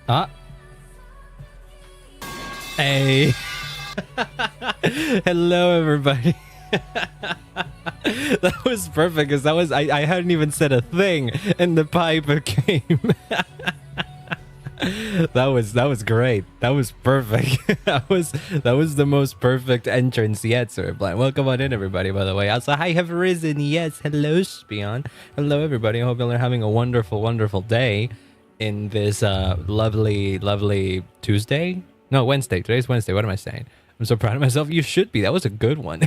Ah. Hey. Hello, everybody. That was perfect because I hadn't even said a thing and the pipe came. That was great. That was perfect. that was the most perfect entrance yet, Sir Blind. Welcome on in, everybody, by the way. Also, I have risen. Yes, hello, Spion. Hello, everybody. I hope you're having a wonderful, wonderful day in this lovely, lovely Tuesday. No, Wednesday. Today's Wednesday. What am I saying? I'm so proud of myself. You should be. That was a good one.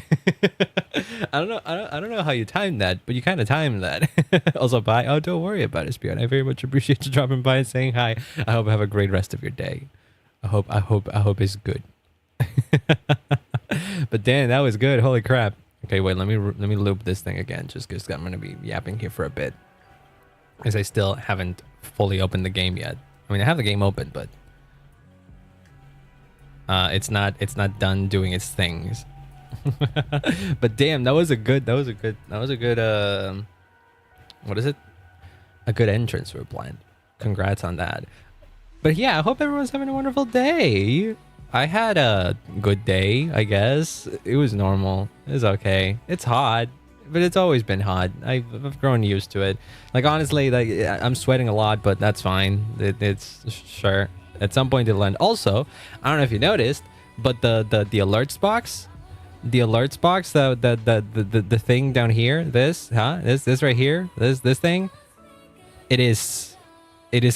I don't know how you timed that, but you kind of timed that. Also, bye. Oh, don't worry about it, Spion. I very much appreciate you dropping by and saying hi. I hope you have a great rest of your day. I hope it's good. But damn, that was good. Holy crap. Okay, wait. Let me loop this thing again, just because I'm gonna be yapping here for a bit, because I still haven't fully opened the game yet. I mean, I have the game open, but it's not done doing its things. But damn, that was a good what is it? A good entrance for a blind. Congrats on that. But yeah, I hope everyone's having a wonderful day. I had a good day, I guess. It was normal. It was okay. It's hot, but it's always been hot. I've grown used to it. Like, honestly, like, I'm sweating a lot, but that's fine. It's sure. At some point it'll end. Also, I don't know if you noticed, but the alerts box, the thing down here, this right here, this thing, it is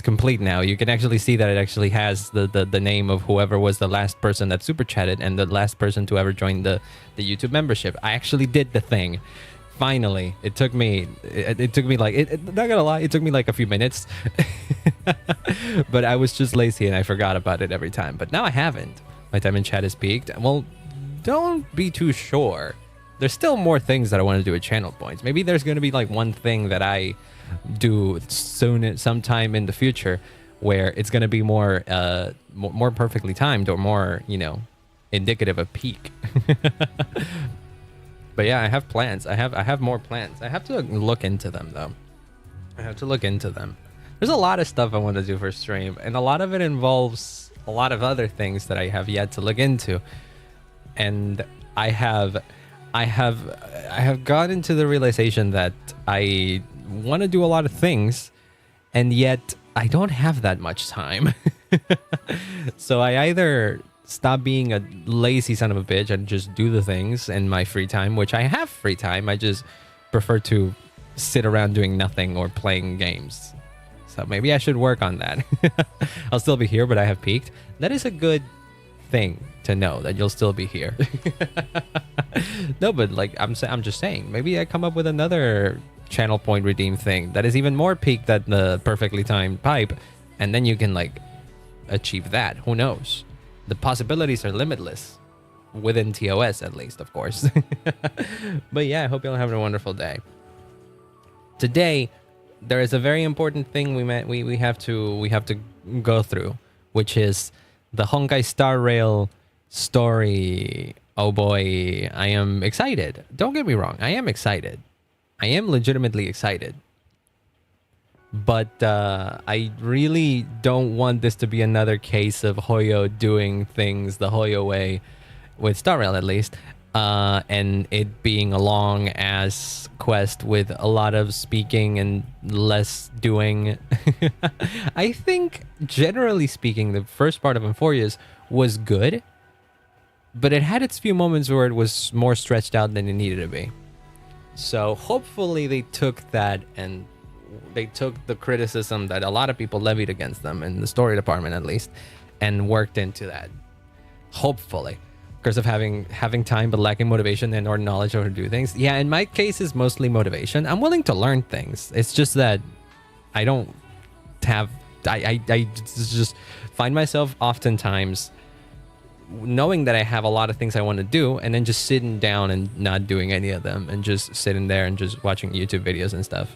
complete now. You can actually see that it actually has the name of whoever was the last person that super chatted and the last person to ever join the YouTube membership. I actually did the thing. Finally, it took me like, not gonna lie, it took me like a few minutes. But I was just lazy and I forgot about it every time. But now I haven't. My time in chat is peaked. Well, don't be too sure. There's still more things that I want to do with channel points. Maybe there's going to be like one thing that I do soon, sometime in the future, where it's going to be more perfectly timed, or more, indicative of peak. But yeah, I have plans. I have more plans. I have to look into them, though. I have to look into them. There's a lot of stuff I want to do for stream, and a lot of it involves a lot of other things that I have yet to look into. And I have gotten to the realization that I want to do a lot of things, and yet I don't have that much time. So I either stop being a lazy son of a bitch and just do the things in my free time, which I have free time. I just prefer to sit around doing nothing or playing games. So maybe I should work on that. I'll still be here, but I have peaked. That is a good thing to know, that you'll still be here. No, but like I'm just saying, maybe I come up with another channel point redeem thing that is even more peaked than the perfectly timed pipe, and then you can like achieve that. Who knows? The possibilities are limitless within TOS, at least, of course. But yeah, I hope you're having a wonderful day. Today, there is a very important thing we have to go through, which is the Honkai Star Rail story. Oh boy, I am excited. Don't get me wrong, I am excited. I am legitimately excited. But I really don't want this to be another case of Hoyooooo doing things the Hoyooooo way, with Star Rail at least, and it being a long ass quest with a lot of speaking and less doing. I think, generally speaking, the first part of Euphoria's was good, but it had its few moments where it was more stretched out than it needed to be. So hopefully they took that, and they took the criticism that a lot of people levied against them, in the story department at least, and worked into that. Hopefully. Because of having time but lacking motivation and or knowledge of how to do things. Yeah, in my case, it's mostly motivation. I'm willing to learn things. It's just that I don't have... I just find myself oftentimes knowing that I have a lot of things I want to do, and then just sitting down and not doing any of them, and just sitting there and just watching YouTube videos and stuff.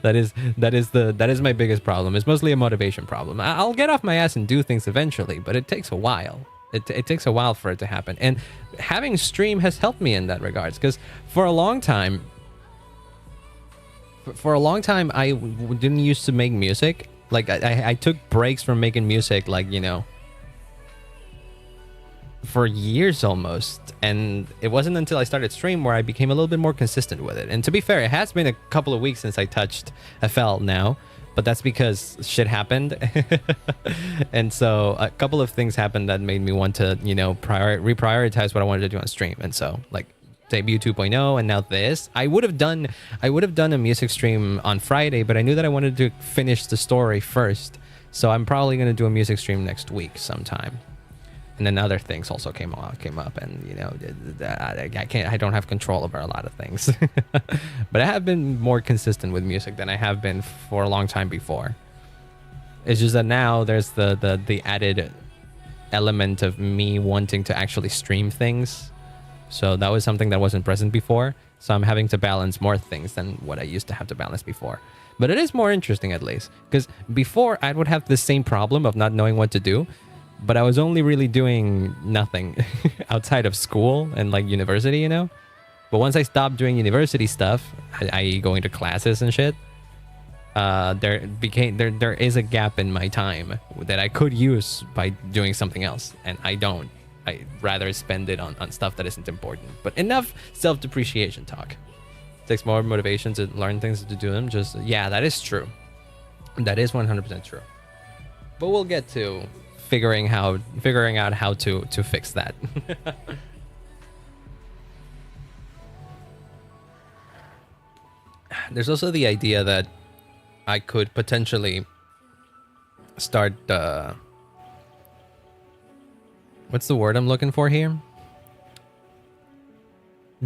that is my biggest problem. It's mostly a motivation problem. I'll get off my ass and do things eventually, but it takes a while. It takes a while for it to happen. And having stream has helped me in that regards, because for a long time I didn't used to make music, Like I took breaks from making music, like, you know, for years almost, and it wasn't until I started stream where I became a little bit more consistent with it. And to be fair, it has been a couple of weeks since I touched FL now, but that's because shit happened. And so a couple of things happened that made me want to, you know, reprioritize what I wanted to do on stream. And so, like, debut 2.0 and now this, I would have done a music stream on Friday, but I knew that I wanted to finish the story first, so I'm probably going to do a music stream next week sometime. And then other things also came up, and, you know, I don't have control over a lot of things. But I have been more consistent with music than I have been for a long time before. It's just that now there's the added element of me wanting to actually stream things. So that was something that wasn't present before. So I'm having to balance more things than what I used to have to balance before. But it is more interesting, at least, because before I would have the same problem of not knowing what to do. But I was only really doing nothing outside of school and, like, university, you know? But once I stopped doing university stuff, i.e. going to classes and shit, there is a gap in my time that I could use by doing something else. And I don't. I'd rather spend it on stuff that isn't important. But enough self-depreciation talk. It takes more motivation to learn things to do them. Just, yeah, that is true. That is 100% true. But we'll get to figuring out how to fix that. There's also the idea that I could potentially start what's the word I'm looking for here?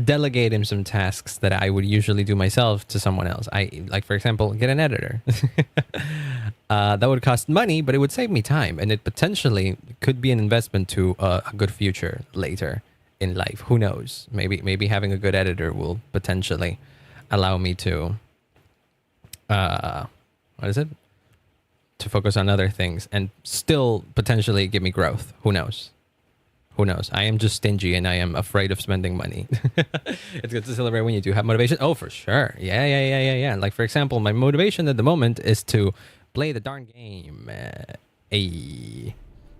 Delegate him some tasks that I would usually do myself to someone else. Like, for example, get an editor. That would cost money, but it would save me time, and it potentially could be an investment to a good future later in life. Who knows? Maybe having a good editor will potentially allow me to to focus on other things and still potentially give me growth. Who knows? Who knows? I am just stingy and I am afraid of spending money. It's good to celebrate when you do have motivation. Oh, for sure. Yeah. Like, for example, my motivation at the moment is to play the darn game.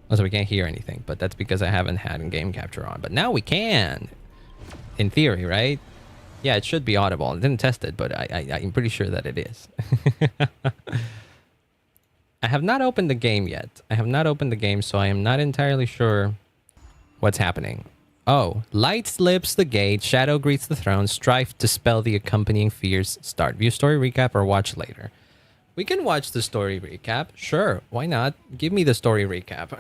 Also, we can't hear anything, but that's because I haven't had game capture on. But now we can, in theory, right? Yeah, it should be audible. I didn't test it, but I'm pretty sure that it is. I have not opened the game yet. So I am not entirely sure what's happening. Oh, light slips the gate, shadow greets the throne, strife dispel the accompanying fears. Start. View story recap or watch later. We can watch the story recap. Sure, why not? Give me the story recap.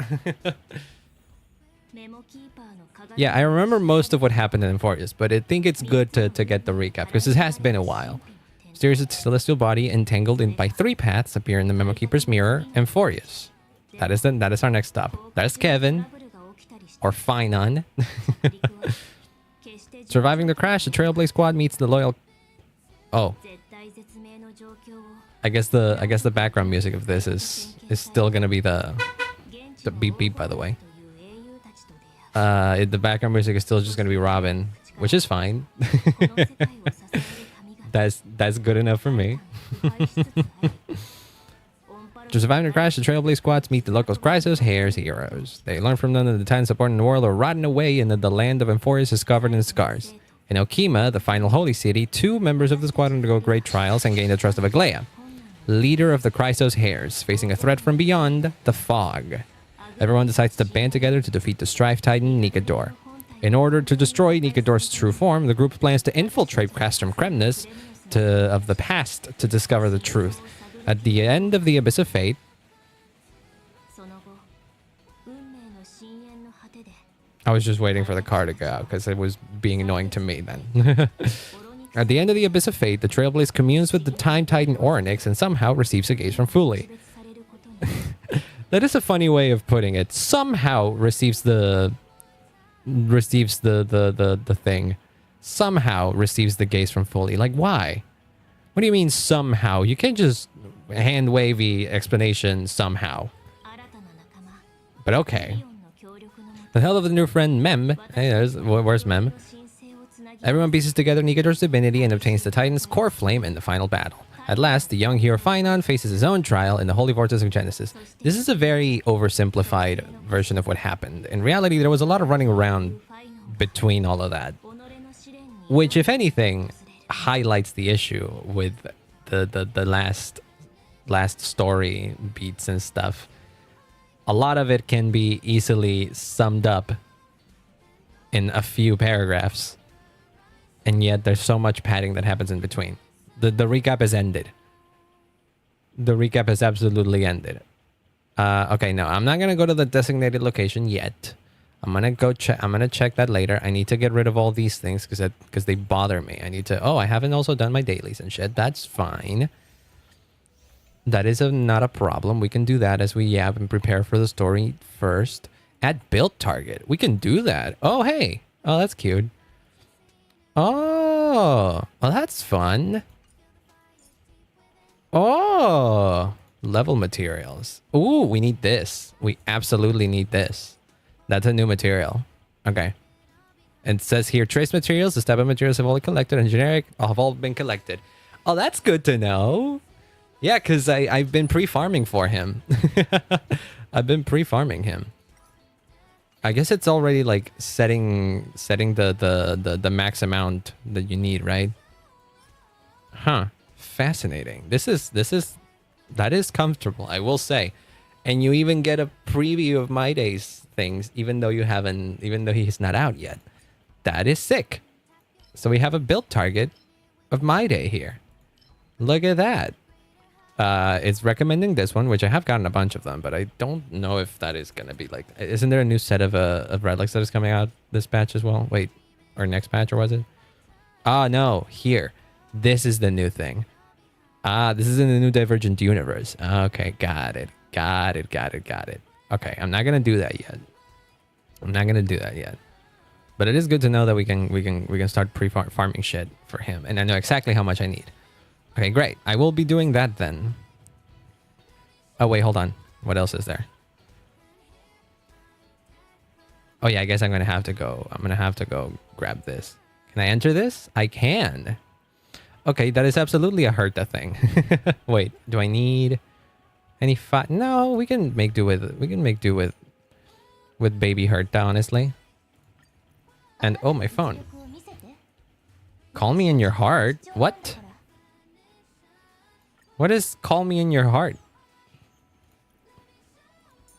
Yeah, I remember most of what happened in Emphorius, but I think it's good to get the recap, because it has been a while. Mysterious celestial body entangled in by 3 paths appear in the Memo Keeper's mirror, Emphorius. That is our next stop. That's Kevin. Or Finon. Surviving the crash, the Trailblaze squad meets the loyal... Oh. I guess the background music of this is still gonna be the beep beep, by the way. The background music is still just gonna be Robin, which is fine. That's good enough for me. To survive the crash, the Trailblaze squads meet the local Chrysos Hare's heroes. They learn from them that the Titans supporting the world are rotting away and that the land of Emphorius is covered in scars. In Okima, the final holy city, 2 members of the squad undergo great trials and gain the trust of Aglaia, leader of the Chrysos Hares, facing a threat from beyond, the fog. Everyone decides to band together to defeat the Strife Titan, Nikador. In order to destroy Nikador's true form, the group plans to infiltrate Castrum Kremnis of the past to discover the truth. At the end of the Abyss of Fate, I was just waiting for the car to go out because it was being annoying to me then. At the end of the Abyss of Fate, the Trailblaze communes with the Time Titan Oryx and somehow receives a gaze from Fuli. That is a funny way of putting it. Somehow receives the thing. Somehow receives the gaze from Fuli. Like, why? What do you mean somehow? You can't just hand wavy explanation somehow. But okay. The hell of the new friend Mem. Hey, where's Mem? Everyone pieces together Nikador's divinity and obtains the Titan's core flame in the final battle. At last, the young hero Phainon faces his own trial in the Holy Vortex of Genesis. This is a very oversimplified version of what happened. In reality, there was a lot of running around between all of that, which, if anything, highlights the issue with the last story beats and stuff. A lot of it can be easily summed up in a few paragraphs, and yet there's so much padding that happens in between. The recap has ended. The recap has absolutely ended. Okay, no, I'm not gonna go to the designated location yet. I'm gonna check that later. I need to get rid of all these things because they bother me. I need to. Oh, I haven't also done my dailies and shit. That's fine. That is not a problem. We can do that as we yab and prepare for the story first. Add build target. We can do that. Oh, hey. Oh, that's cute. Oh, well, that's fun. Oh, level materials. Ooh, we need this. We absolutely need this. That's a new material. Okay. And it says here, trace materials, the step of materials have all collected and generic have all been collected. Oh, that's good to know. Yeah, because I've been pre-farming for him. I've been pre-farming him. I guess it's already like setting the max amount that you need, right? Huh. Fascinating. That is comfortable, I will say. And you even get a preview of My Day's things, even though he's not out yet. That is sick. So we have a build target of My Day here. Look at that. It's recommending this one, which I have gotten a bunch of them, but I don't know if that is going to be like... Isn't there a new set of relics that is coming out this patch as well? Wait, or next patch, or was it? Ah, no, here. This is the new thing. Ah, this is in the new Divergent universe. Okay, got it. Got it. Okay, I'm not going to do that yet. But it is good to know that we can start pre-farming shit for him, and I know exactly how much I need. Okay, great. I will be doing that then. Oh, wait, hold on. What else is there? Oh, yeah, I guess I'm going to have to go grab this. Can I enter this? I can. Okay, that is absolutely a Herta thing. Wait, do I need any fat? No, we can make do with baby Herta, honestly. And oh, my phone. Call me in your heart. What? What is call me in your heart?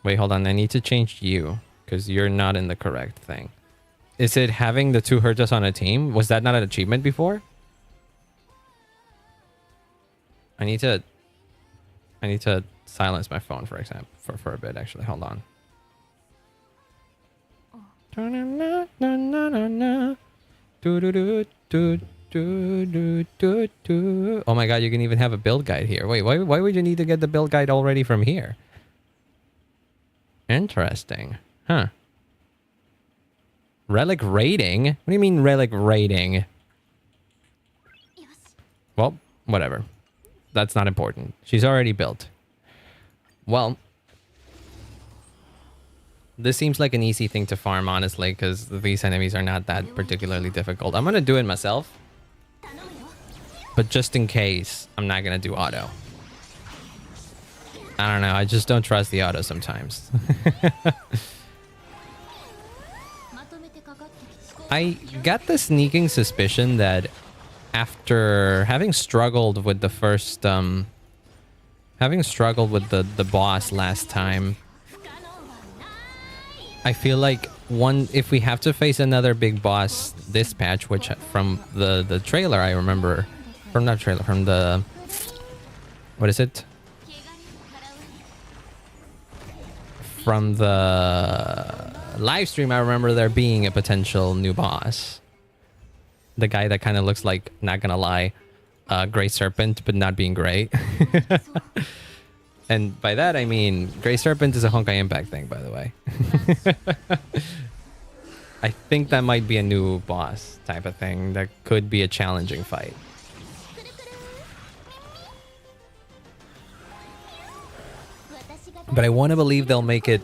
Wait, hold on. I need to change you because you're not in the correct thing. Is it having the two Hertas on a team? Was that not an achievement before? I need to silence my phone for example for a bit actually. Hold on. Oh my god, you can even have a build guide here. Wait, why would you need to get the build guide already from here? Interesting. Huh. Relic rating? What do you mean relic rating? Well, whatever. That's not important. She's already built. Well, this seems like an easy thing to farm, honestly, because these enemies are not that particularly difficult. I'm going to do it myself. But just in case, I'm not going to do auto. I don't know. I just don't trust the auto sometimes. I got the sneaking suspicion that after having struggled with the first, having struggled with the boss last time, I feel like if we have to face another big boss this patch, which from the trailer I remember, from the, what is it? From the live stream, I remember there being a potential new boss. The guy that kind of looks like, not gonna lie, Grey Serpent, but not being grey. And by that, I mean, Grey Serpent is a Honkai Impact thing, by the way. I think that might be a new boss type of thing. That could be a challenging fight. But I want to believe they'll make it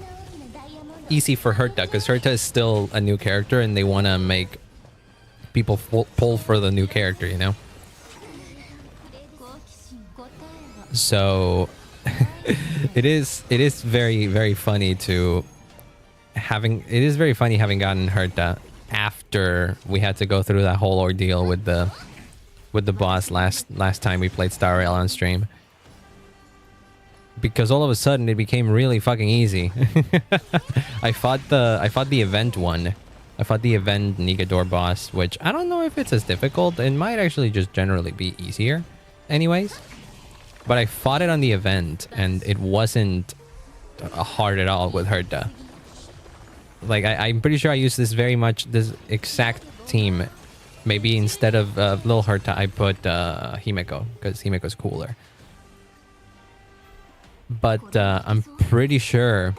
easy for Herta, because Herta is still a new character, and they want to make people pull for the new character, you know? So it is very, very funny to having gotten hurt after we had to go through that whole ordeal with the boss last time we played Star Rail on stream. Because all of a sudden it became really fucking easy. I fought the event one. I fought the event Negador boss, which I don't know if it's as difficult. It might actually just generally be easier anyways. But I fought it on the event and it wasn't hard at all with Herta. Like I'm pretty sure I used this exact team. Maybe instead of Lil Herta, I put Himeko, because Himeko's cooler. But I'm pretty sure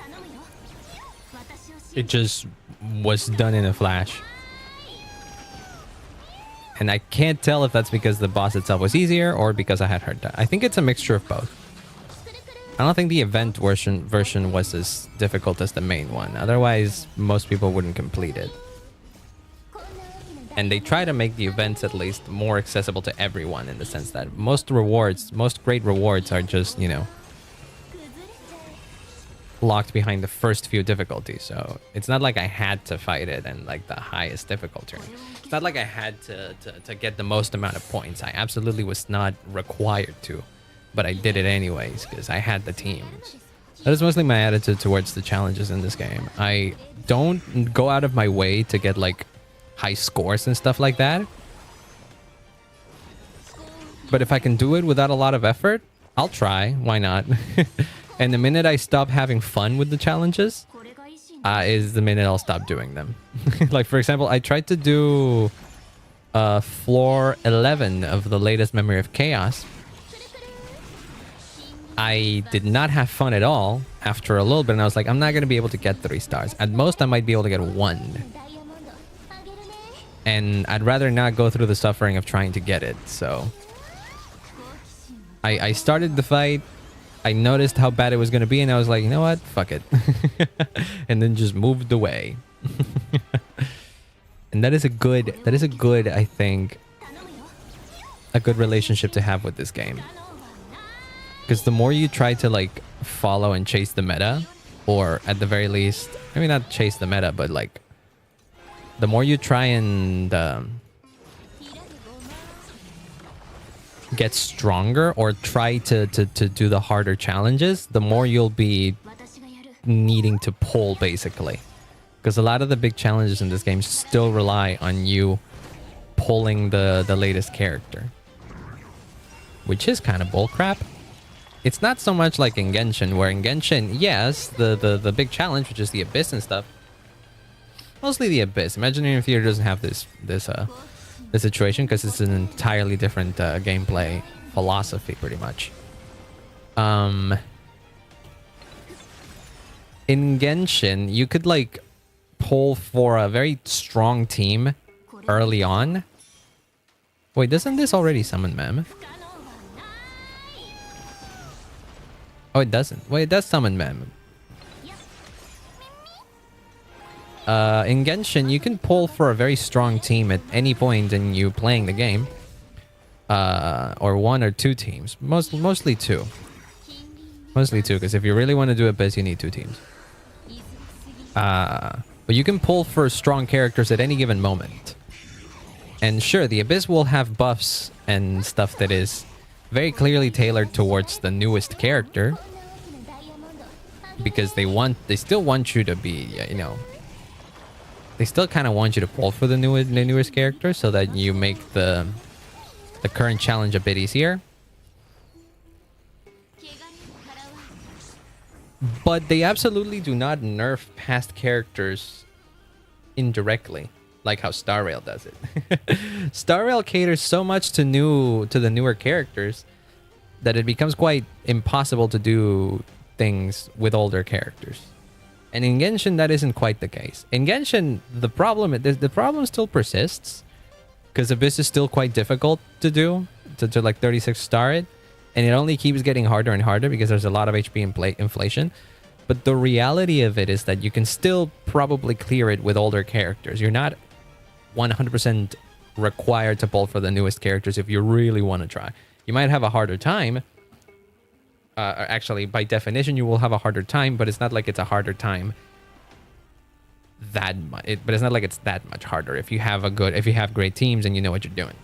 it just was done in a flash. And I can't tell if that's because the boss itself was easier or because I had Herta. I think it's a mixture of both. I don't think the event version was as difficult as the main one. Otherwise, most people wouldn't complete it. And they try to make the events at least more accessible to everyone, in the sense that most great rewards are just, you know, locked behind the first few difficulties. So it's not like I had to fight it in like the highest difficulty. It's not like I had to get the most amount of points. I absolutely was not required to, but I did it anyways because I had the teams. That is mostly my attitude towards the challenges in this game. I don't go out of my way to get like high scores and stuff like that. But if I can do it without a lot of effort, I'll try. Why not? And the minute I stop having fun with the challenges is the minute I'll stop doing them. Like, for example, I tried to do floor 11 of the latest Memory of Chaos. I did not have fun at all after a little bit, and I was like, I'm not going to be able to get 3 stars. At most, I might be able to get 1. And I'd rather not go through the suffering of trying to get it, so... I started the fight, I noticed how bad it was going to be, and I was like, you know what? Fuck it. And then just moved away. And that is a good, I think, a good relationship to have with this game. Because the more you try to, like, follow and chase the meta, or at the very least, maybe not chase the meta, but, like, the more you try and get stronger or try to do the harder challenges, the more you'll be needing to pull, basically. Because a lot of the big challenges in this game still rely on you pulling the latest character. Which is kind of bullcrap. It's not so much like in Genshin, where in Genshin, yes, the big challenge, which is the Abyss and stuff. Mostly the Abyss. Imagineering Theater doesn't have this situation because it's an entirely different gameplay philosophy, pretty much. In Genshin, you could like pull for a very strong team early on. Wait, doesn't this already summon Mem? Oh, it doesn't. Wait, it does summon Mem. In Genshin, you can pull for a very strong team at any point in you playing the game. Or 1 or 2 teams. Mostly 2. Mostly 2, because if you really want to do Abyss, you need 2 teams. But you can pull for strong characters at any given moment. And sure, the Abyss will have buffs and stuff that is very clearly tailored towards the newest character. Because they still want you to be, you know... They still kind of want you to pull for the newest character so that you make the current challenge a bit easier. But they absolutely do not nerf past characters indirectly, like how Star Rail does it. Star Rail caters so much to the newer characters that it becomes quite impossible to do things with older characters. And in Genshin, that isn't quite the case. In Genshin, the problem still persists, because Abyss is still quite difficult to do, to like 36 star it, and it only keeps getting harder and harder because there's a lot of HP inflation. But the reality of it is that you can still probably clear it with older characters. You're not 100% required to pull for the newest characters if you really want to try. You might have a harder time, Actually, by definition, you will have a harder time, but it's not like it's a harder time that much. But it's not like it's that much harder if you have great teams and you know what you're doing.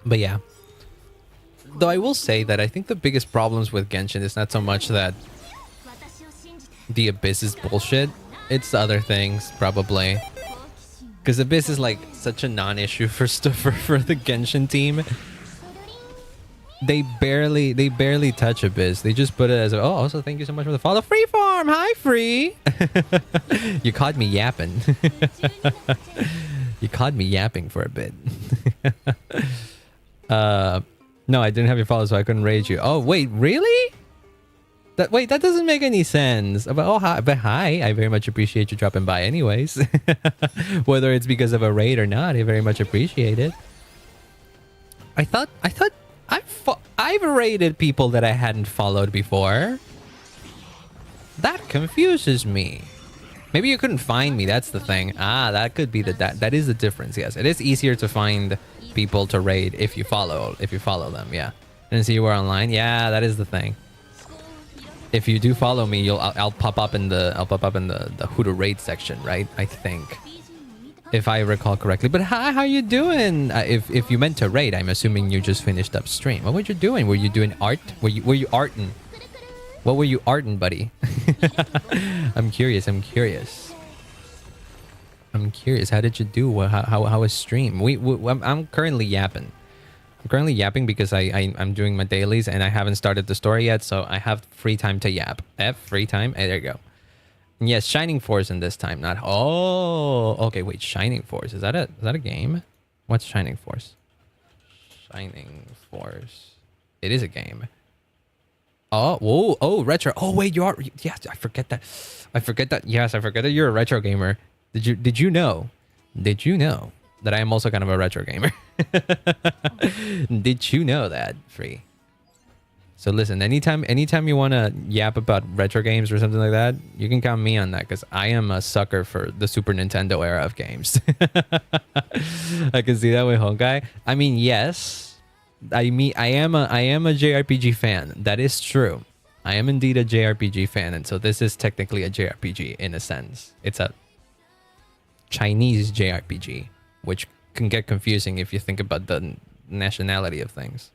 But yeah. Though I will say that I think the biggest problems with Genshin is not so much that the Abyss is bullshit. It's the other things, probably. Because Abyss is like such a non-issue for the Genshin team. They barely touch Abyss. They just put it as oh, also thank you so much for the follow. Freeform! Hi, Free! You caught me yapping. You caught me yapping for a bit. No, I didn't have your follow, so I couldn't raid you. Oh, wait, really? Wait, that doesn't make any sense. But hi, I very much appreciate you dropping by anyways. Whether it's because of a raid or not, I very much appreciate it. I thought I've raided people that I hadn't followed before. That confuses me. Maybe you couldn't find me, that's the thing. Ah, that could be that is the difference. Yes, it is easier to find people to raid if you follow them. Yeah. And see you were online. Yeah, that is the thing. If you do follow me, I'll pop up in the who to raid section, right? I think, if I recall correctly. But hi, how you doing? If you meant to raid, I'm assuming you just finished up stream. What were you doing? Were you doing art? Were you arting? What were you arting, buddy? I'm curious. I'm curious. How did you do? How was stream? I'm currently yapping. I'm currently yapping because I'm doing my dailies and I haven't started the story yet, so I have free time to yap. Free time. Hey, there you go. And yes, Shining Force in this time, not. Oh, okay. Wait, Shining Force. Is that a game? What's Shining Force? Shining Force. It is a game. Oh, whoa, oh, retro. Oh, wait, you are. Yes, I forget that. Yes, I forget that you're a retro gamer. Did you know? Did you know that I am also kind of a retro gamer? Did you know that, Free? So listen, anytime you want to yap about retro games or something like that, you can count me on that, because I am a sucker for the Super Nintendo era of games. I can see that with Honkai. I mean, yes, I am a JRPG fan. That is true. I am indeed a JRPG fan, and so this is technically a JRPG in a sense. It's a Chinese JRPG, which can get confusing if you think about the nationality of things.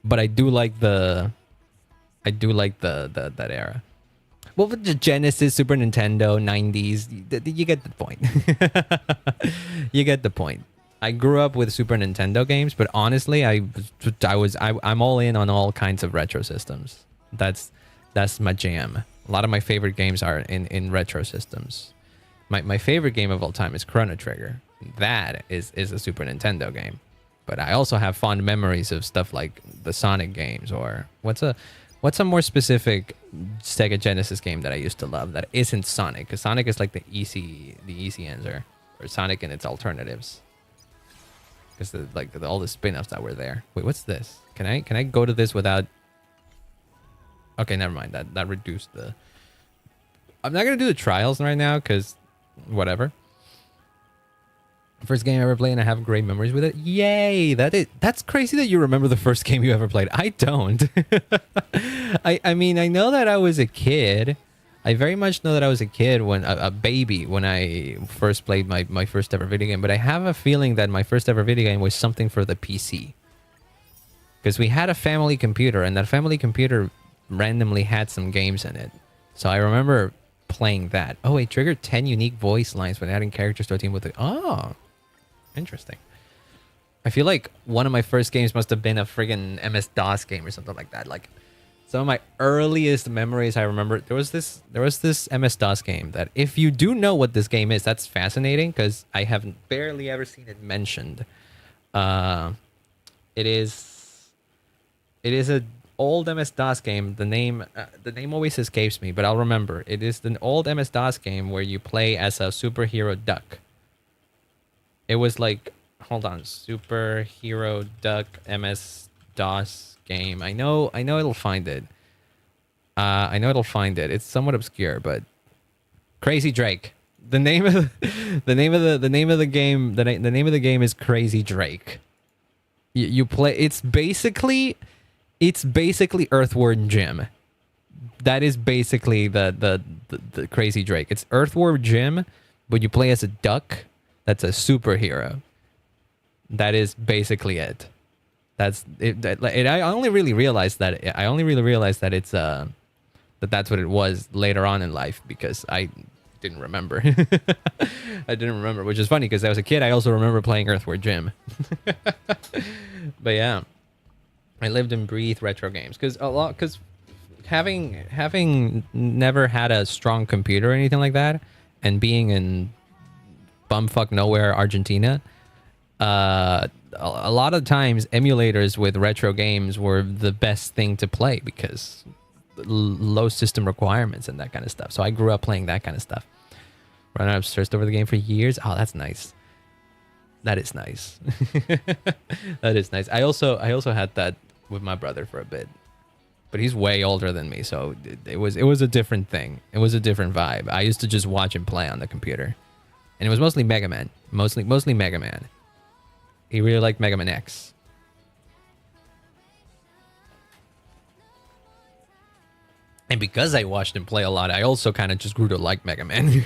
But I do like that era. Well, with the Genesis, Super Nintendo, 90s, you get the point. You get the point. I grew up with Super Nintendo games, but honestly, I'm all in on all kinds of retro systems. That's my jam. A lot of my favorite games are in retro systems. My favorite game of all time is Chrono Trigger. That is a Super Nintendo game. But I also have fond memories of stuff like the Sonic games, or what's a more specific Sega Genesis game that I used to love that isn't Sonic, because Sonic is like the easy answer, or Sonic and its alternatives, because all the spin-offs that were there. Wait, what's this? Can I go to this without? Okay, never mind. That reduced the. I'm not gonna do the trials right now because whatever. First game I ever played, and I have great memories with it. Yay! That's crazy that you remember the first game you ever played. I don't. I mean, I know that I was a kid. I very much know that I was a kid, when a baby, when I first played my first ever video game. But I have a feeling that my first ever video game was something for the PC. Because we had a family computer, and that family computer randomly had some games in it. So I remember playing that. Oh, it triggered 10 unique voice lines when adding characters to a team with it. Oh. Interesting. I feel like one of my first games must have been a friggin' MS-DOS game or something like that. Like, some of my earliest memories I remember, there was this MS-DOS game that, if you do know what this game is, that's fascinating, because I have barely ever seen it mentioned. It is an old MS-DOS game. The name always escapes me, but I'll remember. It is an old MS-DOS game where you play as a superhero duck. It was like, hold on, Superhero Duck MS-DOS game. I know it'll find it. It's somewhat obscure, but Crazy Drake. The name of the name of the game the name of the game is Crazy Drake. You play. It's basically Earthworm Jim. That is basically the Crazy Drake. It's Earthworm Jim, but you play as a duck. That's a superhero. That is basically it. That's it. I only really realized that. It's that's what it was later on in life because I didn't remember. I didn't remember, which is funny because I was a kid. I also remember playing Earthworm Jim. But yeah, I lived and breathed retro games because having never had a strong computer or anything like that, and being in bumfuck nowhere Argentina, a lot of times emulators with retro games were the best thing to play because low system requirements and that kind of stuff. So I grew up playing that kind of stuff. Running obsessed over the game for years. Oh, that's nice. That is nice. That is nice. I also had that with my brother for a bit, but he's way older than me, so it was a different thing. It was a different vibe. I used to just watch him play on the computer, and it was mostly Mega Man. Mostly Mega Man. He really liked Mega Man X. And because I watched him play a lot, I also kind of just grew to like Mega Man.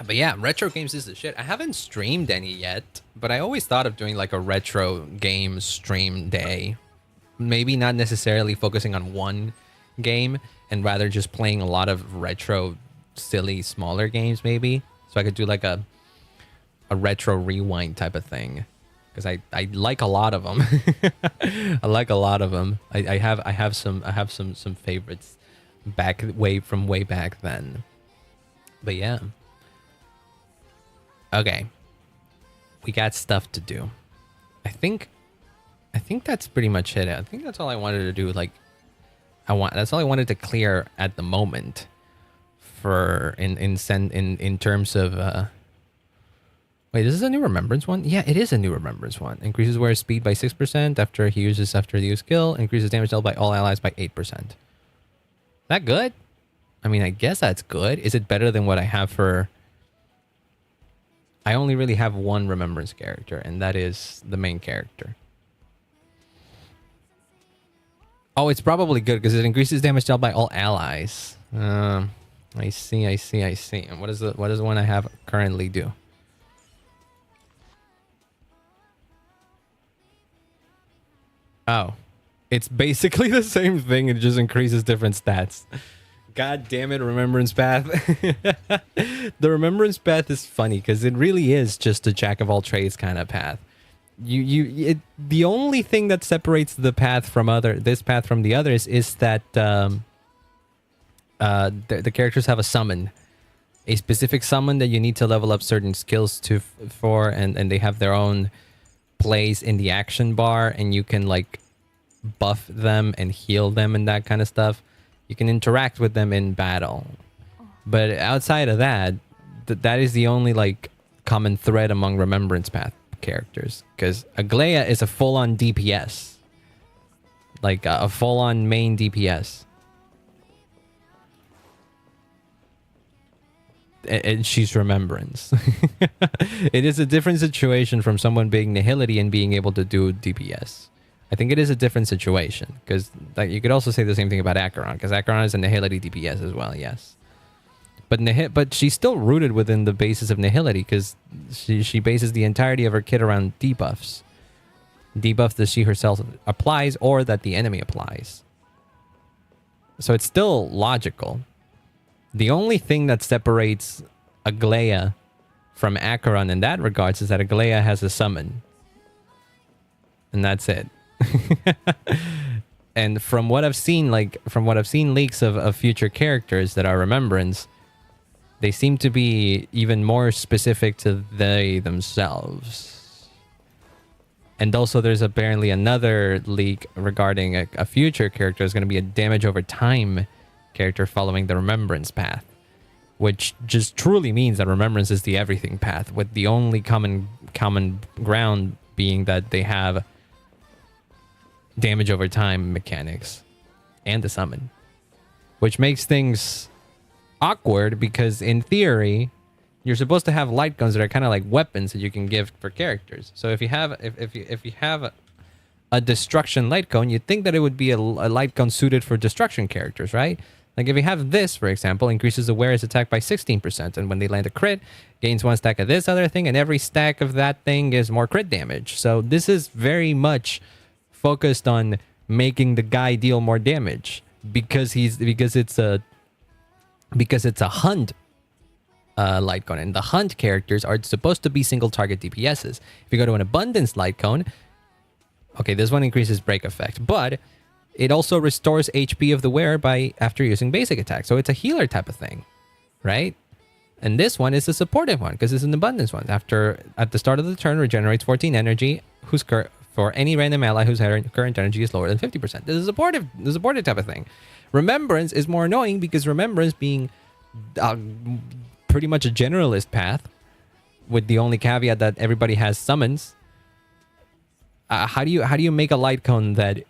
But yeah, retro games is the shit. I haven't streamed any yet, but I always thought of doing like a retro game stream day. Maybe not necessarily focusing on one game, and rather just playing a lot of retro, silly, smaller games maybe. So I could do like a retro rewind type of thing. Because I like a lot of them. I like a lot of them. I have some favorites from way back then. But yeah. Okay. We got stuff to do. I think that's pretty much it. I think that's all I wanted to do. Like that's all I wanted to clear at the moment for in terms of wait, this is a new remembrance one? Yeah, it is a new remembrance one. Increases wearer speed by 6% after the use skill. Increases damage dealt by all allies by 8%. That good? I mean, I guess that's good. Is it better than what I have for... I only really have one remembrance character, and that is the main character. Oh, it's probably good because it increases damage dealt by all allies. I see. And what does the one I have currently do? Oh, it's basically the same thing. It just increases different stats. God damn it, Remembrance Path. The Remembrance Path is funny because it really is just a jack of all trades kind of path. The only thing that separates the path from this path from the others is that the characters have a summon, a specific summon that you need to level up certain skills for, and they have their own place in the action bar, and you can like buff them and heal them and that kind of stuff. You can interact with them in battle, but outside of that, that is the only like common thread among Remembrance Path characters, because Aglaia is a full-on DPS, like a full-on main DPS, and she's Remembrance. It is a different situation from someone being Nihility and being able to do DPS. I think it is a different situation, because like you could also say the same thing about Acheron, because Acheron is a Nihility DPS as well, yes. But she's still rooted within the basis of Nihility, because she bases the entirety of her kit around debuffs. Debuffs that she herself applies or that the enemy applies. So it's still logical. The only thing that separates Aglaia from Acheron in that regards is that Aglaia has a summon. And that's it. And from what I've seen, leaks of future characters that are Remembrance, they seem to be even more specific to they themselves. And also there's apparently another leak regarding a future character is going to be a damage over time character following the Remembrance path, which just truly means that Remembrance is the everything path, with the only common ground being that they have damage over time mechanics and the summon. which makes things awkward because in theory you're supposed to have light guns that are kind of like weapons that you can give for characters. So if you have if you have a destruction light cone, you'd think that it would be a light gun suited for destruction characters, right? Like if you have this, for example, increases the wearer's attack by 16%, and when they land a crit, gains 1 stack of this other thing, and every stack of that thing is more crit damage. So this is very much focused on making the guy deal more damage because it's a hunt light cone, and the hunt characters are supposed to be single target DPSs. If you go to an abundance light cone, okay, this one increases break effect, but it also restores HP of the wearer by after using basic attack. So it's a healer type of thing, right? And this one is a supportive one because it's an abundance one. At the start of the turn, regenerates 14 energy for any random ally whose current energy is lower than 50%. This is the supportive type of thing. Remembrance is more annoying because Remembrance being pretty much a generalist path, with the only caveat that everybody has summons. How do you make a light cone that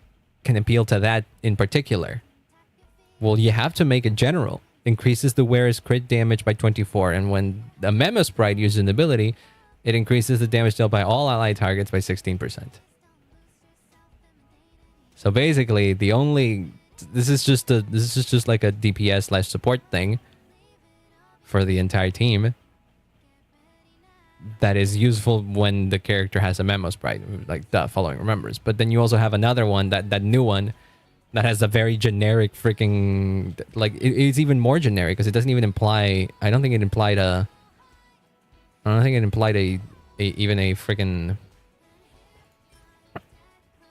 can appeal to that in particular? Well, you have to make it general. Increases the wearer's crit damage by 24, and when a Memo Sprite uses an ability, it increases the damage dealt by all allied targets by 16%. So basically, this is just like a DPS / support thing for the entire team that is useful when the character has a Memo Sprite, like following Remembrance. But then you also have another one, that new one, that has a very generic freaking, like, it's even more generic because it doesn't even imply, I don't think it implied a even a freaking,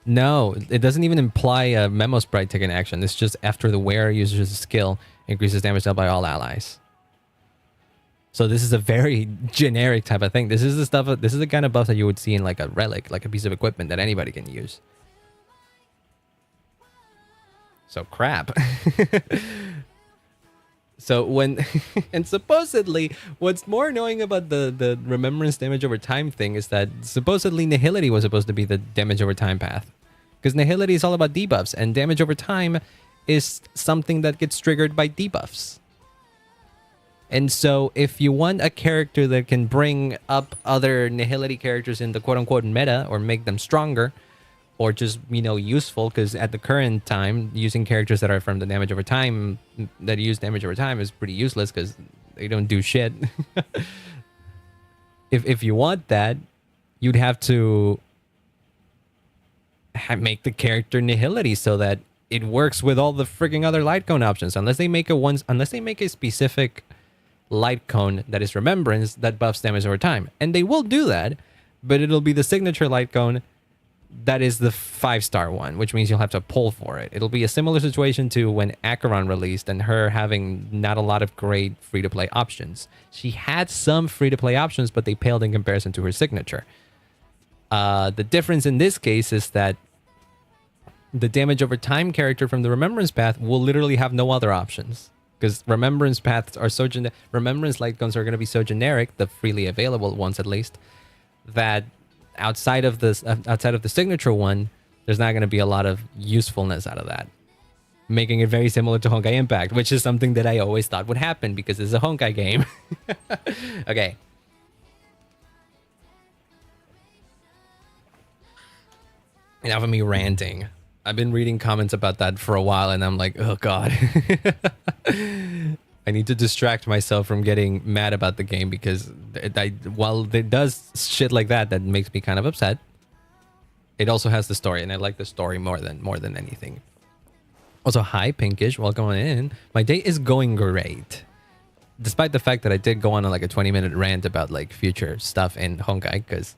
no, it doesn't even imply a Memo Sprite taking action. It's just after the wearer uses a skill, increases damage dealt by all allies. So this is a very generic type of thing. This is the kind of buff that you would see in like a relic, like a piece of equipment that anybody can use. So crap. So when and supposedly what's more annoying about the remembrance damage over time thing is that supposedly nihility was supposed to be the damage over time path. Because nihility is all about debuffs, and damage over time is something that gets triggered by debuffs. And so if you want a character that can bring up other nihility characters in the quote-unquote meta, or make them stronger, or just, useful, because at the current time, using characters that are from the damage over time, that use damage over time is pretty useless because they don't do shit. If you want that, you'd have to make the character nihility so that it works with all the freaking other light cone options. Unless they make a specific light cone that is Remembrance that buffs damage over time, and they will do that, but it'll be the signature light cone that is the 5-star one, which means you'll have to pull for it. It'll be a similar situation to when Acheron released and her having not a lot of great free-to-play options. She had some free-to-play options, but they paled in comparison to her signature. The difference in this case is that the damage over time character from the Remembrance path will literally have no other options. Because Remembrance paths are so Remembrance light guns are going to be so generic, the freely available ones at least, that outside of the signature one, there's not going to be a lot of usefulness out of that, making it very similar to Honkai Impact, which is something that I always thought would happen because it's a Honkai game. Okay. Enough of me ranting. I've been reading comments about that for a while, and I'm like, oh god. I need to distract myself from getting mad about the game because while it does shit like that makes me kind of upset, it also has the story, and I like the story more than anything. Also, hi Pinkish, welcome on in. My day is going great, despite the fact that I did go on like a 20-minute rant about like future stuff in Honkai because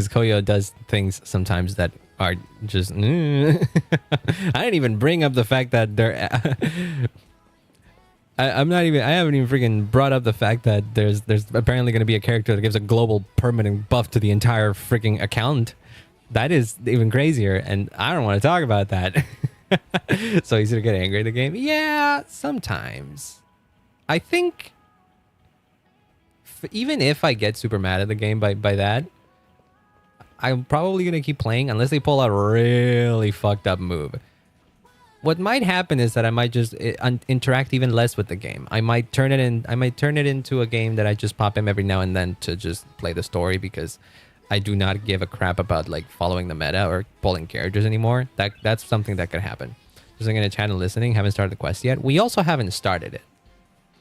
Hoyooooo does things sometimes that are just I didn't even bring up the fact that they're I haven't even freaking brought up the fact that there's apparently going to be a character that gives a global permanent buff to the entire freaking account. That is even crazier, and I don't want to talk about that. So easy to get angry at the game. Yeah, sometimes. I think even if I get super mad at the game by that, I'm probably going to keep playing unless they pull out a really fucked up move. what might happen is that I might just interact even less with the game. I might turn it into a game that I just pop in every now and then to just play the story, because I do not give a crap about like following the meta or pulling characters anymore. That's something that could happen. Just looking at chat and listening. Haven't started the quest yet. We also haven't started it.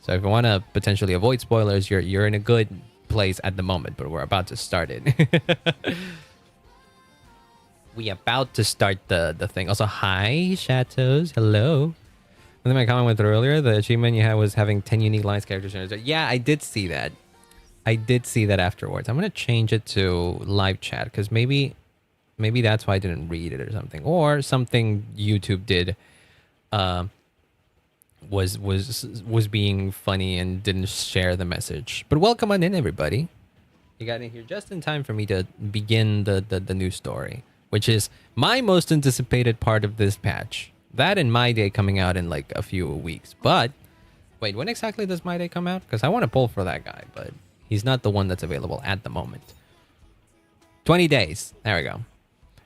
So if you want to potentially avoid spoilers, you're in a good place at the moment, but we're about to start it. We about to start the thing. Also, hi, Chateaus. Hello. I think my comment went through earlier. The achievement you had was having 10 unique lines characters. Yeah, I did see that. I did see that afterwards. I'm going to change it to live chat, because maybe that's why I didn't read it or something. Or something YouTube did was being funny and didn't share the message. But welcome on in, everybody. You got in here just in time for me to begin the new story, which is my most anticipated part of this patch. That and My Day coming out in like a few weeks. But wait, when exactly does My Day come out? Because I want to pull for that guy, but he's not the one that's available at the moment. 20 days. There we go.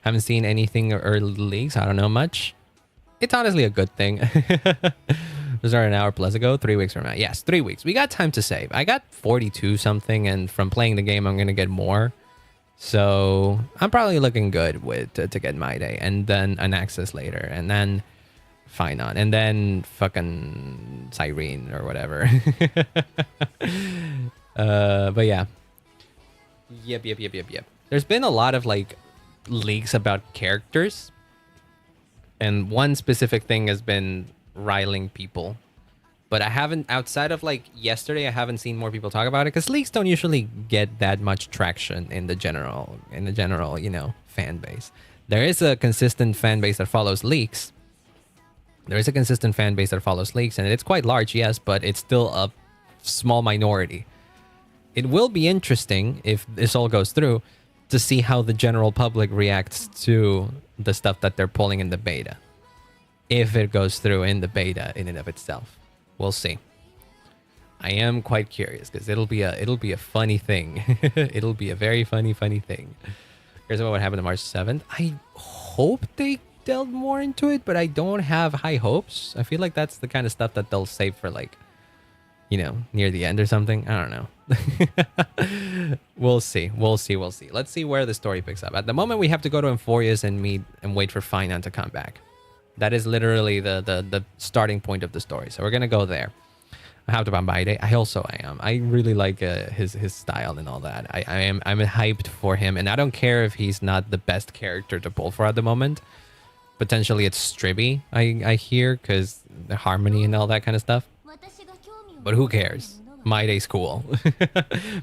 Haven't seen anything early leaks. I don't know much. It's honestly a good thing. We started an hour plus ago. 3 weeks from now. Yes, 3 weeks. We got time to save. I got 42 something, and from playing the game, I'm going to get more. So I'm probably looking good with to get My Day, and then an access later, and then Finon, and then fucking Cyrene or whatever. But yeah. Yep. There's been a lot of like leaks about characters, and one specific thing has been riling people. But I haven't, outside of like yesterday, I haven't seen more people talk about it, because leaks don't usually get that much traction in the general, you know, fan base. There is a consistent fan base that follows leaks. And it's quite large, yes, but it's still a small minority. It will be interesting, if this all goes through, to see how the general public reacts to the stuff that they're pulling in the beta. If it goes through in the beta in and of itself. We'll see. I am quite curious, because it'll be a funny thing. It'll be a very funny thing. Here's what happened on March 7th. I hope they delve more into it, but I don't have high hopes. I feel like that's the kind of stuff that they'll save for, like, you know, near the end or something. I don't know. We'll see. Let's see where the story picks up. At the moment, we have to go to Emphorius and meet and wait for Finon to come back. That is literally the starting point of the story. So we're gonna go there. I have to buy My Day. I am. I really like his style and all that. I'm hyped for him, and I don't care if he's not the best character to pull for at the moment. Potentially it's Stribby, I hear, because the harmony and all that kind of stuff. But who cares? My Day's cool.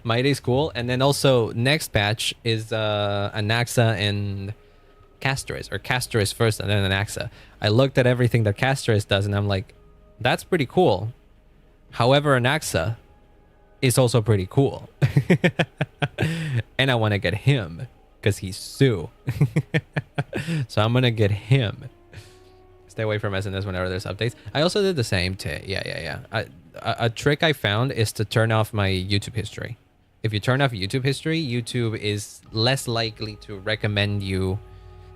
My Day's cool. And then also next patch is Anaxa and Castris, or Castris first and then Anaxa. I looked at everything that Castris does, and I'm like, that's pretty cool. However, Anaxa is also pretty cool. And I want to get him, because he's Sue. So I'm going to get him. Stay away from SNS whenever there's updates. I also did the same. Yeah. A trick I found is to turn off my YouTube history. If you turn off YouTube history, YouTube is less likely to recommend you.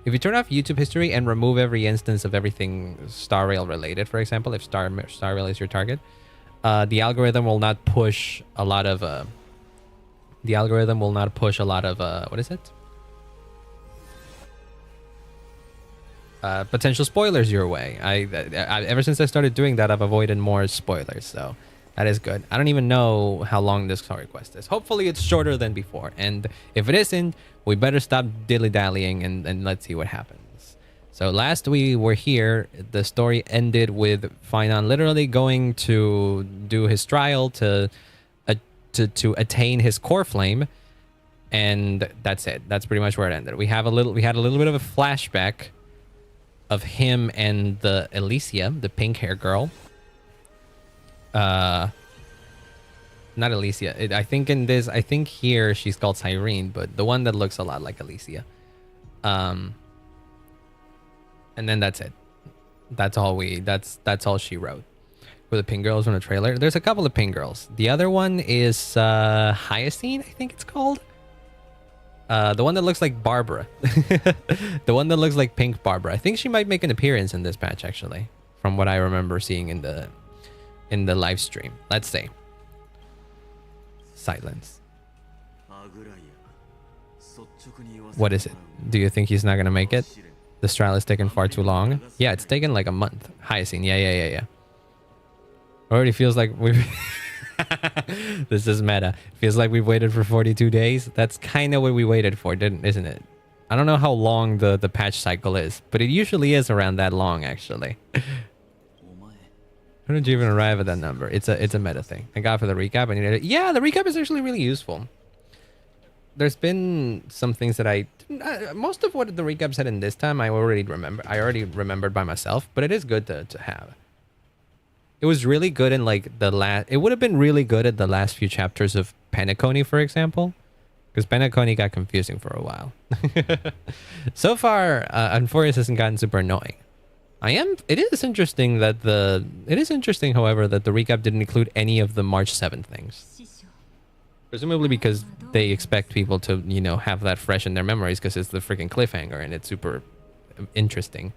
If you turn off YouTube history and remove every instance of everything Star Rail related, for example, if Star Rail is your target, the algorithm will not push a lot of what is it? Potential spoilers your way. I ever since I started doing that, I've avoided more spoilers, so that is good. I don't even know how long this story quest is. Hopefully it's shorter than before, and if it isn't, we better stop dilly-dallying and let's see what happens. So last we were here, the story ended with Finon literally going to do his trial to attain his core flame, and that's it. That's pretty much where it ended. We had a little bit of a flashback of him and the Alicia, the pink hair girl. Not Alicia. I think here she's called Cyrene, but the one that looks a lot like Alicia. And then that's it. That's all she wrote. Were the pink girls from the trailer? There's a couple of pink girls. The other one is Hyacine, I think it's called. The one that looks like Barbara. The one that looks like Pink Barbara. I think she might make an appearance in this patch, actually, from what I remember seeing in the live stream. Let's see. Silence. What is it? Do you think he's not gonna make it? This trial is taking far too long. Yeah, it's taken like a month. Hyacinth. Yeah. Already feels like we've... This is meta. Feels like we've waited for 42 days. That's kind of what we waited for, isn't it? I don't know how long the patch cycle is, but it usually is around that long, actually. How did you even arrive at that number? It's a meta thing. Thank God for the recap. Yeah, the recap is actually really useful. There's been some things that most of what the recap said in this time I already remembered by myself, but it is good to have. It was really good in like the last... It would have been really good at the last few chapters of Penacony, for example. Because Penacony got confusing for a while. So far, Unforest hasn't gotten super annoying. It is interesting, however, that the recap didn't include any of the March 7th things. Presumably because they expect people to, you know, have that fresh in their memories because it's the freaking cliffhanger and it's super interesting.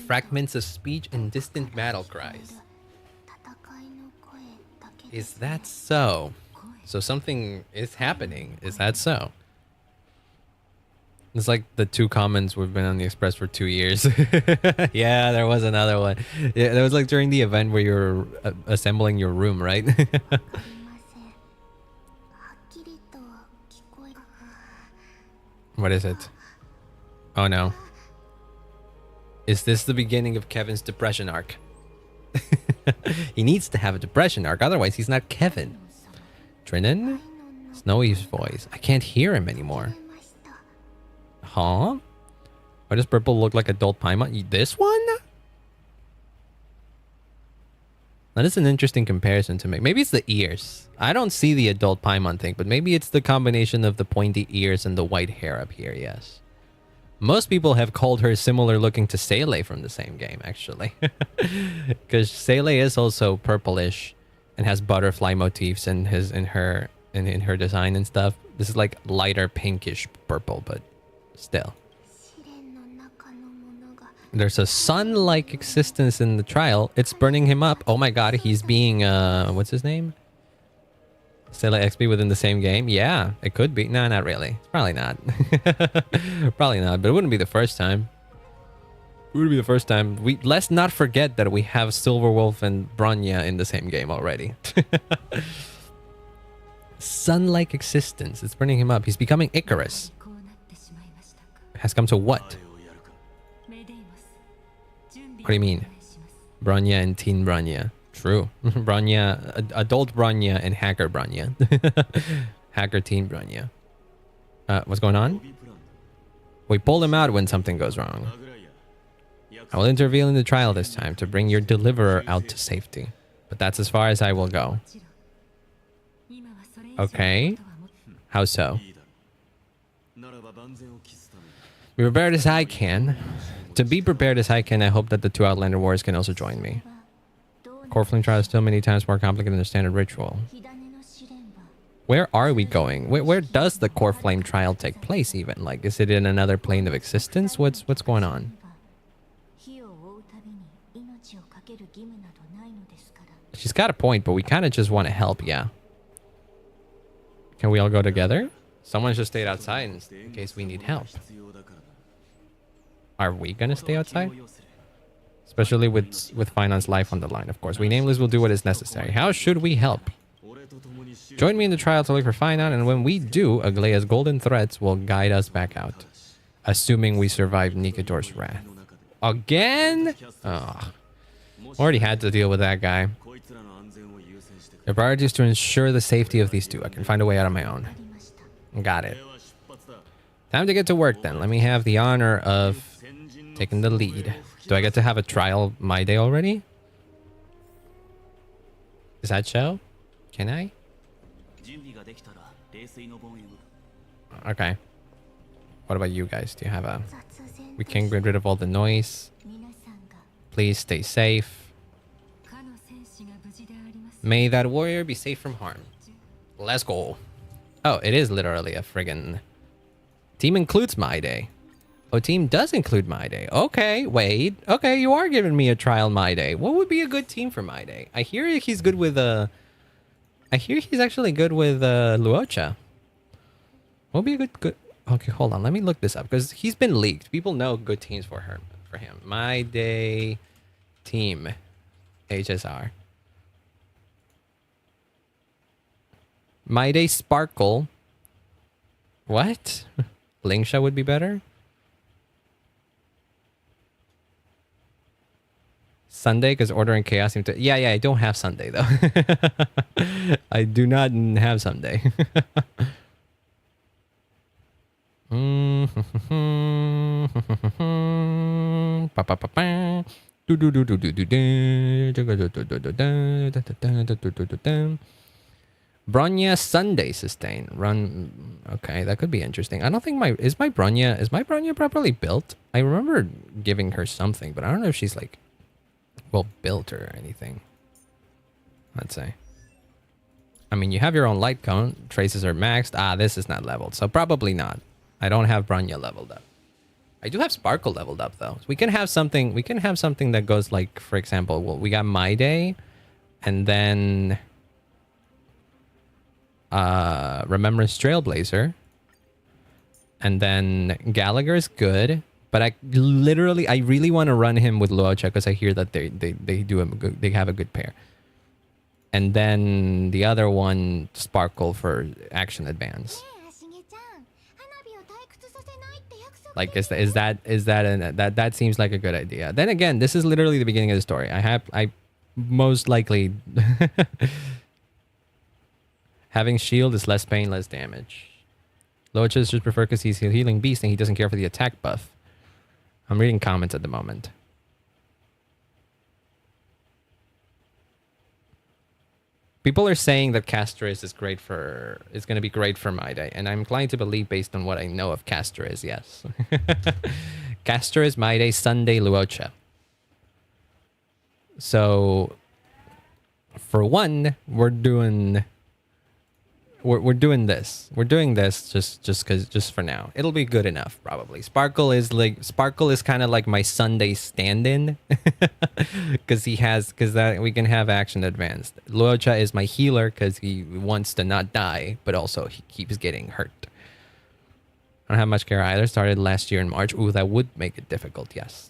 Fragments of speech and distant battle cries. Is that so? So something is happening. Is that so? It's like the two comments we've been on the Express for 2 years. Yeah, there was another one. Yeah, that was like during the event where you're assembling your room, right? What is it? Oh no. Is this the beginning of Kevin's depression arc? He needs to have a depression arc, otherwise he's not Kevin. Trinan? Snowy's voice. I can't hear him anymore. Huh? Why does purple look like adult Paimon? This one? That is an interesting comparison to make. Maybe it's the ears. I don't see the adult Paimon thing, but maybe it's the combination of the pointy ears and the white hair up here, yes. Most people have called her similar looking to Seele from the same game, actually. Because Seele is also purplish and has butterfly motifs in her design and stuff. This is like lighter pinkish purple, but still. There's a sun-like existence in the trial. It's burning him up. Oh my god, he's being what's his name? Seele XP within the same game? Yeah, it could be. No, not really. Probably not. Probably not, but it wouldn't be the first time. It would be the first time. Let's not forget that we have Silverwolf and Bronya in the same game already. Sun-like existence. It's burning him up. He's becoming Icarus. Has come to what? What do you mean? Bronya and Teen Bronya. True. Bronya, adult Bronya and hacker Bronya. Hacker Teen Bronya. What's going on? We pull him out when something goes wrong. I will intervene in the trial this time to bring your deliverer out to safety. But that's as far as I will go. Okay. How so? Be prepared as I can. To be prepared as I can, I hope that the two Outlander Warriors can also join me. Core Flame trial is still many times more complicated than the standard ritual. Where are we going? Where does the Core Flame trial take place even? Like, is it in another plane of existence? What's going on? She's got a point, but we kind of just want to help, yeah. Can we all go together? Someone should stay outside in case we need help. Are we gonna stay outside? Especially with Finance life on the line, of course. We Nameless will do what is necessary. How should we help? Join me in the trial to look for Finan, and when we do, Aglaea's golden threads will guide us back out. Assuming we survive Nikador's wrath. Again? Ugh. Already had to deal with that guy. The priority is to ensure the safety of these two. I can find a way out on my own. Got it. Time to get to work then. Let me have the honor of taking the lead. Do I get to have a trial my day already? Is that so? Can I? Okay. What about you guys? Do you have a... We can get rid of all the noise. Please stay safe. May that warrior be safe from harm. Let's go. Oh, it is literally a friggin... Team includes my day. Oh, team does include my day. Okay, wait. Okay, you are giving me a trial my day. What would be a good team for my day? I hear he's good with I hear he's actually good with Luocha. What would be a good Okay, hold on. Let me look this up because he's been leaked. People know good teams for him. My day team HSR. My day Sparkle. What? Lingsha would be better? Sunday because ordering chaos seemed to... Yeah, I don't have Sunday though. I do not have Sunday. Bronya Sunday sustain run. Okay, that could be interesting. I don't think is my Bronya properly built? I remember giving her something, but I don't know if she's like well built or anything. Let's say. I mean, you have your own light cone. Traces are maxed. Ah, this is not leveled, so probably not. I don't have Bronya leveled up. I do have Sparkle leveled up though. So we can have something. We can have something that goes like, for example, well, we got My Day, and then Remembrance Trailblazer, and then Gallagher's good. But I really want to run him with Luocha because I hear that they have a good pair. And then the other one, Sparkle for action advance. Like that seems like a good idea. Then again, this is literally the beginning of the story. I most likely having shield is less pain, less damage. Luocha just prefer because he's a healing beast and he doesn't care for the attack buff. I'm reading comments at the moment. People are saying that Castris is going to be great for My Day, and I'm inclined to believe based on what I know of Castris, yes. Castris, My Day, Sunday, Luocha. So, for one, we're doing this. We're doing this just for now. It'll be good enough, probably. Sparkle is kind of like my Sunday stand-in, because we can have action advanced. Luocha is my healer because he wants to not die, but also he keeps getting hurt. I don't have much care either. Started last year in March. Ooh, that would make it difficult. Yes.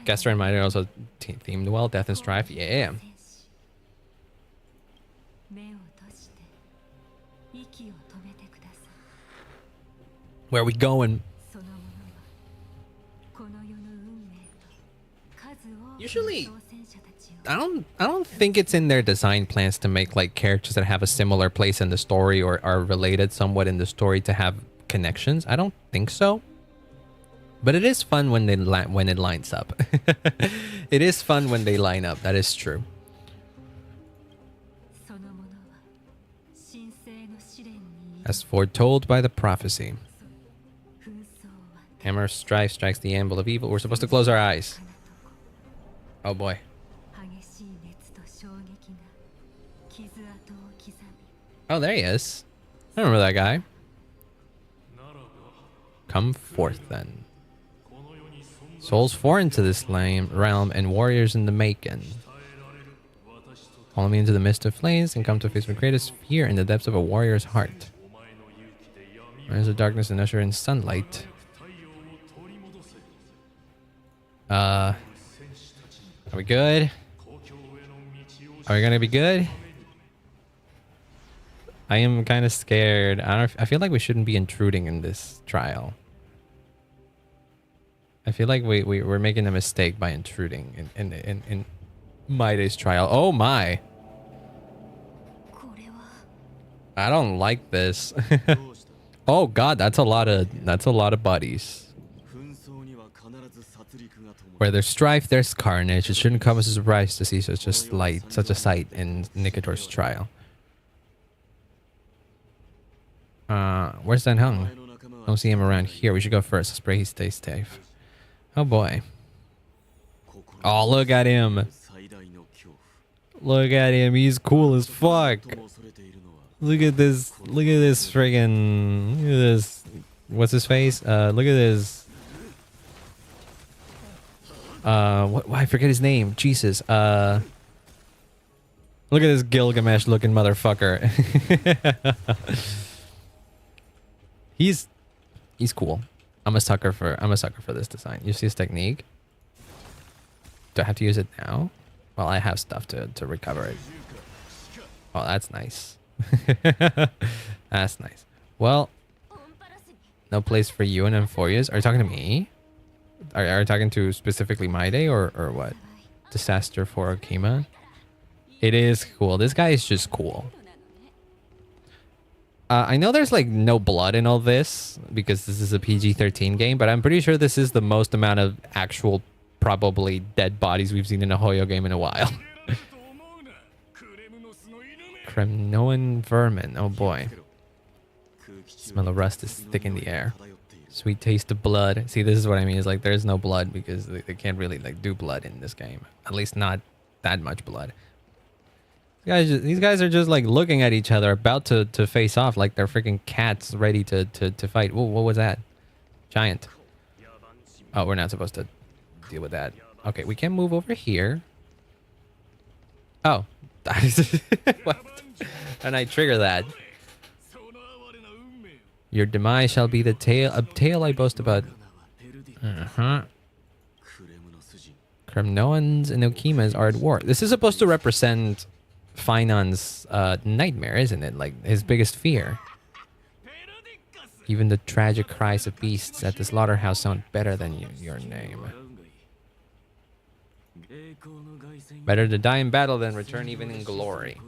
Gester and Miner also themed well. Death and Strife. Yeah. Where are we going? Usually, I don't think it's in their design plans to make like characters that have a similar place in the story or are related somewhat in the story to have connections. I don't think so. But it is fun when it lines up. It is fun when they line up. That is true. As foretold by the prophecy. Hammer of Strife strikes the anvil of evil. We're supposed to close our eyes. Oh boy. Oh, there he is. I remember that guy. Come forth then. Souls foreign to this realm and warriors in the making. Follow me into the mist of flames and come to face my greatest fear in the depths of a warrior's heart. Rise of darkness and usher in sunlight. Are we good? Are we gonna be good? I am kind of scared. I feel like we shouldn't be intruding in this trial. I feel like we're making a mistake by intruding in My Day's trial. Oh my! I don't like this. Oh god, that's a lot of buddies. Where there's strife, there's carnage. It shouldn't come as a surprise to see such a sight in Nicator's trial. Where's Dan Hung? Don't see him around here. We should go first. Let's pray he stays safe. Oh boy. Oh, look at him. Look at him. He's cool as fuck. Look at this. Look at this friggin'. Look at this. What's his face? Look at this. What? I forget his name. Jesus. Look at this Gilgamesh looking motherfucker. He's cool. I'm a sucker for this design. You see his technique? Do I have to use it now? Well, I have stuff to recover it. Oh, that's nice. That's nice. Well, no place for you and Amphorius. Are you talking to me? Are you talking to specifically my day or what? Disaster for Okima? It is cool. This guy is just cool. I know there's like no blood in all this because this is a PG-13 game, but I'm pretty sure this is the most amount of actual probably dead bodies we've seen in a Hoyooooo game in a while. Kremnoan vermin. Oh boy. Smell of rust is thick in the air. Sweet taste of blood. See, this is what I mean. It's like there's no blood because they can't really like do blood in this game. At least not that much blood. These guys are just like looking at each other, about to face off like they're freaking cats ready to fight. Whoa, what was that? Giant. Oh, we're not supposed to deal with that. Okay, we can move over here. Oh. What? And I trigger that. Your demise shall be a tale I boast about. Kremnoans and Okimas are at war. This is supposed to represent Finon's nightmare, isn't it? Like his biggest fear. Even the tragic cries of beasts at the slaughterhouse sound better than your name. Better to die in battle than return even in glory.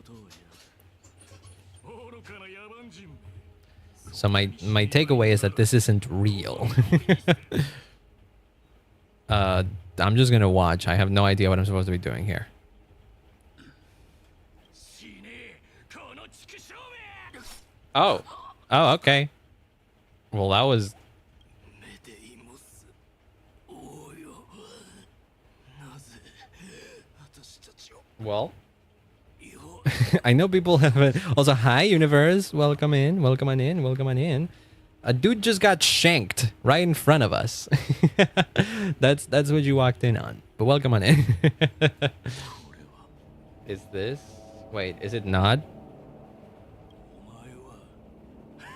So my takeaway is that this isn't real. I'm just gonna watch. I have no idea what I'm supposed to be doing here. Oh. Oh, okay. Well, that was... Well... I know people haven't... Also, hi, universe. Welcome in. Welcome on in. Welcome on in. A dude just got shanked right in front of us. That's what you walked in on. But welcome on in. Is this... Wait, is it not?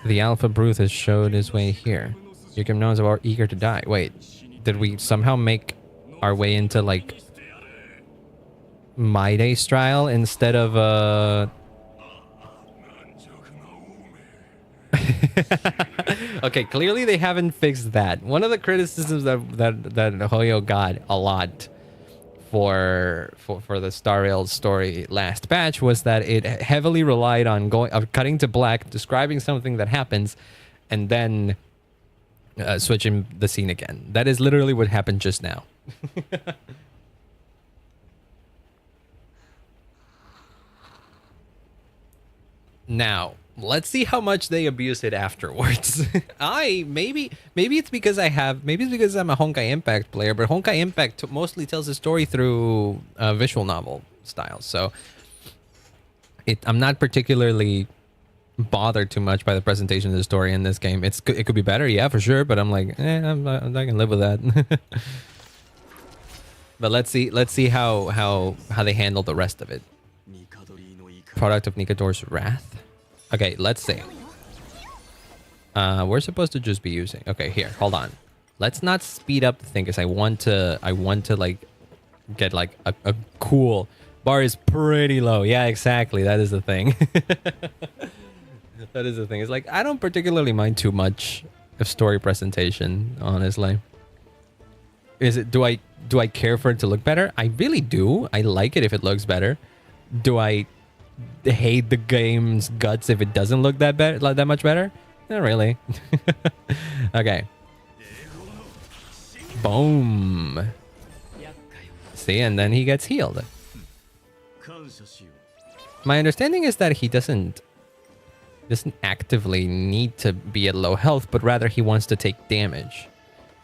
The Alpha Brute has showed his way here. Your Gymnos are eager to die. Wait, did we somehow make our way into, like, My Day style instead of, Okay, clearly they haven't fixed that. One of the criticisms that Hoyooooo got a lot for the Star Rail story last patch was that it heavily relied on cutting to black, describing something that happens, and then switching the scene again. That is literally what happened just now. Now, let's see how much they abuse it afterwards. Maybe it's because I'm a Honkai Impact player, but Honkai Impact mostly tells the story through visual novel style. So I'm not particularly bothered too much by the presentation of the story in this game. It could be better, yeah, for sure, but I'm like, I can live with that. But let's see how they handle the rest of it. Product of Nikador's wrath. Okay, let's see. We're supposed to just be using... Okay, here, hold on. Let's not speed up the thing, because I want to like get like a cool... Bar is pretty low. Yeah, exactly. That is the thing. That is the thing. It's like, I don't particularly mind too much of story presentation, honestly. Do I care for it to look better? I really do. I like it if it looks better. Do I hate the game's guts if it doesn't look that much better? Not really. Okay. Boom. See, and then he gets healed. My understanding is that he doesn't actively need to be at low health, but rather he wants to take damage.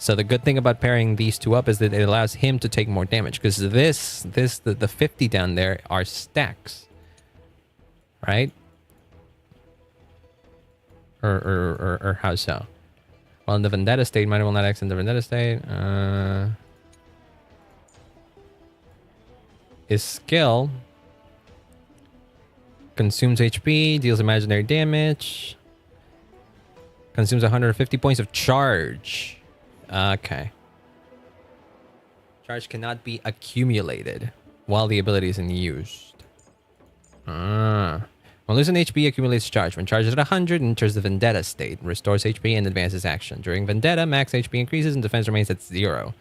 So the good thing about pairing these two up is that it allows him to take more damage, because the 50 down there are stacks, right? Or how so? Well, in the Vendetta state, Mighty will not X in the Vendetta state. His skill consumes HP, deals imaginary damage, consumes 150 points of charge. Okay. Charge cannot be accumulated while the ability isn't used. When losing HP, accumulates charge. When charged at 100, enters the Vendetta state, restores HP and advances action. During Vendetta, max HP increases and defense remains at 0.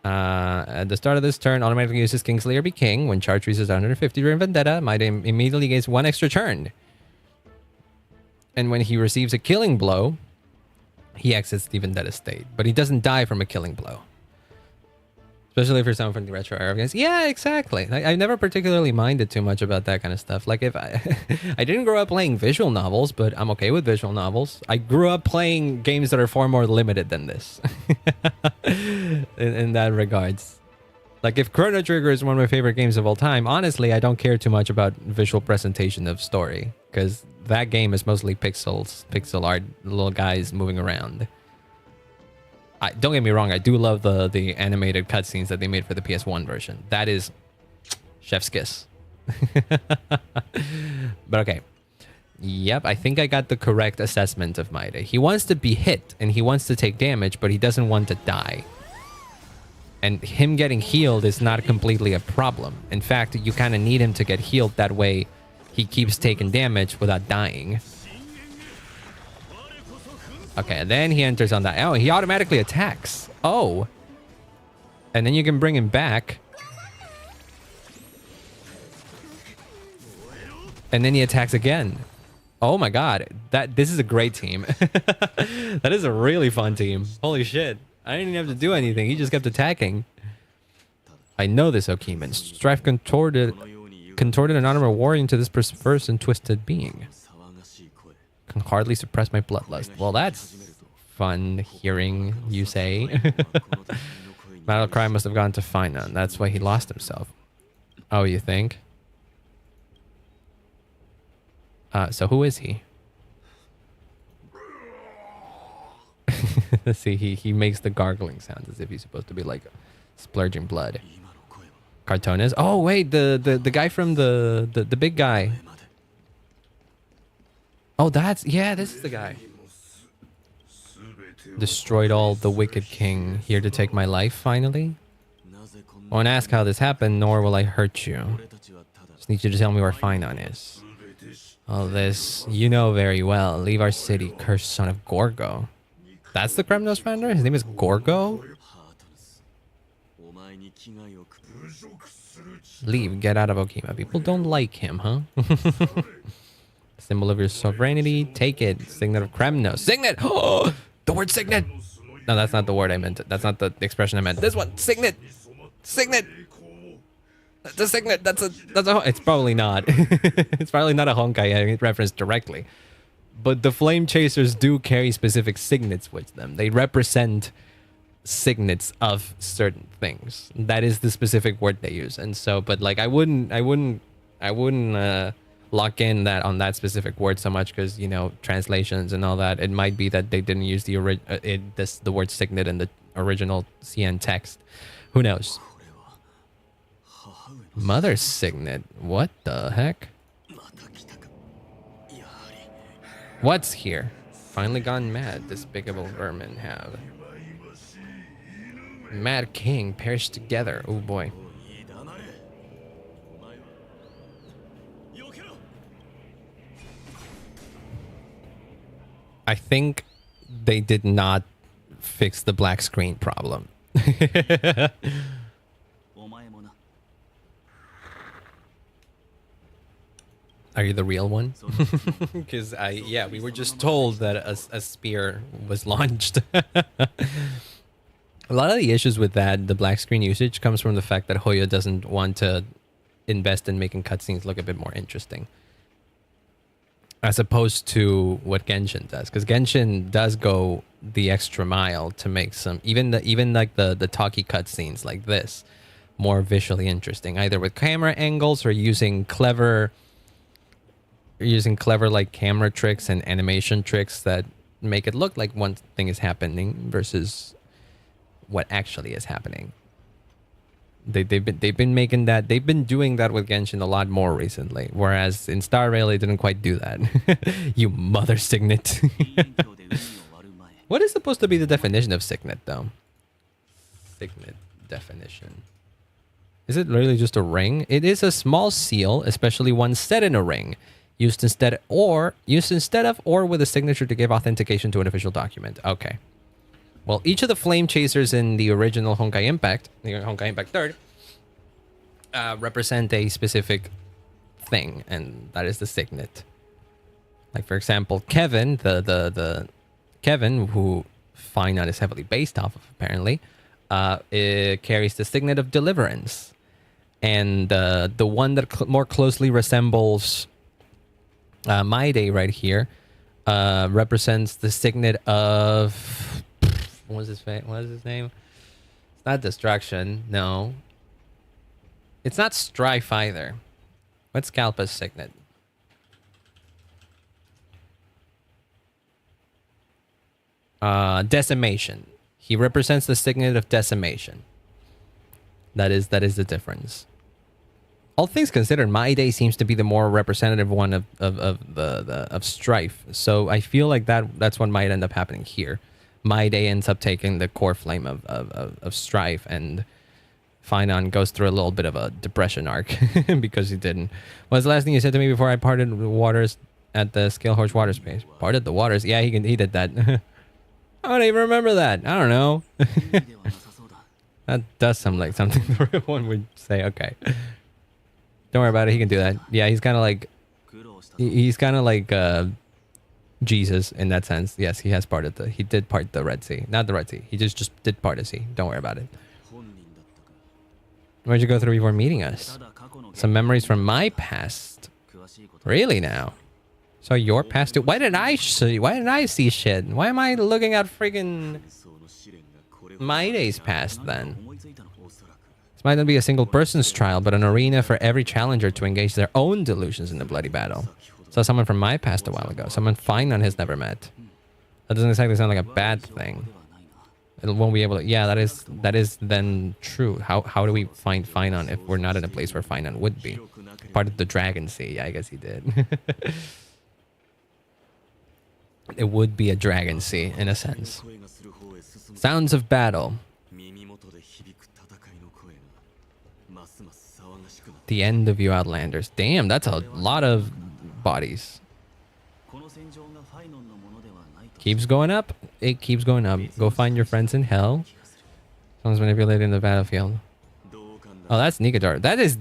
At the start of this turn, automatically uses Kingslayer Be King. When charge reaches 150 during Vendetta, might immediately gains 1 extra turn. And when he receives a killing blow, he exits the Vendetta state. But he doesn't die from a killing blow. Especially for someone from the retro era games. Yeah, exactly. I never particularly minded too much about that kind of stuff. Like, if I didn't grow up playing visual novels, but I'm okay with visual novels. I grew up playing games that are far more limited than this. in that regards. Like, if Chrono Trigger is one of my favorite games of all time, honestly, I don't care too much about visual presentation of story. Because that game is mostly pixel art, little guys moving around. Don't get me wrong, I do love the animated cutscenes that they made for the PS1 version. That is chef's kiss. But okay. Yep, I think I got the correct assessment of Maide. He wants to be hit and he wants to take damage, but he doesn't want to die. And him getting healed is not completely a problem. In fact, you kind of need him to get healed. That way he keeps taking damage without dying. Okay, and then he enters on that. Oh, he automatically attacks. Oh. And then you can bring him back. And then he attacks again. Oh my god. This is a great team. That is a really fun team. Holy shit. I didn't even have to do anything. He just kept attacking. I know this Okiman. Strife contorted an honorable warrior into this perverse and twisted being. Can hardly suppress my bloodlust. Well, that's fun hearing you say. Battle cry must have gone to Finan. That's why he lost himself. Oh, you think? So who is he? See, he makes the gargling sounds as if he's supposed to be like splurging blood. Cartones? Oh wait, the guy from the big guy. Oh, this is the guy. Destroyed all the wicked king, here to take my life, finally? I won't ask how this happened, nor will I hurt you. Just need you to tell me where Finan is. All this, you know very well. Leave our city, cursed son of Gorgo. That's the Kremnos founder? His name is Gorgo? Leave, get out of Okima. People don't like him, huh? Symbol of your sovereignty. Take it. Signet of Kremnos. Signet! Oh, the word signet! No, that's not the word I meant. That's not the expression I meant. This one! Signet! Signet! The signet! That's a... It's probably not. It's probably not a Honkai reference directly. But the Flame Chasers do carry specific signets with them. They represent signets of certain things. That is the specific word they use. And so, but like, I wouldn't lock in that on that specific word so much, because, you know, translations and all that. It might be that they didn't use the word signet in the original CN text. Who knows? Mother's signet. What the heck? What's here? Finally gone mad, despicable vermin have. Mad King perished together. Oh boy. I think they did not fix the black screen problem. Are you the real one? Because yeah, we were just told that a spear was launched. A lot of the issues with that, the black screen usage, comes from the fact that Hoyooooo doesn't want to invest in making cutscenes look a bit more interesting. as opposed to what Genshin does, because Genshin does go the extra mile to make some even like the talkie cutscenes like this more visually interesting, either with camera angles or using clever like camera tricks and animation tricks that make it look like one thing is happening versus what actually is happening. They've been making that. They've been doing that with Genshin a lot more recently, whereas in Star Rail they didn't quite do that. You mother signet. What is supposed to be the definition of signet, though? Signet definition. Is it really just a ring? It is a small seal, especially one set in a ring, used instead of or with a signature to give authentication to an official document. Okay. Well, each of the flame chasers in the original Honkai Impact, the Honkai Impact 3rd, represent a specific thing, and that is the signet. Like, for example, Kevin, the Kevin, who Finon is heavily based off of, apparently, it carries the signet of deliverance. And the one that more closely resembles My Day right here represents the signet of... What is his name? It's not Destruction. No. It's not Strife either. What's Kalpa's signet? Decimation. He represents the signet of decimation. That is the difference. All things considered, My Day seems to be the more representative one of Strife. So I feel like that's what might end up happening here. My Day ends up taking the core flame of Strife, and Finon goes through a little bit of a depression arc because he didn't. What was the last thing you said to me before I parted the waters at the Scalehorse water space? Parted the waters? Yeah, he did that. I don't even remember that. I don't know. That does sound like something the real one would say. Okay. Don't worry about it. He can do that. Yeah, he's kind of like... He's kind of like... Jesus in that sense. Yes, he did part the Red Sea. Not the Red Sea. He just did part the sea. Don't worry about it. Where'd you go through before meeting us? Some memories from my past. Really now? So your past too? Why didn't I see shit? Why am I looking at freaking My Day's past then? This might not be a single person's trial, but an arena for every challenger to engage their own delusions in the bloody battle. Saw someone from my past a while ago. Someone Finon has never met. That doesn't exactly sound like a bad thing. It won't be able to... Yeah, that is then true. How do we find Finon if we're not in a place where Finon would be? Part of the Dragon Sea. Yeah, I guess he did. It would be a Dragon Sea, in a sense. Sounds of battle. The end of you Outlanders. Damn, that's a lot of bodies. Keeps going up. It keeps going up. Go find your friends in hell. Someone's manipulated in the battlefield. Oh, that's Nikador. That is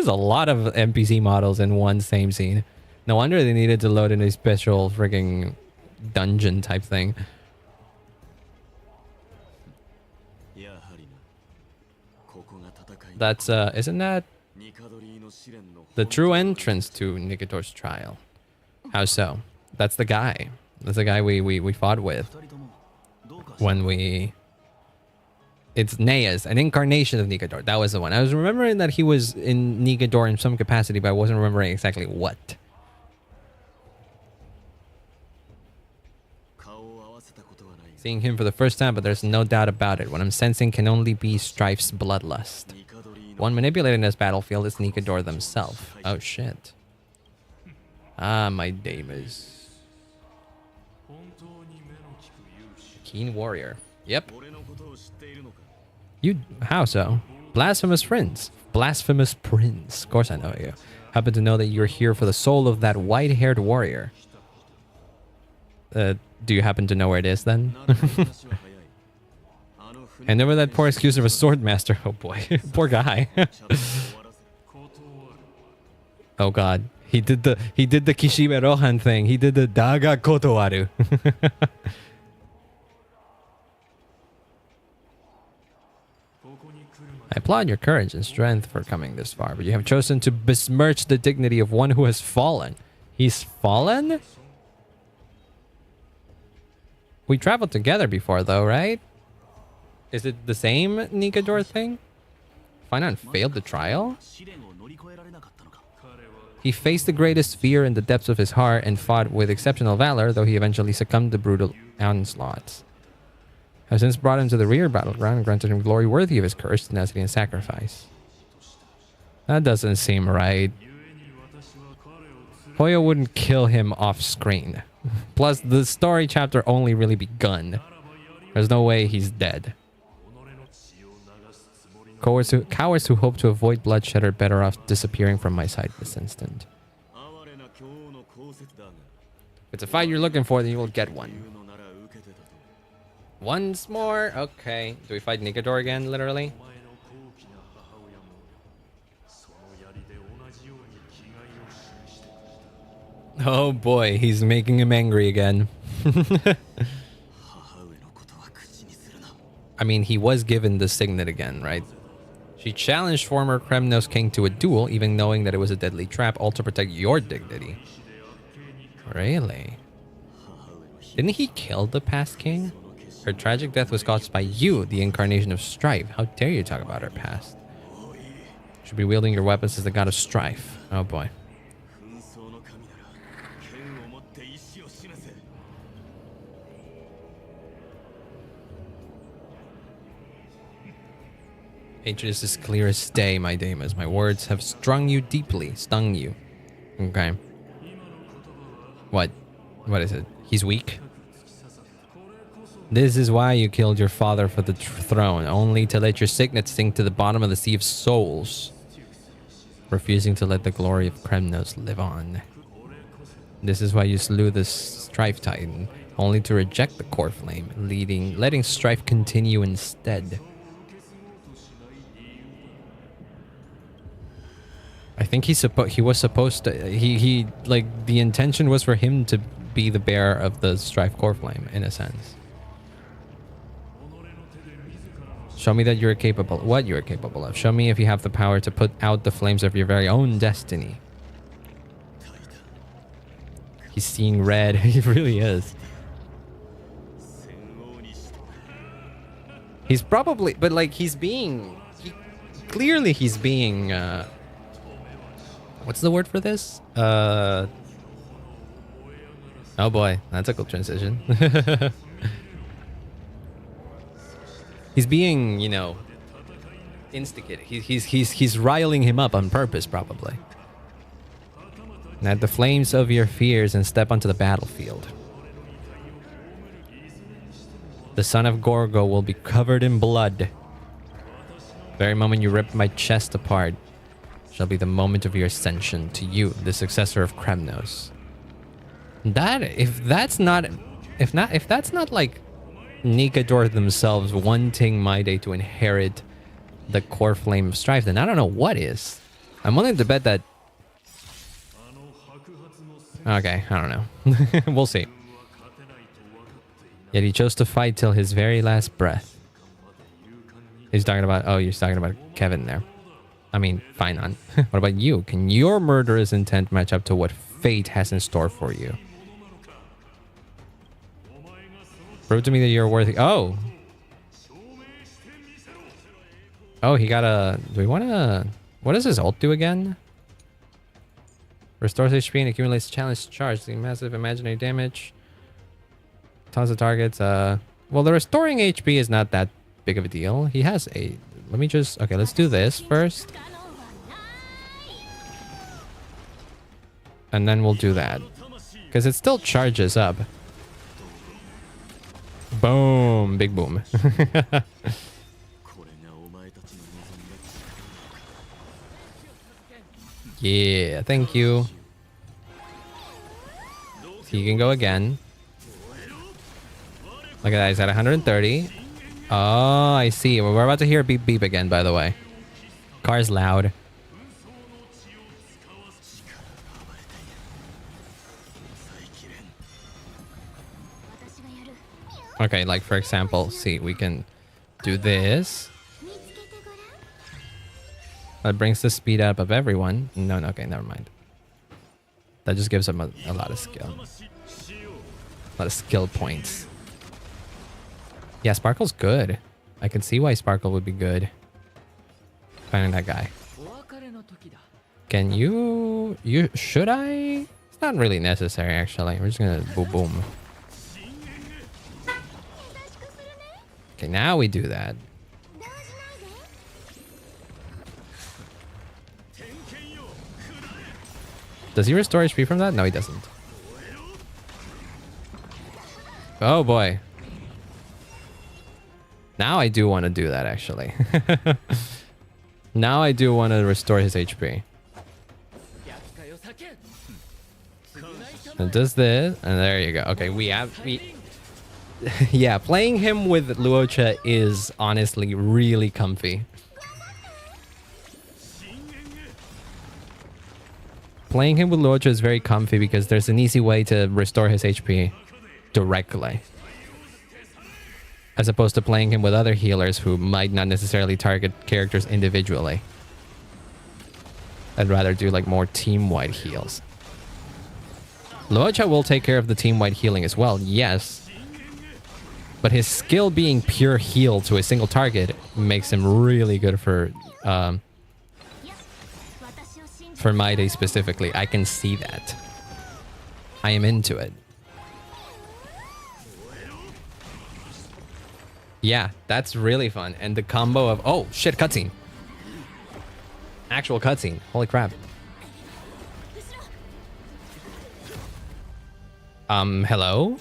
a lot of NPC models in one same scene. No wonder they needed to load in a special frigging dungeon type thing. That's isn't that the true entrance to Nikador's trial? How so? That's the guy. That's the guy we fought with when we... It's Neas, an incarnation of Nikador. That was the one. I was remembering that he was in Nikador in some capacity, but I wasn't remembering exactly what. Seeing him for the first time, but there's no doubt about it. What I'm sensing can only be Strife's bloodlust. One manipulated in this battlefield is Nikador themselves. Oh shit. Ah, my Damas. Keen warrior. Yep. You... How so? Blasphemous prince. Blasphemous prince. Of course I know you. Happen to know that you're here for the soul of that white-haired warrior. Do you happen to know where it is then? And never that poor excuse of a sword master. Oh boy. Poor guy. Oh god. He did the Kishibe Rohan thing. He did the Daga Kotowaru. I applaud your courage and strength for coming this far, but you have chosen to besmirch the dignity of one who has fallen. He's fallen? We traveled together before though, right? Is it the same Nikador thing? Finan failed the trial? He faced the greatest fear in the depths of his heart and fought with exceptional valor, though he eventually succumbed to brutal onslaughts. Have since brought him to the rear battleground and granted him glory worthy of his courage, tenacity, and sacrifice. That doesn't seem right. Hoyooooo wouldn't kill him off screen. Plus, the story chapter only really begun. There's no way he's dead. Cowards who hope to avoid bloodshed are better off disappearing from my sight this instant. If it's a fight you're looking for, then you will get one. Once more? Okay. Do we fight Nikador again, literally? Oh boy, he's making him angry again. I mean, he was given the signet again, right? She challenged former Kremnos king to a duel, even knowing that it was a deadly trap, all to protect your dignity. Really? Didn't he kill the past king? Her tragic death was caused by you, the incarnation of strife. How dare you talk about her past? You should be wielding your weapons as the god of strife. Oh boy. Hatred is as clear as day, my damas. My words have stung you deeply. Stung you. Okay. What? What is it? He's weak? This is why you killed your father for the throne, only to let your signet sink to the bottom of the Sea of Souls, refusing to let the glory of Kremnos live on. This is why you slew the Strife Titan, only to reject the core flame, letting strife continue instead. I think he was supposed to like the intention was for him to be the bearer of the strife core flame in a sense. Show me that you're capable. What you're capable of. Show me if you have the power to put out the flames of your very own destiny. He's seeing red. He really is. He's probably, but like clearly he's being what's the word for this? Oh boy, that's a cool transition. He's being, you know, instigated. He's riling him up on purpose, probably. Add the flames of your fears and step onto the battlefield. The son of Gorgo will be covered in blood. The very moment you rip my chest apart shall be the moment of your ascension to you, the successor of Kremnos. If that's not like Nikador themselves wanting my day to inherit the core flame of strife, then I don't know what is. I'm willing to bet that. Okay, I don't know. We'll see. Yet he chose to fight till his very last breath. He's talking about, oh, you're talking about Kevin there. I mean, fine on. What about you? Can your murderous intent match up to what fate has in store for you? Prove to me that you're worthy. Oh. Oh, he got a... Do we want to... What does his ult do again? Restores HP and accumulates challenge charge. The massive imaginary damage. Tons of targets. Well, the restoring HP is not that big of a deal. He has a... Let me just... Okay, let's do this first. And then we'll do that. Because it still charges up. Boom. Big boom. Yeah, thank you. He can go again. Look at that, he's at 130. Oh, I see. We're about to hear beep beep again, by the way. Car's loud. Okay, like for example, see, we can do this. That brings the speed up of everyone. No, okay, never mind. That just gives him a lot of skill. A lot of skill points. Yeah, Sparkle's good. I can see why Sparkle would be good. Finding that guy. Can you... Should I? It's not really necessary, actually. We're just gonna boom boom. Okay, now we do that. Does he restore HP from that? No, he doesn't. Oh boy. Now I do want to do that, actually. Now I do want to restore his HP. And does this, and there you go. Okay, yeah, playing him with Luocha is honestly really comfy. Playing him with Luocha is very comfy because there's an easy way to restore his HP directly. As opposed to playing him with other healers who might not necessarily target characters individually. I'd rather do like more team-wide heals. Luocha will take care of the team-wide healing as well, yes. But his skill being pure heal to a single target makes him really good for My Day specifically. I can see that. I am into it. Yeah, that's really fun. And the combo of... Oh, shit, cutscene. Actual cutscene. Holy crap. Hello?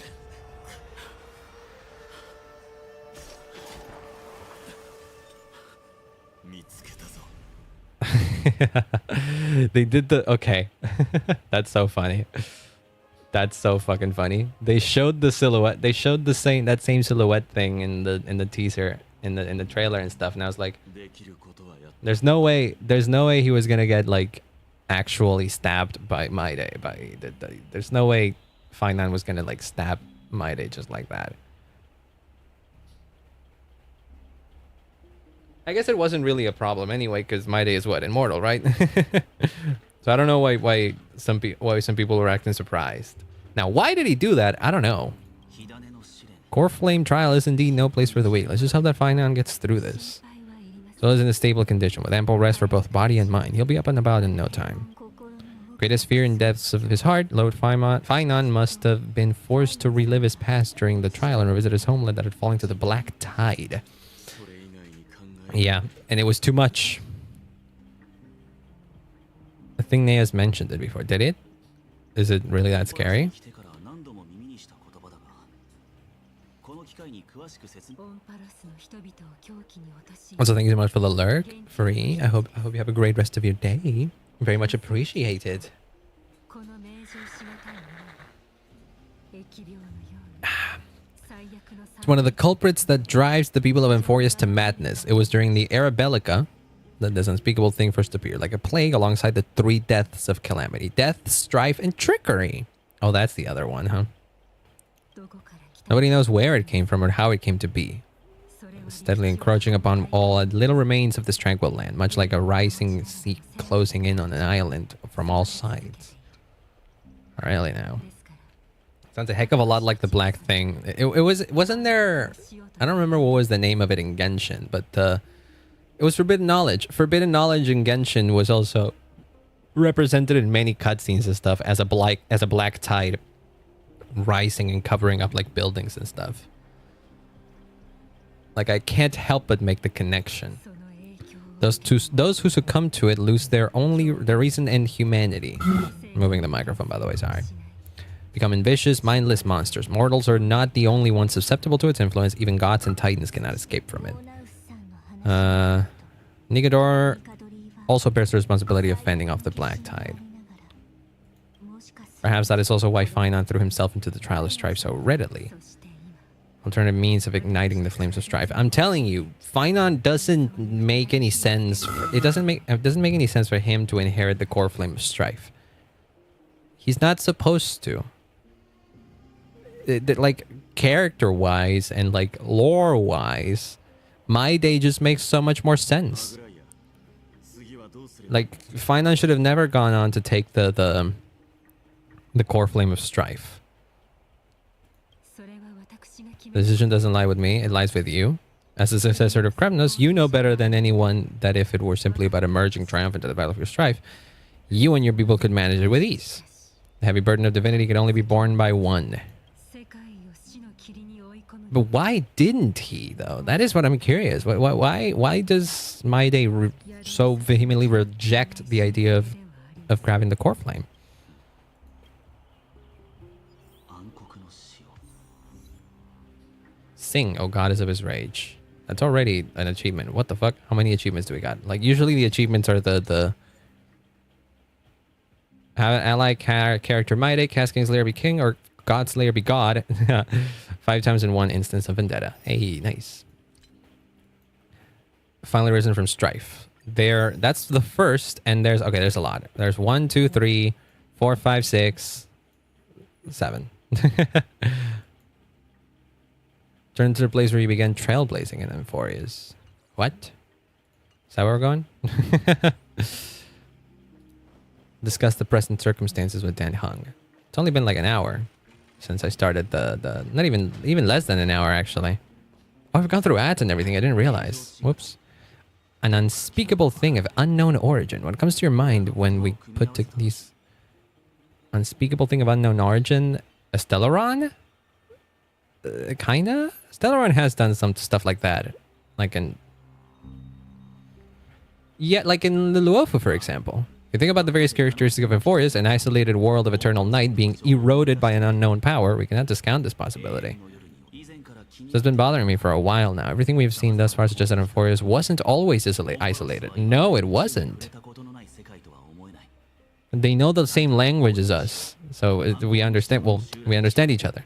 They did the... Okay. That's so funny. That's so fucking funny. They showed the silhouette. They showed the same silhouette thing in the teaser, in the trailer and stuff. And I was like, there's no way he was gonna get like actually stabbed by My Day. There's no way Fine9 was gonna like stab My Day just like that. I guess it wasn't really a problem anyway, because My Day is what, immortal, right? So I don't know why some people were acting surprised. Now, why did he do that? I don't know. Core Flame Trial is indeed no place for the weak. Let's just hope that Fine9 gets through this. So he's in a stable condition with ample rest for both body and mind. He'll be up and about in no time. Greatest fear in depths of his heart, Lord Fine9 must have been forced to relive his past during the trial and revisit his homeland that had fallen to the black tide. Yeah, and it was too much. I think Nea's mentioned it before. Did it? Is it really that scary? Also, thank you so much for the lurk, Free. I hope you have a great rest of your day. Very much appreciated. It's one of the culprits that drives the people of Emphorius to madness. It was during the Era Bellica that this unspeakable thing first appeared, like a plague alongside the 3 deaths of calamity. Death, strife, and trickery. Oh, that's the other one, huh? Nobody knows where it came from or how it came to be. Steadily encroaching upon all little remains of this tranquil land, much like a rising sea closing in on an island from all sides. Really now. Sounds a heck of a lot like the black thing. Wasn't there... I don't remember what was the name of it in Genshin, but it was Forbidden Knowledge. Forbidden Knowledge in Genshin was also represented in many cutscenes and stuff as a black tide rising and covering up like buildings and stuff. Like, I can't help but make the connection. Those who succumb to it lose their reason and humanity. Moving the microphone, by the way, sorry. Becoming vicious, mindless monsters. Mortals are not the only ones susceptible to its influence. Even gods and titans cannot escape from it. Nigador also bears the responsibility of fending off the black tide. Perhaps that is also why Fine9 threw himself into the trial of strife so readily. Alternative means of igniting the flames of strife. I'm telling you, Fine9 doesn't make any sense. It doesn't make any sense for him to inherit the core flame of strife. He's not supposed to. Like, character-wise and like lore-wise, My Day just makes so much more sense. Like, Fine9 should have never gone on to take the The core flame of strife. The decision doesn't lie with me, it lies with you. As the successor of Kremnos, you know better than anyone that if it were simply about emerging triumphant at the battle of your strife, you and your people could manage it with ease. The heavy burden of divinity could only be borne by one. But why didn't he, though? That is what I'm curious. Why does Maide so vehemently reject the idea of grabbing the core flame? Sing, O goddess of his rage. That's already an achievement. What the fuck? How many achievements do we got? Like, usually the achievements are the have an ally character Maide, cast King Slayer be king, or God Slayer be god. 5 times in one instance of Vendetta. Hey, nice. Finally risen from strife. That's the first, and there's a lot. There's 1, 2, 3, 4, 5, 6, 7. Turn to the place where you began trailblazing in Emphoria's. What? Is that where we're going? Discuss the present circumstances with Dan Hung. It's only been like an hour since I started the not even less than an hour, actually. Oh, I've gone through ads and everything. I didn't realize. Whoops. An unspeakable thing of unknown origin. What comes to your mind when we put these... Unspeakable thing of unknown origin? A Stellaron? Kinda? Stellaron has done some stuff like that. Like in... Yeah, like in the Luofu, for example. If you think about the various characteristics of Emphorius, an isolated world of eternal night being eroded by an unknown power, we cannot discount this possibility. So it's been bothering me for a while now. Everything we've seen thus far suggests that Emphorius wasn't always isolated. No, it wasn't. They know the same language as us. So we understand, well, we understand each other.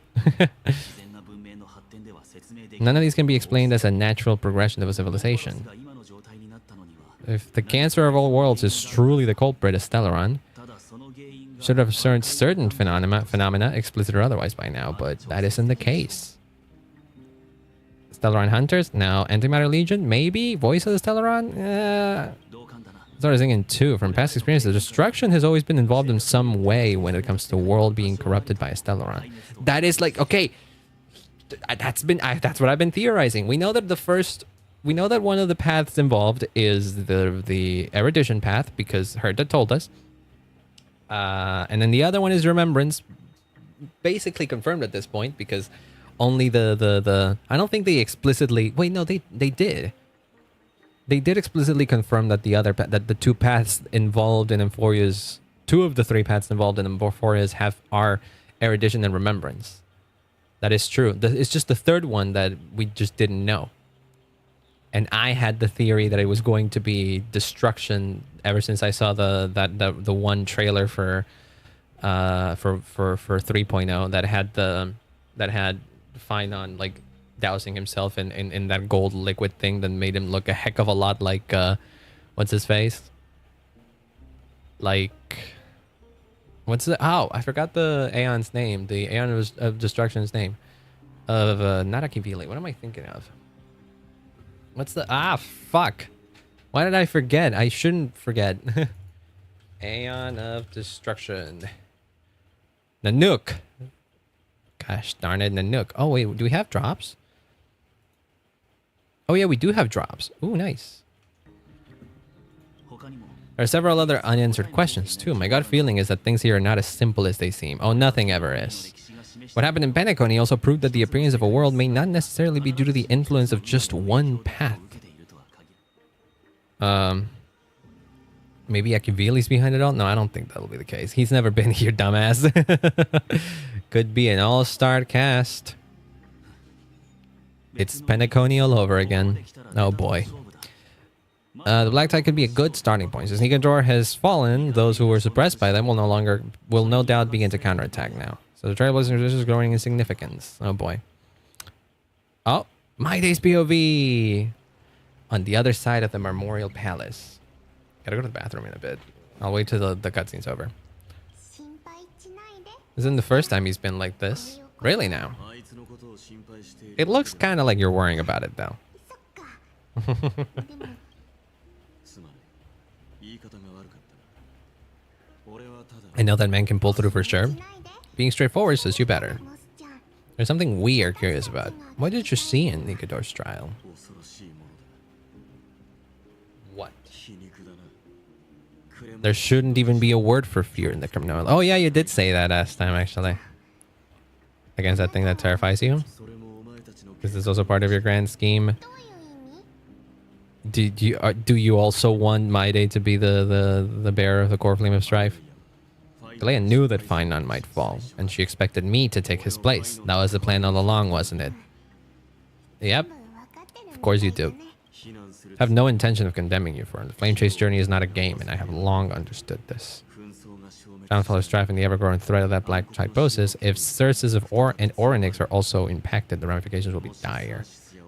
None of these can be explained as a natural progression of a civilization. If the cancer of all worlds is truly the culprit of Stellaron, should have certain phenomena, explicit or otherwise by now, but that isn't the case. Stellaron Hunters? No. Antimatter Legion? Maybe? Voice of the Stellaron? Sort of thinking too, from past experiences, destruction has always been involved in some way when it comes to the world being corrupted by a Stellaron. That is like, okay, that's what I've been theorizing. We know that one of the paths involved is the erudition path, because Herta told us. And then the other one is remembrance, basically confirmed at this point, because only the I don't think they explicitly, wait, no, they did. They did explicitly confirm that the two paths involved in Emphoria's, 2 of the 3 paths involved in Emphoria's are erudition and remembrance. That is true. It's just the third one that we just didn't know. And I had the theory that it was going to be destruction ever since I saw the one trailer for 3.0 that had Finon like dousing himself in that gold liquid thing that made him look a heck of a lot like what's his face? Like I forgot the Aeon's name. The Aeon of Destruction's name. Of not Akivili. What am I thinking of? What's the fuck. Why did I forget? I shouldn't forget. Aeon of Destruction. Nanook. Gosh darn it, Nanook. Oh wait, do we have drops? Oh yeah, we do have drops. Ooh, nice. There are several other unanswered questions too. My gut feeling is that things here are not as simple as they seem. Oh, nothing ever is. What happened in Penacony also proved that the appearance of a world may not necessarily be due to the influence of just one path. Maybe Akivili's behind it all? No, I don't think that'll be the case. He's never been here, dumbass. Could be an all-star cast. It's Penacony all over again. Oh boy. The Black Tide could be a good starting point. Since Nicanor has fallen, those who were suppressed by them will no doubt begin to counterattack now. So the Trailblazers is growing in significance. Oh boy. Oh, my day's POV! On the other side of the Memorial Palace. Gotta go to the bathroom in a bit. I'll wait till the cutscene's over. This isn't the first time he's been like this. Really now? It looks kind of like you're worrying about it though. I know that man can pull through for sure. Being straightforward says you better. There's something we are curious about. What did you see in Nikador's trial? What? There shouldn't even be a word for fear in the criminal. Oh yeah, you did say that last time, actually. Against that thing that terrifies you? Is this also part of your grand scheme? Do you also want My Day to be the bearer of the core flame of strife? Galea knew that Fine Nun might fall, and she expected me to take his place. That was the plan all along, wasn't it? Yep. Of course you do. I have no intention of condemning you for it. The Flame Chase journey is not a game, and I have long understood this. Downfall of strife and the ever-growing threat of that black typosis. If sources of and Orynyx are also impacted, the ramifications will be dire.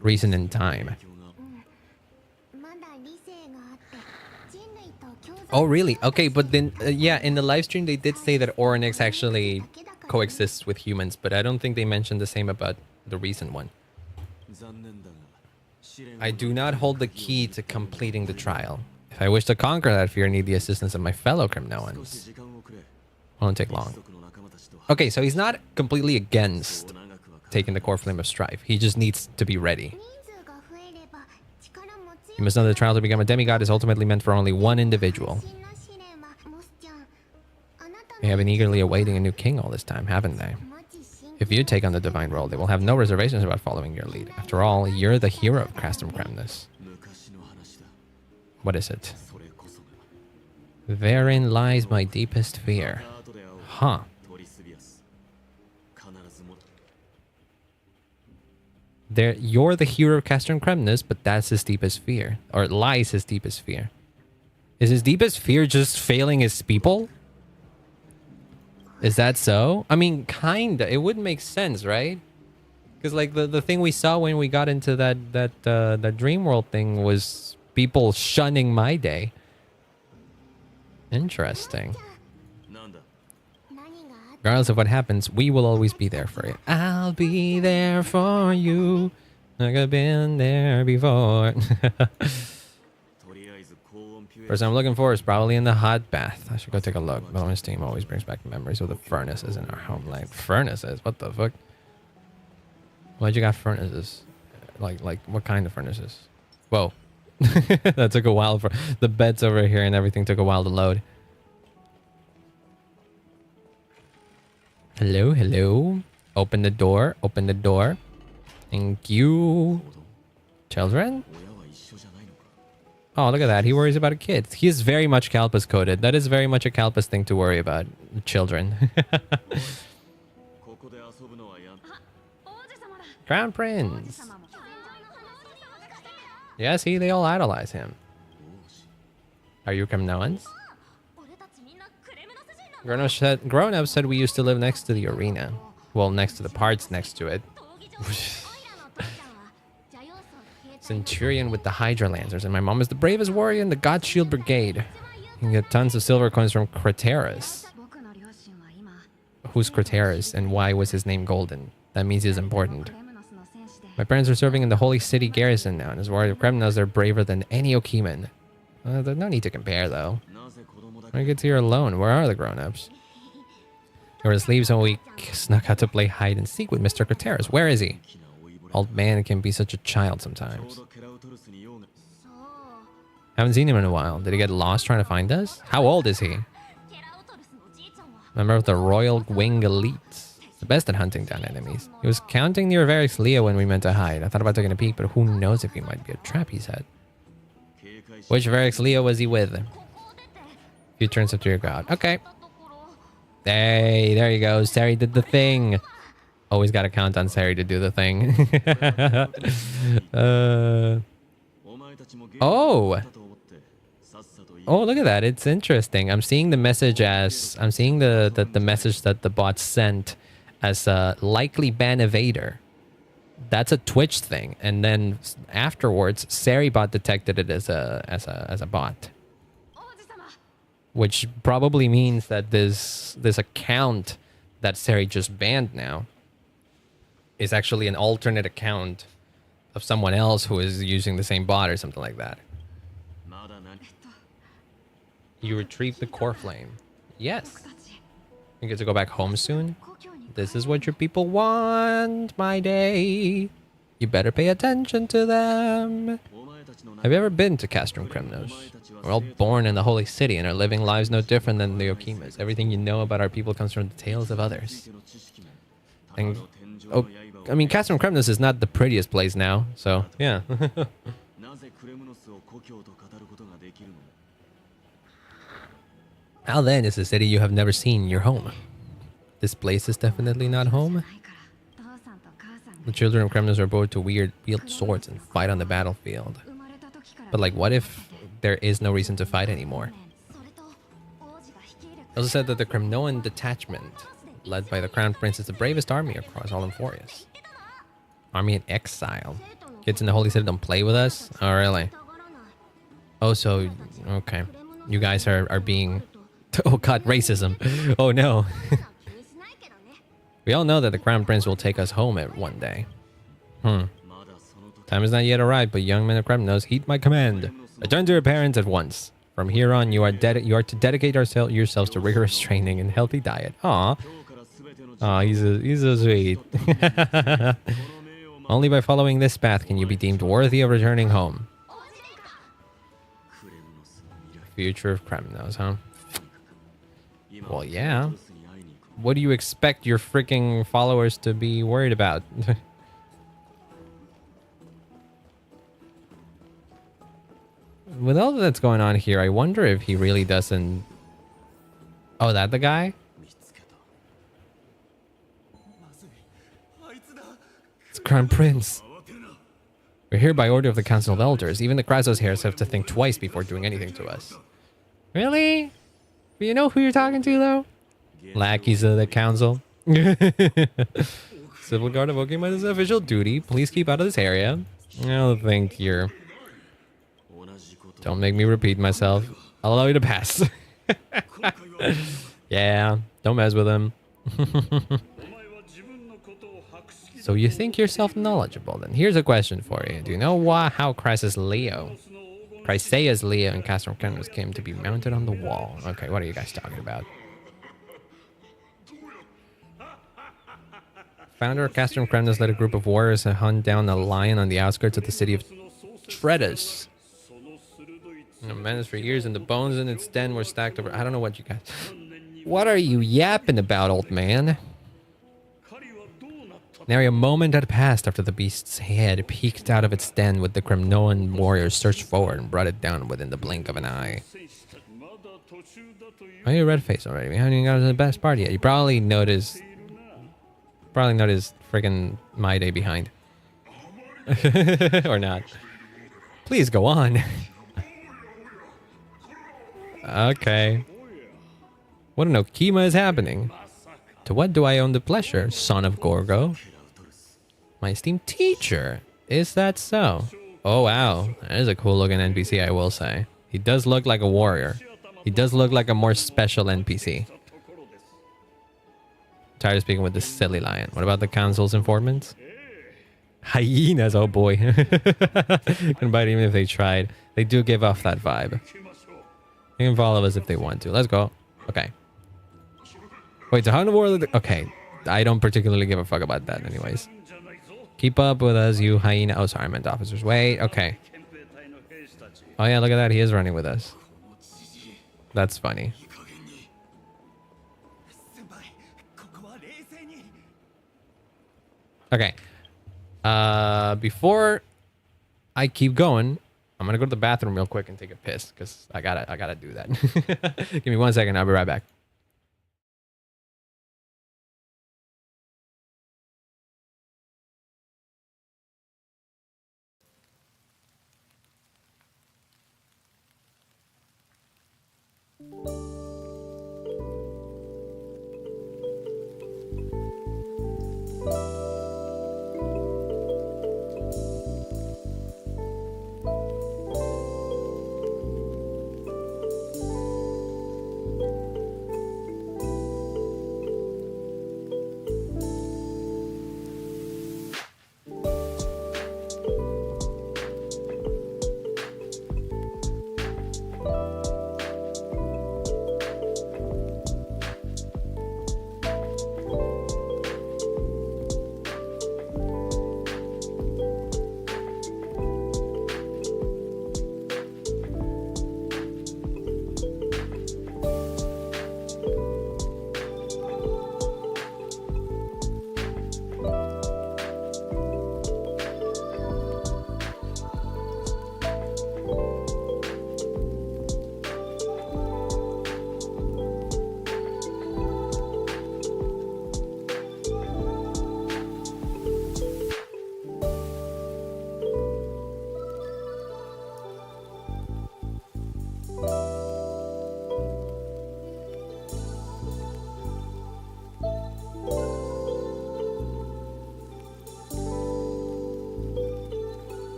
Reason and time. Oh, really? Okay, but then, yeah, in the live stream, they did say that Orynyx actually coexists with humans, but I don't think they mentioned the same about the recent one. I do not hold the key to completing the trial. If I wish to conquer that fear, I need the assistance of my fellow Criminalans. Won't take long. Okay, so he's not completely against taking the core flame of strife. He just needs to be ready. You must know the trial to become a demigod is ultimately meant for only one individual. They have been eagerly awaiting a new king all this time, haven't they? If you take on the divine role, they will have no reservations about following your lead. After all, you're the hero of Castrum Cremnus. What is it? Therein lies my deepest fear. Huh. You're the hero of Castrum Cremnus, but that's his deepest fear. Or lies his deepest fear. Is his deepest fear just failing his people? Is that so? I mean, kinda. It would make sense, right? Because like the thing we saw when we got into that dream world thing was people shunning My Day. Interesting. Regardless of what happens, we will always be there for you. I'll be there for you. Like I've been there before. First I'm looking for is probably in the hot bath. I should go take a look. Bonus team always brings back memories of the furnaces in our homeland. Furnaces? What the fuck? Why'd you got furnaces? Like what kind of furnaces? Whoa. That took a while for the beds over here and everything took a while to load. Hello, hello. Open the door. Open the door. Thank you. Children? Oh, look at that. He worries about a kid. He is very much Calpus coded. That is very much a Calpus thing to worry about. Children. Crown Prince. Yeah, see, they all idolize him. Are you Kremnoans? Grown-up said we used to live next to the arena. Well, next to the parts next to it. Centurion with the Hydra Lancers, and my mom is the bravest warrior in the God Shield Brigade. You can get tons of silver coins from Craterus. Who's Craterus, and why was his name golden? That means he's important. My parents are serving in the Holy City Garrison now, and as warrior of Kremnos, they're braver than any Okiman. There's no need to compare, though. When I get here alone, where are the grown-ups? They were asleep, so we snuck out to play hide and seek with Mr. Craterus. Where is he? Old man can be such a child sometimes. Haven't seen him in a while. Did he get lost trying to find us? How old is he? Member of the Royal Wing Elites. The best at hunting down enemies. He was counting near Varix Leo when we meant to hide. I thought about taking a peek, but who knows if he might be a trap he's had. Which Varix Leo was he with? Few turns up to your god. Okay. Hey, there you go. Sari did the thing. Always got to count on Sari to do the thing. Oh. Oh, look at that. It's interesting. I'm seeing the message as... I'm seeing the message that the bot sent as a likely ban evader. That's a Twitch thing. And then afterwards, Saribot detected it as a bot. Which probably means that this account that Sari just banned now is actually an alternate account of someone else who is using the same bot or something like that. You retrieve the core flame. Yes. You get to go back home soon? This is what your people want, my day. You better pay attention to them. Have you ever been to Castrum Kremnos? We're all born in the holy city and are living lives no different than the Okimas. Everything you know about our people comes from the tales of others. And, oh, I mean, Castrum Kremnos is not the prettiest place now, so, yeah. How then is the city you have never seen your home? This place is definitely not home. The children of Kremnos are born to wield swords and fight on the battlefield. But like, what if there is no reason to fight anymore? It also said that the Kremnoan detachment, led by the Crown Prince, is the bravest army across all Emphorius. Army in exile. Kids in the Holy City don't play with us? Oh, really? Oh, so, okay. You guys are being... Oh god, racism. Oh no. We all know that the Crown Prince will take us home at one day. Time has not yet arrived, but young men of Kremnos, heed my command. Return to your parents at once. From here on, you are to dedicate yourselves to rigorous training and healthy diet. Aw. Aw, he's so sweet. Only by following this path can you be deemed worthy of returning home. Future of Kremnos, huh? Well, yeah. What do you expect your freaking followers to be worried about? With all that's going on here, I wonder if he really doesn't... Oh, that the guy? It's Crown Prince. We're here by order of the Council of Elders. Even the Krasos heirs have to think twice before doing anything to us. Really? Do you know who you're talking to, though? Lackeys of the council. Civil Guard evoking by this official duty. Please keep out of this area. I don't think you're... Don't make me repeat myself. I'll allow you to pass. Yeah, don't mess with him. So you think you're self-knowledgeable, then here's a question for you. Do you know how Chrysaeus Leo and Castrum Kremnos came to be mounted on the wall? Okay, what are you guys talking about? Founder of Castrum Kremnos led a group of warriors to hunt down a lion on the outskirts of the city of Tretus. And a menace for years, and the bones in its den were stacked over... I don't know what you guys... What are you yapping about, old man? Nary a moment had passed after the beast's head peeked out of its den with the Kremnoan warriors searched forward and brought it down within the blink of an eye. Are you red face already? We haven't even gotten to the best part yet. You probably noticed friggin' my day behind. Or not. Please go on. Okay. What an Okima is happening? To what do I own the pleasure, son of Gorgo? My esteemed teacher. Is that so? Oh wow, that is a cool looking NPC, I will say. He does look like a warrior. He does look like a more special NPC. Tired of speaking with this silly lion. What about the council's informants? Hyenas, oh boy. Couldn't bite even if they tried. They do give off that vibe. They can follow us if they want to. Let's go. Okay. Wait, so how in the world... Okay. I don't particularly give a fuck about that anyways. Keep up with us, you hyena... Oh, sorry, I meant officers. Wait, okay. Oh yeah, look at that. He is running with us. That's funny. Okay. Before I keep going, I'm gonna go to the bathroom real quick and take a piss because I gotta do that. Give me 1 second. I'll be right back.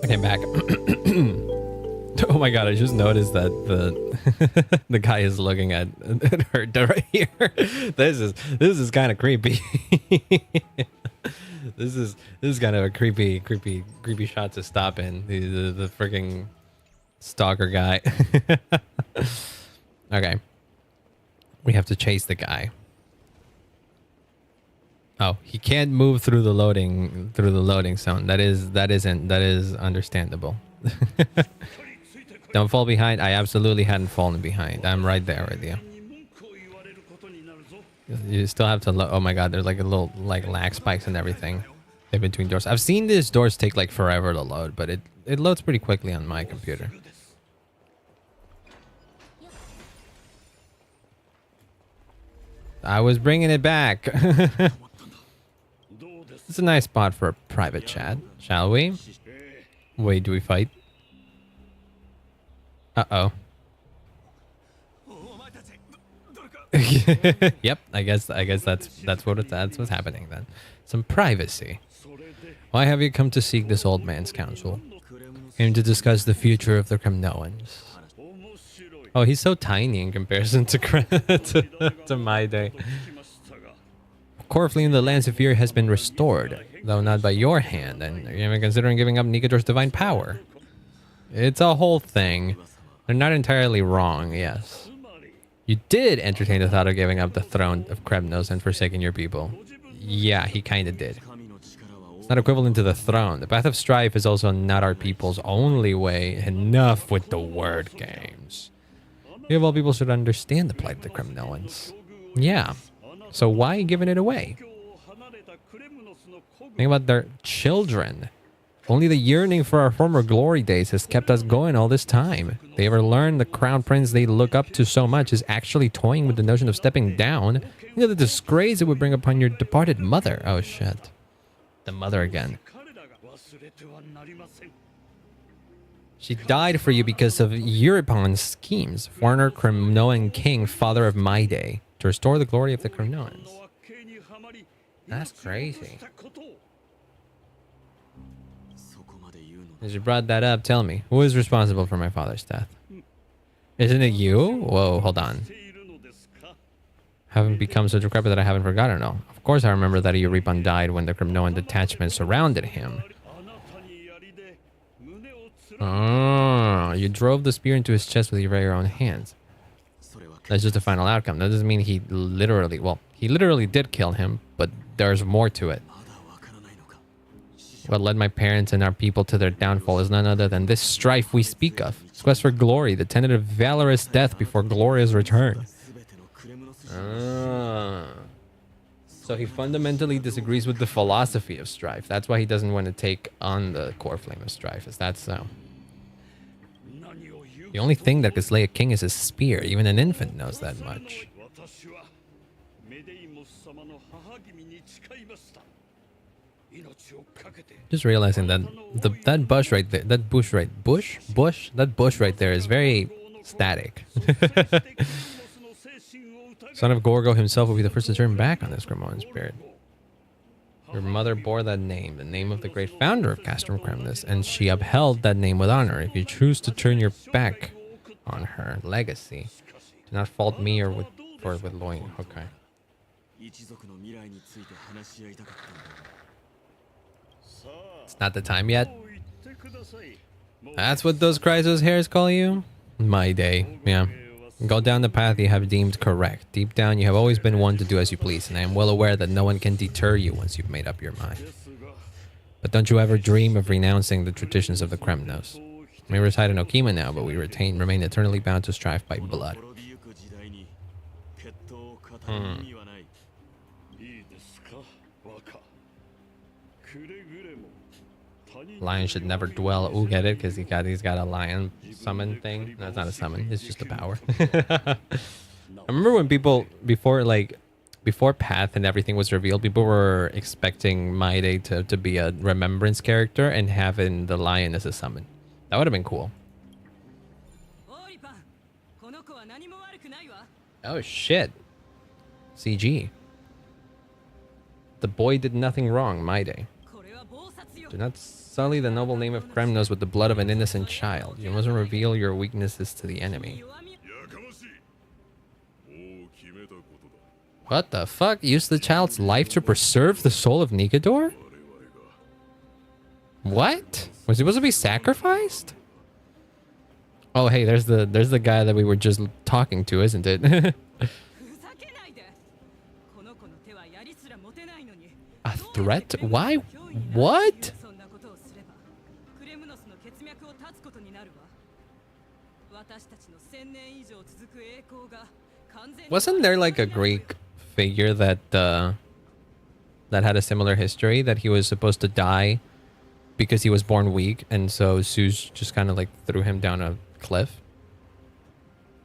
Okay, I'm back. Oh my god, I just noticed that the the guy is looking at her right here. This is kind of creepy. This is kind of a creepy shot to stop in. The freaking stalker guy. Okay. We have to chase the guy. Oh, he can't move through the loading zone. That is understandable. Don't fall behind. I absolutely hadn't fallen behind. I'm right there with you. You still have to oh my god, there's like a little like lag spikes and everything in between doors. I've seen these doors take like forever to load, but it loads pretty quickly on my computer. I was bringing it back. It's a nice spot for a private chat, shall we? Wait, do we fight? Uh-oh. Yep, I guess that's what's happening then. Some privacy. Why have you come to seek this old man's counsel? Came to discuss the future of the Kremnoans. Oh, he's so tiny in comparison to to my day. Corflean, the Lance of Fear has been restored, though not by your hand, and you're even considering giving up Nikador's divine power. It's a whole thing. They're not entirely wrong, yes. You did entertain the thought of giving up the throne of Kremnos and forsaking your people. Yeah, he kinda did. It's not equivalent to the throne. The path of strife is also not our people's only way. Enough with the word games. We of all people should understand the plight of the Kremnoans. Yeah. So why giving it away? Think about their children. Only the yearning for our former glory days has kept us going all this time. They ever learn the crown prince they look up to so much is actually toying with the notion of stepping down? Think of the disgrace it would bring upon your departed mother. Oh shit. The mother again. She died for you because of Eurypon's schemes, foreigner Kremnoan king, father of my day, to restore the glory of the Kremnoans. That's crazy. As you brought that up, tell me, who is responsible for my father's death? Isn't it you? Whoa, hold on. Haven't become so decrepit that I haven't forgotten. No, of course I remember that Eurypon died when the Kremnoan detachment surrounded him. Oh, you drove the spear into his chest with your very own hands. That's just the final outcome. That doesn't mean he literally did kill him, but there's more to it. What led my parents and our people to their downfall is none other than this strife we speak of. This quest for glory, the tentative valorous death before glorious return. So he fundamentally disagrees with the philosophy of strife. That's why he doesn't want to take on the core flame of strife. Is that so? The only thing that could slay a king is a spear. Even an infant knows that much. Just realizing that that bush right there, that bush right there is very static. Son of Gorgo himself will be the first to turn back on this Grimoire spirit. Your mother bore that name, the name of the great founder of Castrum Kremnis, and she upheld that name with honor. If you choose to turn your back on her legacy, do not fault me or with Loin. Okay. It's not the time yet. That's what those Chrysos hairs call you? My day. Yeah. Go down the path you have deemed correct. Deep down, you have always been one to do as you please, and I am well aware that no one can deter you once you've made up your mind. But don't you ever dream of renouncing the traditions of the Kremnos. We reside in Okima now, but we remain eternally bound to strife by blood. Lion should never dwell. Ooh, get it? Because he's got a lion summon thing. No, it's not a summon. It's just a power. I remember when people before Path and everything was revealed, people were expecting Maide to be a remembrance character and having the lion as a summon. That would have been cool. Oh shit. CG. The boy did nothing wrong, Maide. Do not Sully the noble name of Kremnos with the blood of an innocent child. You mustn't reveal your weaknesses to the enemy. What the fuck? Use the child's life to preserve the soul of Nikador? What? Was he supposed to be sacrificed? Oh, hey, there's the guy that we were just talking to, isn't it? A threat? Why? What? Wasn't there like a Greek figure that that had a similar history, that he was supposed to die because he was born weak, and so Zeus just kind of like threw him down a cliff?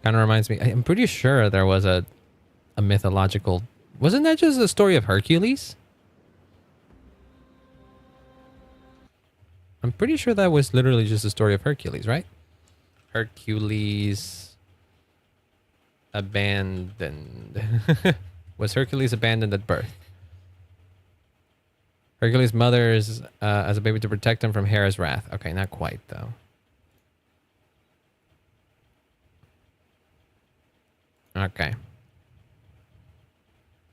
Kind of reminds me. I'm pretty sure there was a mythological. Wasn't that just the story of Hercules? I'm pretty sure that was literally just the story of Hercules, right? Hercules abandoned. Was Hercules abandoned at birth? Hercules' mother's as a baby to protect him from Hera's wrath. Okay, not quite though. Okay.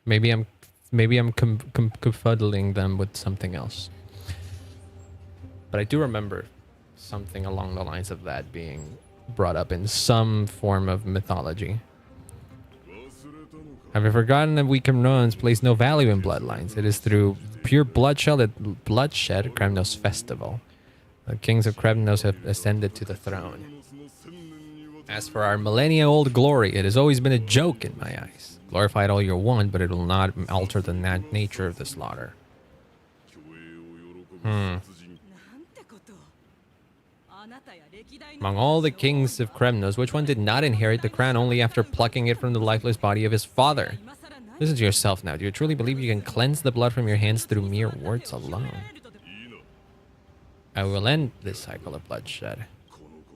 Maybe I'm confuddling them with something else. But I do remember something along the lines of that being brought up in some form of mythology. Have you forgotten that we Kremnoans place no value in bloodlines? It is through pure bloodshed Kremnos festival. The kings of Kremnos have ascended to the throne. As for our millennia-old glory, it has always been a joke in my eyes. Glorify it all you want, but it will not alter the nature of the slaughter. Among all the kings of Kremnos, which one did not inherit the crown only after plucking it from the lifeless body of his father? Listen to yourself now. Do you truly believe you can cleanse the blood from your hands through mere words alone? I will end this cycle of bloodshed,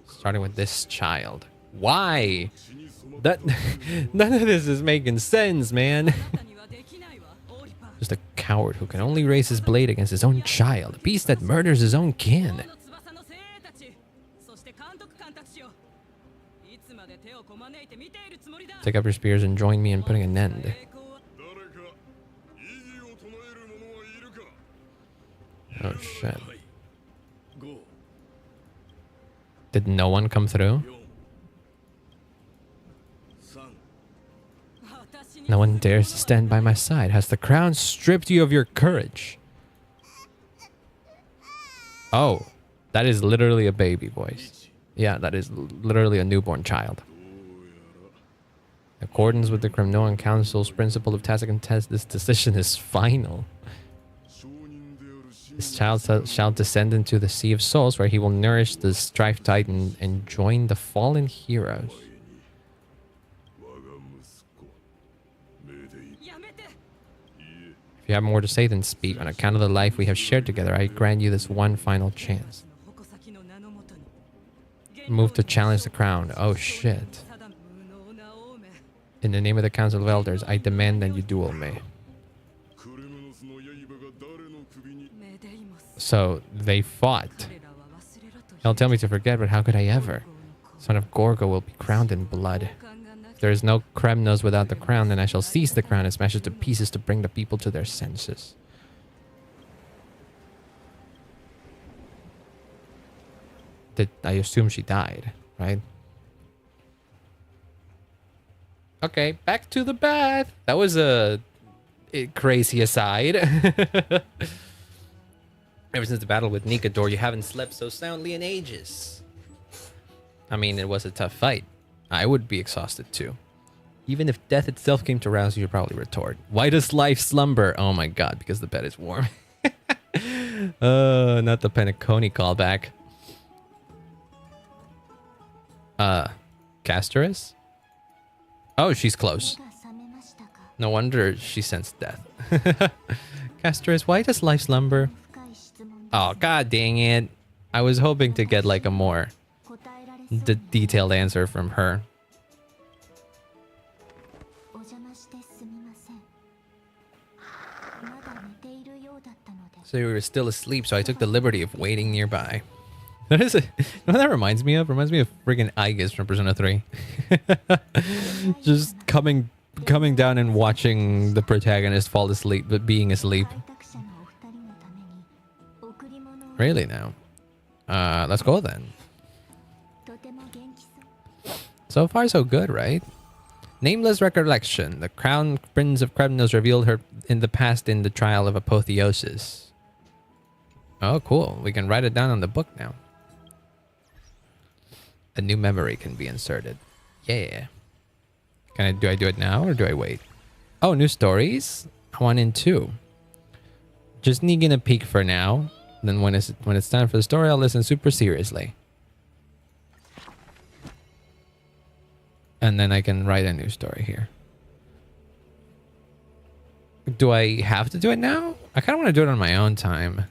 starting with this child. Why? That none of this is making sense, man. Just a coward who can only raise his blade against his own child. A beast that murders his own kin. Take up your spears and join me in putting an end. Oh shit. Did no one come through? No one dares to stand by my side. Has the crown stripped you of your courage? Oh, that is literally a baby voice. Yeah, that is literally a newborn child. In accordance with the Kremnoan Council's principle of tacit contest, this decision is final. This child shall descend into the Sea of Souls, where he will nourish the Strife Titan and join the fallen heroes. If you have more to say, then speak. On account of the life we have shared together, I grant you this one final chance. Move to challenge the crown. Oh shit. In the name of the Council of Elders, I demand that you duel me. So, they fought. They'll tell me to forget, but how could I ever? Son of Gorgo will be crowned in blood. If there is no Kremnos without the crown, then I shall seize the crown and smash it to pieces to bring the people to their senses. I assume she died, right? Okay, back to the bath. That was a crazy aside. Ever since the battle with Nikador, you haven't slept so soundly in ages. I mean, it was a tough fight. I would be exhausted too. Even if death itself came to rouse you, you'd probably retort, why does life slumber? Oh my god, because the bed is warm. Not the Penacony callback. Castoris? Oh, she's close. No wonder she sensed death. Castoris, why does life slumber? Oh, god dang it. I was hoping to get like a more detailed answer from her. So you were still asleep, so I took the liberty of waiting nearby. That is a, you know what that reminds me of? Reminds me of friggin' Aegis from Persona 3. Just coming down and watching the protagonist fall asleep, but being asleep. Really now? Let's go then. So far so good, right? Nameless recollection. The crown prince of Kremnos revealed her in the past in the trial of apotheosis. Oh, cool. We can write it down on the book now. A new memory can be inserted. Yeah. Do I do it now or do I wait? Oh, new stories? 1 and 2. Just sneaking a peek for now. Then when it's time for the story, I'll listen super seriously. And then I can write a new story here. Do I have to do it now? I kind of want to do it on my own time.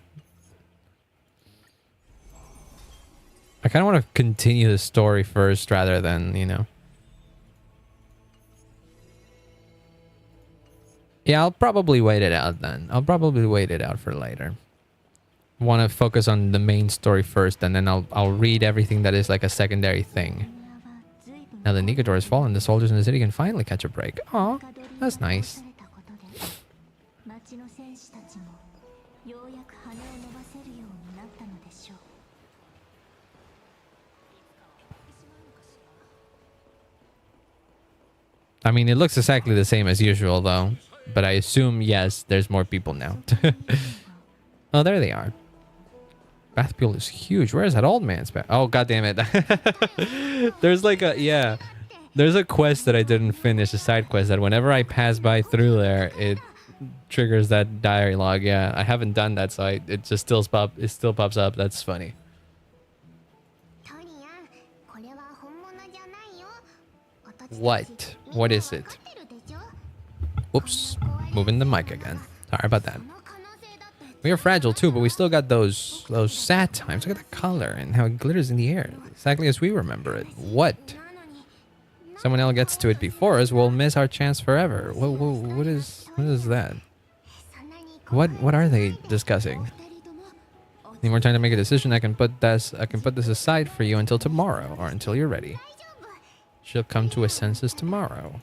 I kind of want to continue the story first rather than, you know. Yeah, I'll probably wait it out then. I'll probably wait it out for later. Want to focus on the main story first, and then I'll read everything that is like a secondary thing. Now the Nigador has fallen, the soldiers in the city can finally catch a break. Aw, that's nice. I mean, it looks exactly the same as usual, though. But I assume, yes, there's more people now. Oh, there they are. Bath pool is huge. Where is that old man's bath? Oh, god damn it. There's like a, yeah. There's a quest that I didn't finish, a side quest, that whenever I pass by through there, it triggers that diary log. Yeah, I haven't done that, so it just still pops up. That's funny. What? What is it? Oops. Moving the mic again. Sorry about that. We are fragile too, but we still got those sad times. Look at the color and how it glitters in the air. Exactly as we remember it. What? Someone else gets to it before us, we'll miss our chance forever. Whoa, what is that? What are they discussing? Need more time to make a decision? I can put this aside for you until tomorrow, or until you're ready. She'll come to her senses tomorrow.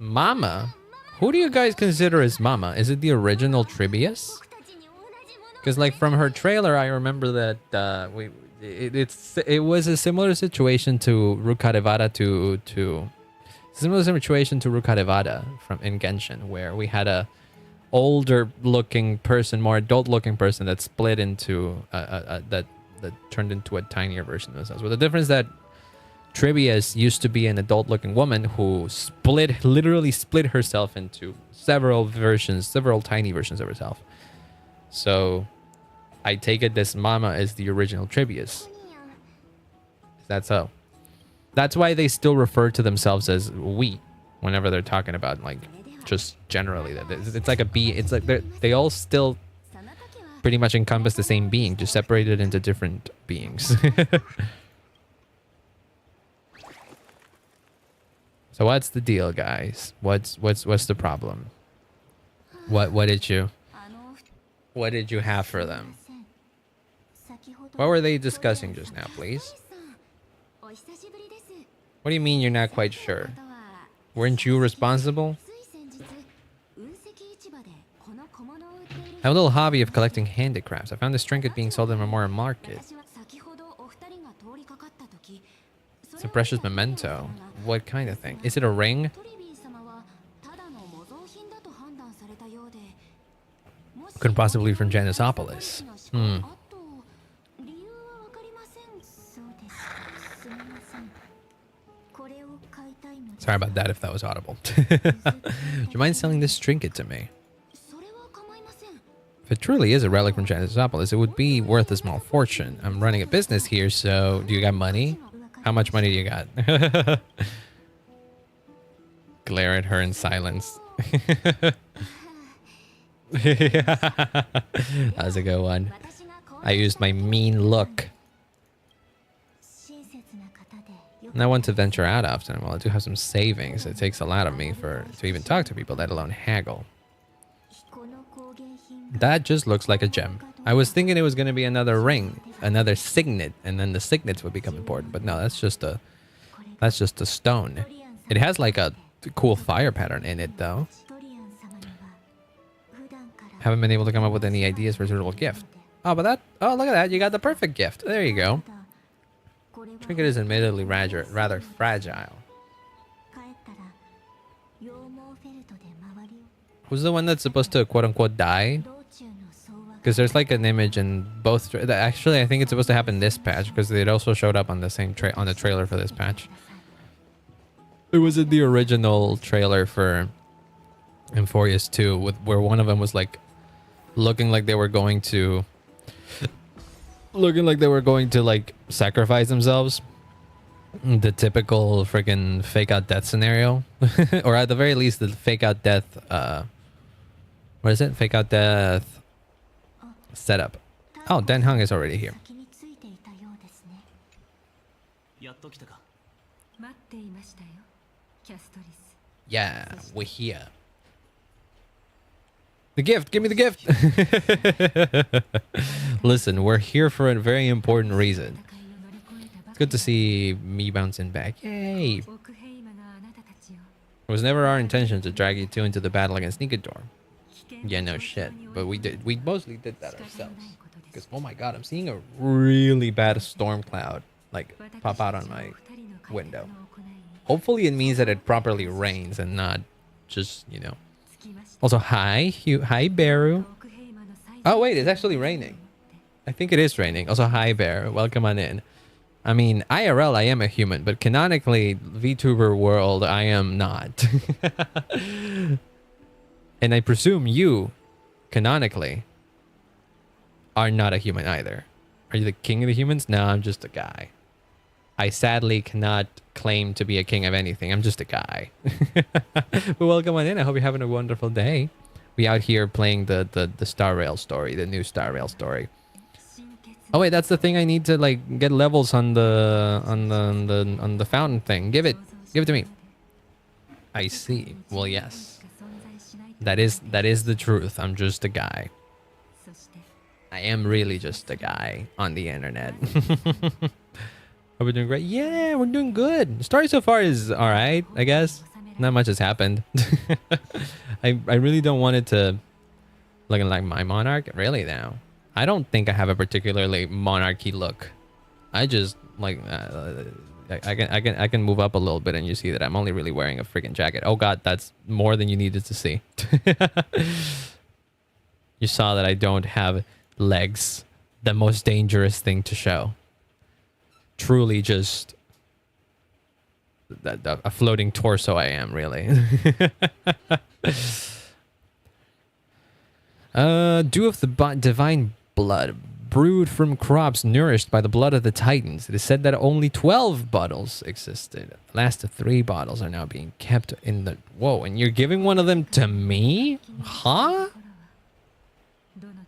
Mama? Who do you guys consider as Mama? Is it the original Tribius? Because like from her trailer, I remember that it was a similar situation to Rukarevada similar situation to Rukarevada from in Genshin, where we had a older looking person, more adult looking person that split into that turned into a tinier version of themselves. With the difference that Tribius used to be an adult looking woman who literally split herself into several tiny versions of herself. So I take it this Mama is the original Tribius. That's so. That's why they still refer to themselves as we whenever they're talking about like just generally that it's like a be. It's like they all still pretty much encompass the same being, just separated into different beings. So what's the deal, guys? What's the problem? What did you have for them? What were they discussing just now, please? What do you mean you're not quite sure? Weren't you responsible? I have a little hobby of collecting handicrafts. I found this trinket being sold in a Memorial Market. It's a precious memento. What kind of thing? Is it a ring? Couldn't possibly be from Janisopolis. Sorry about that if that was audible. Would you mind selling this trinket to me? If it truly is a relic from Janisopolis, it would be worth a small fortune. I'm running a business here, so do you got money? How much money do you got? Glare at her in silence. That was a good one. I used my mean look. And I want to venture out often. Well, I do have some savings. It takes a lot of me to even talk to people, let alone haggle. That just looks like a gem. I was thinking it was going to be another ring, another signet, and then the signets would become important. But no, that's just a stone. It has like a cool fire pattern in it, though. Haven't been able to come up with any ideas for a suitable gift. Oh, but that... Oh, look at that. You got the perfect gift. There you go. Trinket is admittedly rather fragile. Who's the one that's supposed to quote-unquote die? Because there's like an image in both... Actually, I think it's supposed to happen this patch, because it also showed up on the same on the trailer for this patch. It was in the original trailer for Euphorius 2, where one of them was like looking like they were going to like sacrifice themselves. The typical freaking fake out death scenario. Or at the very least the fake out death what is it? Fake out death setup. Oh, Dan Hung is already here. Yeah, we're here. The gift! Give me the gift! Listen, we're here for a very important reason. It's good to see me bouncing back. Yay! It was never our intention to drag you two into the battle against Nikador. Yeah, no shit. But we did. We mostly did that ourselves. Because, oh my god, I'm seeing a really bad storm cloud, like, pop out on my window. Hopefully it means that it properly rains and not just, you know. Also, hi Beru. Oh wait, it's actually raining. I think it is raining. Also, hi Bear, welcome on in. I mean, IRL, I am a human, but canonically, VTuber world, I am not. And I presume you, canonically, are not a human either. Are you the king of the humans? No, I'm just a guy. I sadly cannot claim to be a king of anything. I'm just a guy. But welcome on in. I hope you're having a wonderful day. We out here playing the Star Rail story, the new Star Rail story. Oh wait, that's the thing I need to like get levels on the fountain thing. Give it to me. I see. Well, yes. That is the truth. I'm just a guy. I am really just a guy on the internet. Are we doing great? Yeah, we're doing good. The story so far is all right, I guess. Not much has happened. I really don't want it to look like my monarch. Really now, I don't think I have a particularly monarchy look. I just like I can move up a little bit and you see that I'm only really wearing a freaking jacket. Oh god, that's more than you needed to see. You saw that I don't have legs. The most dangerous thing to show. Truly just a floating torso I am, really. Dew of the divine blood, brewed from crops nourished by the blood of the Titans. It is said that only 12 bottles existed. The last 3 bottles are now being kept in the... Whoa, and you're giving one of them to me? Huh?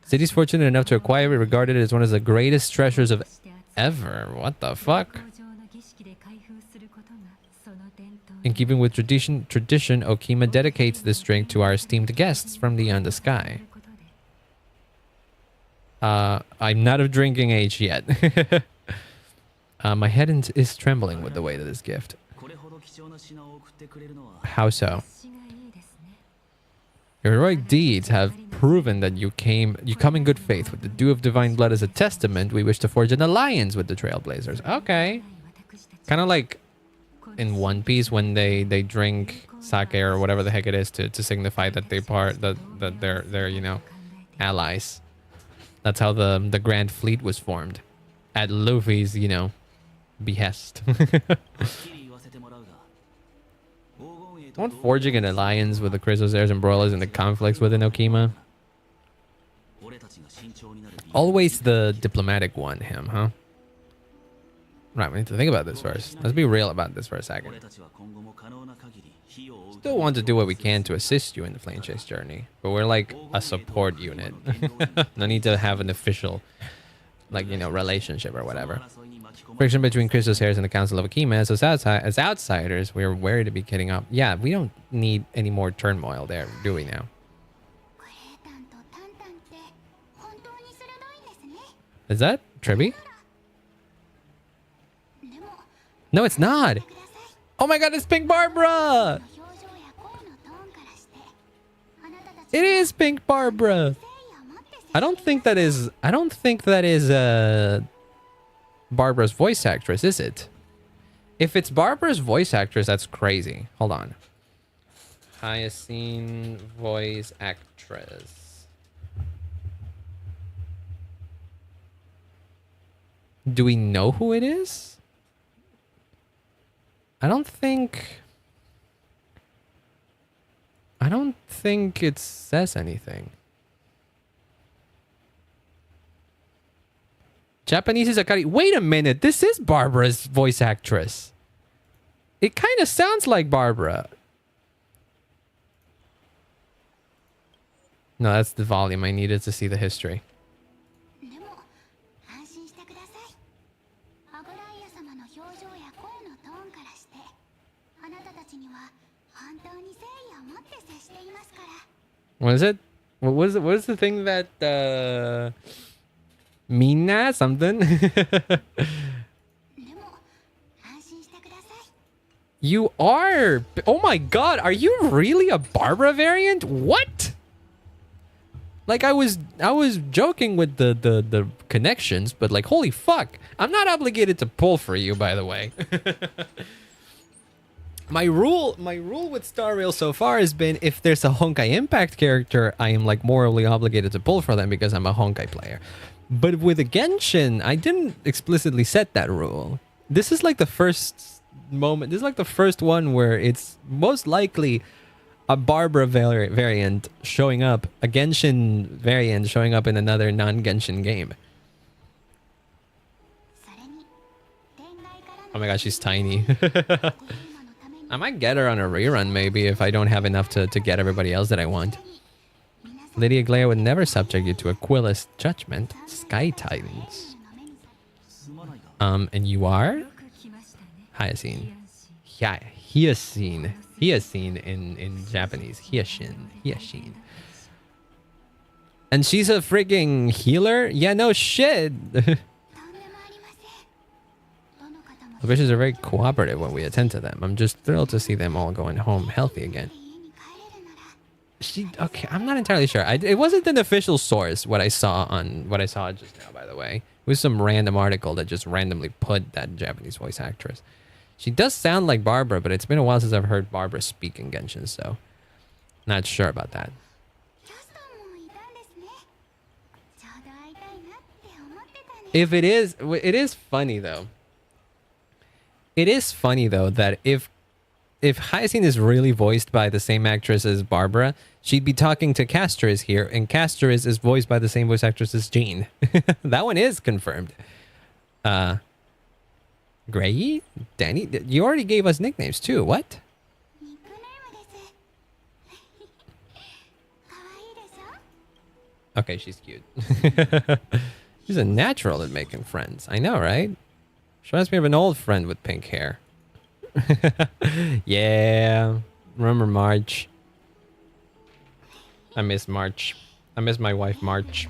City's fortunate enough to acquire it, regarded as one of the greatest treasures of ever. What the fuck? In keeping with tradition, Okima dedicates this drink to our esteemed guests from beyond the sky. I'm not of drinking age yet. My head is trembling with the weight of this gift. How so? Your heroic deeds have proven that you come in good faith. With the dew of divine blood as a testament, we wish to forge an alliance with the Trailblazers. Okay. Kind of like in One Piece when they drink sake or whatever the heck it is to signify that they're you know, allies. That's how the Grand Fleet was formed. At Luffy's, you know, behest. Someone forging an alliance with the Chrysosairs and Broilers and the conflicts within Okima. Always the diplomatic one, him, huh? Right, we need to think about this first. Let's be real about this for a second. Still want to do what we can to assist you in the Flame Chase journey, but we're like a support unit. No need to have an official, like, you know, relationship or whatever. Friction between Crystal's hairs and the Council of Akima. So as outsiders, we're wary to be kidding up. Yeah, we don't need any more turmoil there, do we now? Is that Tribby? No, it's not. Oh my god, it's Pink Barbara! It is Pink Barbara! I don't think that is Barbara's voice actress, is it? If it's Barbara's voice actress, that's crazy. Hold on. Hyacinth voice actress. Do we know who it is? I don't think it says anything. Japanese is Akari. Wait a minute. This is Barbara's voice actress. It kind of sounds like Barbara. No, that's the volume. I needed to see the history. What is it? What was the thing that Mina something? You are. Oh my god, are you really a Barbara variant? What? Like I was joking with the connections, but like holy fuck. I'm not obligated to pull for you, by the way. My rule with Star Rail so far has been if there's a Honkai Impact character, I am like morally obligated to pull for them because I'm a Honkai player. But with a Genshin, I didn't explicitly set that rule. This is like the first moment. This is like the first one where it's most likely a Barbara variant showing up, a Genshin variant showing up in another non-Genshin game. Oh my gosh, she's tiny. I might get her on a rerun maybe if I don't have enough to get everybody else that I want. Lydia Glare would never subject you to Aquila's judgment. Sky Titans. And you are? Hyacinth. Yeah, Hyacinth. Hyacinth in Japanese. Hyacinth. And she's a freaking healer? Yeah, no shit. The bitches are very cooperative when we attend to them. I'm just thrilled to see them all going home healthy again. Okay, I'm not entirely sure. It wasn't an official source what I saw just now, by the way. It was some random article that just randomly put that Japanese voice actress. She does sound like Barbara, but it's been a while since I've heard Barbara speak in Genshin, so not sure about that. If it is funny though. It is funny though that if Hyacinth is really voiced by the same actress as Barbara, she'd be talking to Castris here, and Castris is voiced by the same voice actress as Jean. That one is confirmed. Gray? Danny? You already gave us nicknames too. What? Okay, she's cute. She's a natural at making friends. I know, right? She reminds me of an old friend with pink hair. Yeah. Remember March? I miss March. I miss my wife March.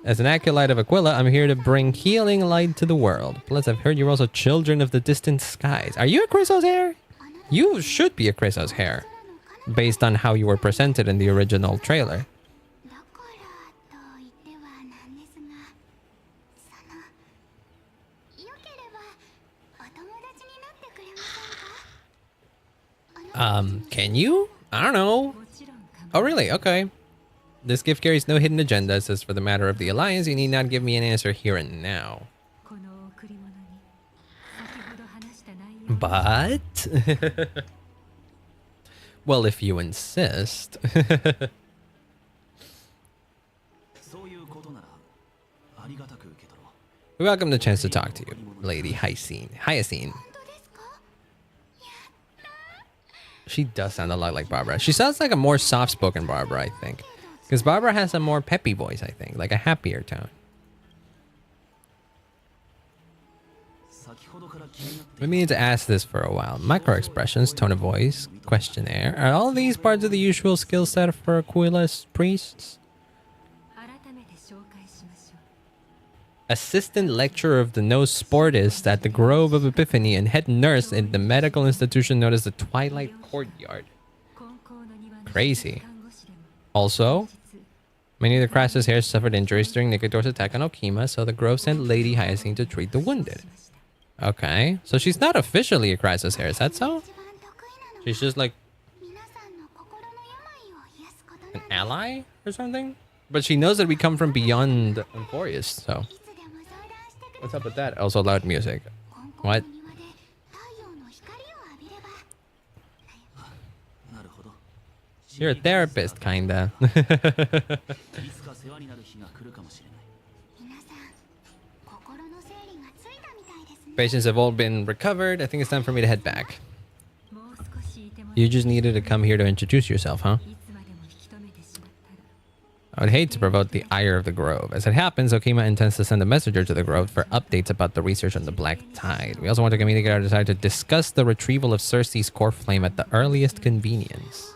As an acolyte of Aquila, I'm here to bring healing light to the world. Plus, I've heard you're also children of the distant skies. Are you a Chrysos hair? You should be a Chrysos hair, based on how you were presented in the original trailer. Can you? I don't know. Oh, really? Okay. This gift carries no hidden agenda. It says, for the matter of the Alliance, you need not give me an answer here and now. But... well, if you insist. We welcome the chance to talk to you, Lady Hyacinth. She does sound a lot like Barbara. She sounds like a more soft-spoken Barbara, I think. Because Barbara has a more peppy voice, I think. Like a happier tone. We need to ask this for a while. Micro expressions, tone of voice, questionnaire. Are all these parts of the usual skill set for Aquila's priests? Assistant lecturer of the no sportist at the Grove of Epiphany and head nurse in the medical institution known as the Twilight Courtyard. Crazy. Also, many of the Crassus heirs suffered injuries during Nicator's attack on Okima, so the Grove sent Lady Hyacinth to treat the wounded. Okay, so she's not officially a Crassus heir, is that so? She's just like an ally or something? But she knows that we come from beyond Emphorius, so... What's up with that? Also loud music. What? You're a therapist, kinda. Patients have all been recovered. I think it's time for me to head back. You just needed to come here to introduce yourself, huh? I would hate to provoke the ire of the Grove. As it happens, Okima intends to send a messenger to the Grove for updates about the research on the Black Tide. We also want to communicate our desire to discuss the retrieval of Cersei's core flame at the earliest convenience.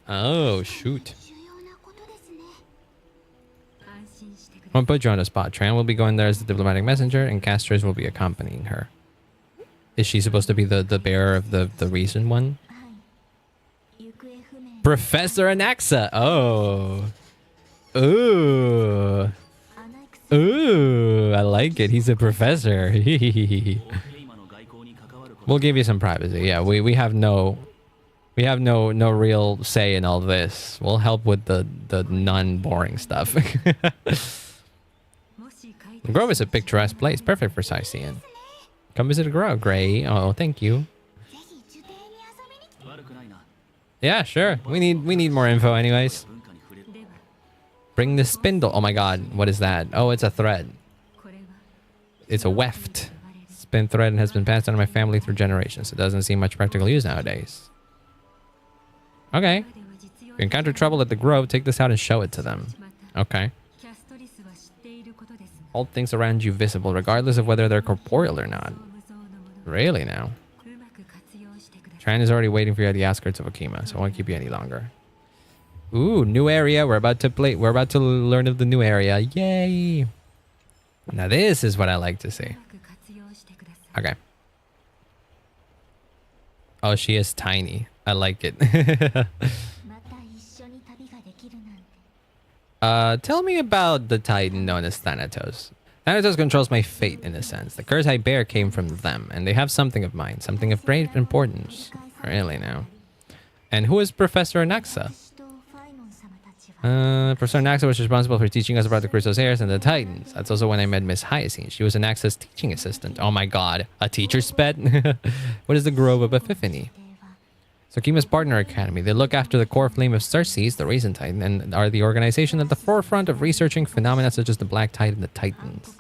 Oh, shoot. I'll put you on the spot. Tran will be going there as the diplomatic messenger, and Castros will be accompanying her. Is she supposed to be the bearer of the recent one? Professor Anaxa! Oh. Ooh. Ooh, I like it. He's a professor. We'll give you some privacy. Yeah, we have no real say in all this. We'll help with the non-boring stuff. The Grove is a picturesque place, perfect for sightseeing. Come visit the Grove, Gray. Oh, thank you. Yeah, sure. We need more info anyways. Bring the spindle. Oh my god, what is that? Oh, it's a thread. It's a weft. Spin thread and has been passed down to my family through generations. It doesn't seem much practical use nowadays. Okay. If you encounter trouble at the Grove, take this out and show it to them. Okay. Hold things around you visible, regardless of whether they're corporeal or not. Really now? Tran is already waiting for you at the outskirts of Okima, so I won't keep you any longer. Ooh, new area. We're about to learn of the new area. Yay! Now this is what I like to see. Okay. Oh, she is tiny. I like it. Tell me about the Titan known as Thanatos. Thanatos controls my fate, in a sense. The curse I bear came from them, and they have something of mine, something of great importance. Really now. And who is Professor Anaxa? Professor Anaxa was responsible for teaching us about the Crystal's heirs and the Titans. That's also when I met Miss Hyacinth. She was Anaxa's teaching assistant. Oh my god, a teacher's pet? What is the Grove of Epiphany? Sokima's partner academy. They look after the core flame of Cersei's, the Raisin Titan, and are the organization at the forefront of researching phenomena such as the Black Tide and the Titans.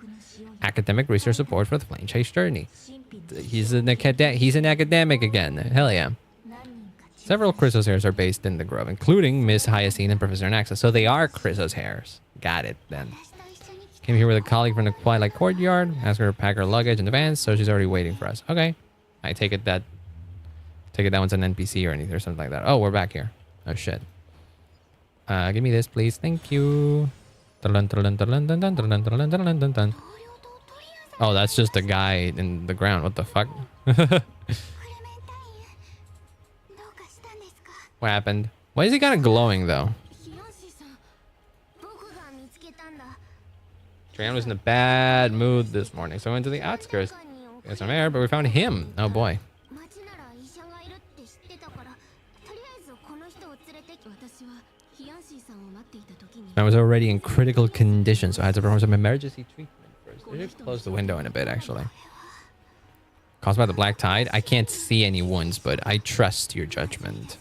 Academic research support for the Flame Chase journey. He's an academic again. Hell yeah. Several Chrysos heirs are based in the Grove, including Miss Hyacinth and Professor Naxa. So they are Chrysos heirs. Got it then. Came here with a colleague from the Twilight Courtyard. Asked her to pack her luggage in advance, so she's already waiting for us. Okay. I take it that one's an NPC or anything or something like that. Oh, we're back here. Oh shit. Give me this, please. Thank you. Oh, that's just a guy in the ground. What the fuck? What happened? Why is he kind of glowing though? Tran was in a bad mood this morning, so I went to the outskirts. Get some air, but we found him. Oh boy. I was already in critical condition, so I had to perform some emergency treatment first. I should close the window in a bit, actually. Caused by the Black Tide? I can't see any wounds, but I trust your judgment.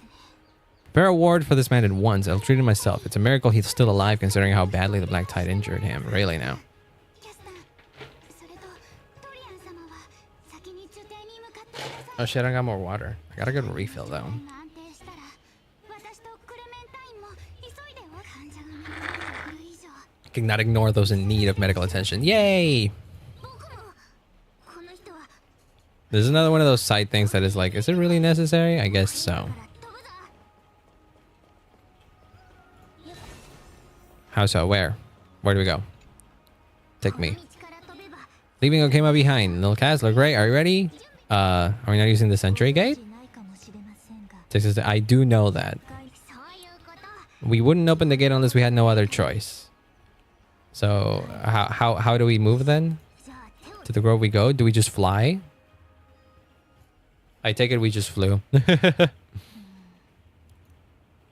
Prepare a ward for this man at once. I'll treat him myself. It's a miracle he's still alive, considering how badly the Black Tide injured him. Really now. Oh shit, I got more water. I got a good refill, though. I cannot ignore those in need of medical attention. Yay! There's another one of those side things that is like, is it really necessary? I guess so. How so? Where? Where do we go? Take me. Leaving what came up behind. Little cats look great. Are you ready? Are we not using the sentry gate? I do know that. We wouldn't open the gate unless we had no other choice. So how do we move then? To the grove we go? Do we just fly? I take it we just flew.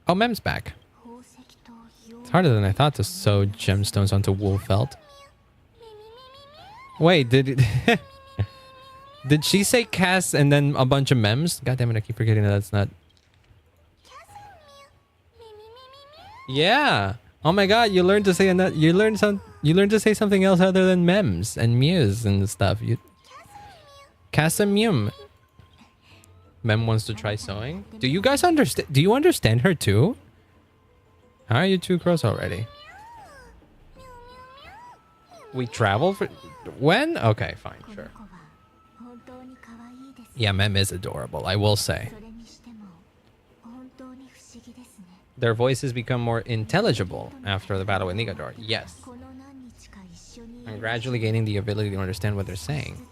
Oh, Mem's back. It's harder than I thought to sew gemstones onto wool felt. Wait, did she say Cass and then a bunch of mems? God damn it, I keep forgetting that that's not. Yeah. Oh my god, you learned to say you learned to say something else other than mems and mews and stuff. Casamum. Mem wants to try sewing. Do you guys understand? Do you understand her too? How are you two cross already? We travel for when? Okay, fine, sure. Yeah, Mem is adorable, I will say. Their voices become more intelligible after the battle with Nigador. Yes. I'm gradually gaining the ability to understand what they're saying.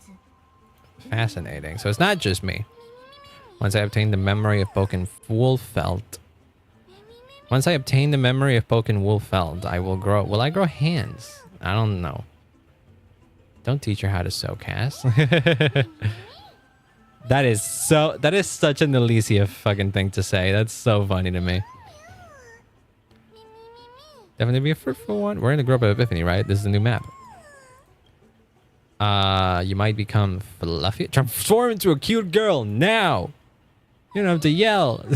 Fascinating. So it's not just me. Once I obtain the memory of Boken Woolfelt. Once I obtain the memory of Boken Woolfelt, I will grow. Will I grow hands? I don't know. Don't teach her how to sew, Cass. That is such an Alicia fucking thing to say. That's so funny to me. Definitely be a fruitful one. We're in the Grove of Epiphany, right? This is a new map. You might become fluffy. Transform into a cute girl now. You don't have to yell.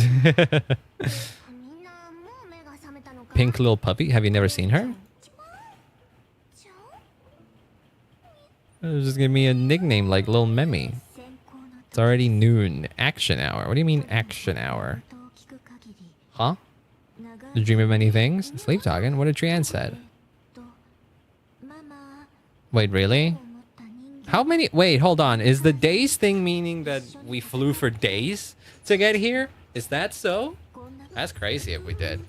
Pink little puppy. Have you never seen her? Just give me a nickname like Lil Memmy. It's already noon. Action hour. What do you mean action hour? Huh? The dream of many things? Sleep talking? What did Trian said? Wait, really? How many? Wait, hold on. Is the days thing meaning that we flew for days to get here? Is that so? That's crazy if we did.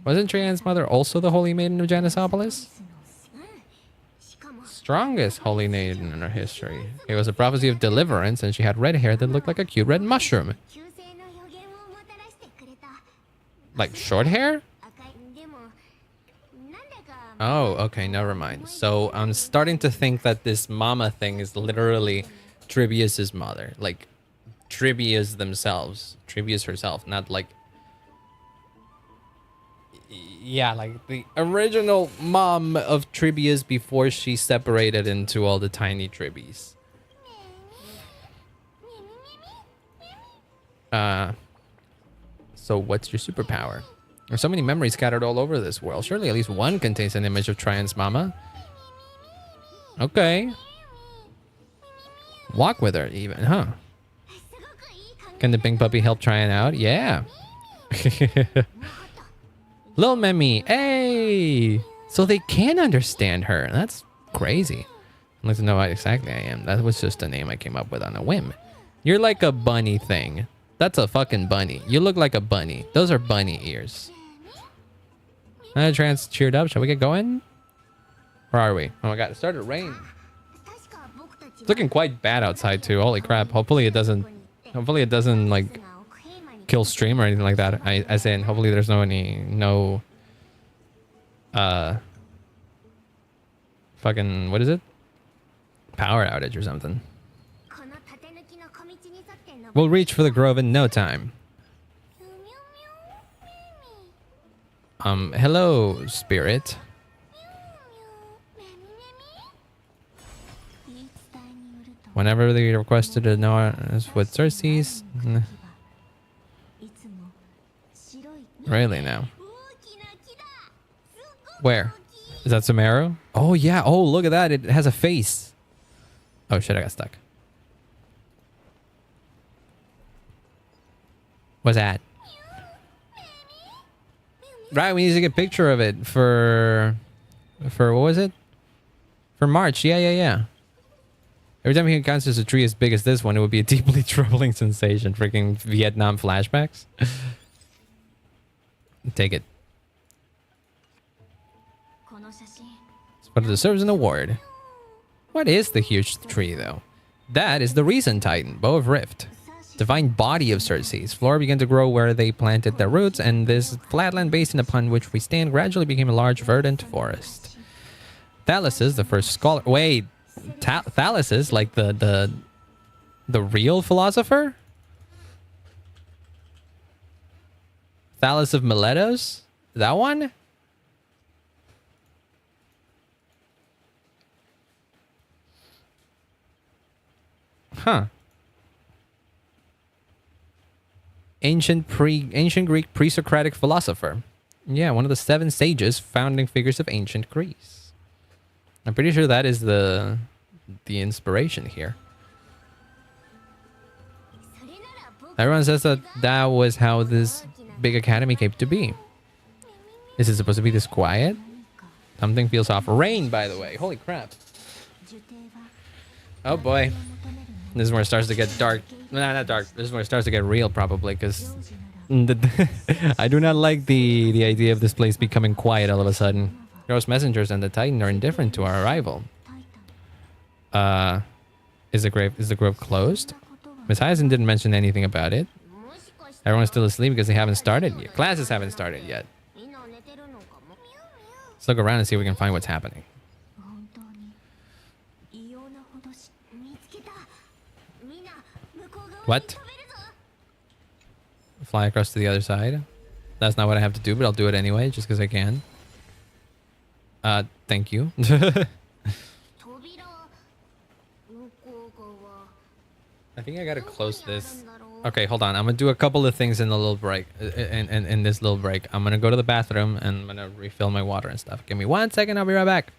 Wasn't Trian's mother also the Holy Maiden of Janisopolis? Strongest Holy Maiden in her history. It was a prophecy of deliverance, and she had red hair that looked like a cute red mushroom. Like short hair? Oh, okay, never mind. So I'm starting to think that this mama thing is literally Trivius's mother. Like, Trivius themselves. Trivius herself, not like... Yeah, like the original mom of Trivius before she separated into all the tiny Tribbies. So what's your superpower? There's so many memories scattered all over this world. Surely at least one contains an image of Trian's mama. Okay. Walk with her even, huh? Can the pink puppy help Trian out? Yeah. Lil Memmy, hey! So they can understand her. That's crazy. I'd like to know how exactly I am. That was just a name I came up with on a whim. You're like a bunny thing. That's a fucking bunny. You look like a bunny. Those are bunny ears. Trans cheered up. Shall we get going? Where are we? Oh my god, it started to rain. It's looking quite bad outside too. Holy crap. Hopefully it doesn't like kill stream or anything like that. I say, hopefully there's no fucking, what is it? Power outage or something. We'll reach for the grove in no time. Hello, spirit. Whenever they requested to know what Cersei's. Really now? Where? Is that Sumeru? Oh yeah. Oh, look at that. It has a face. Oh shit, I got stuck. What's that? Right, we need to get a picture of it for what was it? For March, yeah. Every time he encounters a tree as big as this one, it would be a deeply troubling sensation. Freaking Vietnam flashbacks. Take it. But it deserves an award. What is the huge tree, though? That is the recent Titan, Bow of Rift. Divine body of Circe's. Flora began to grow where they planted their roots, and this flatland basin upon which we stand gradually became a large verdant forest. Thales, the first scholar... Wait, Thales, like the real philosopher? Thales of Miletus? That one? Huh. Ancient Greek pre-Socratic philosopher. Yeah, one of the 7 sages, founding figures of ancient Greece. I'm pretty sure that is the inspiration here. Everyone says that was how this big academy came to be. Is it supposed to be this quiet? Something feels off. Rain, by the way. Holy crap. Oh boy. This is where it starts to get dark. Nah, not dark. This is where it starts to get real, probably, because I do not like the idea of this place becoming quiet all of a sudden. Heroes, messengers, and the Titan are indifferent to our arrival. Is the grove closed? Miss Hyacinth didn't mention anything about it. Everyone's still asleep because they haven't started yet. Classes haven't started yet. Let's look around and see if we can find what's happening. What? Fly across to the other side? That's not what I have to do, but I'll do it anyway, just because I can. Thank you. I think I gotta close this. Okay, hold on. I'm gonna do a couple of things in the little break. In this little break. I'm gonna go to the bathroom and I'm gonna refill my water and stuff. Give me 1 second, I'll be right back.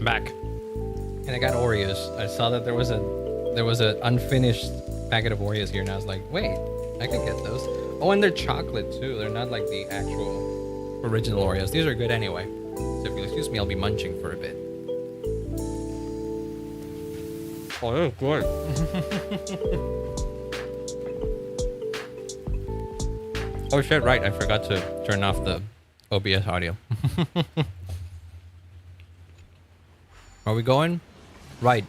back. And I got Oreos. I saw that there was an unfinished packet of Oreos here, and I was like, wait, I can get those. Oh, and they're chocolate too. They're not like the actual original Oreos. These are good anyway. So if you'll excuse me, I'll be munching for a bit. Oh, they're good. Oh shit, right. I forgot to turn off the OBS audio. Are we going? Right.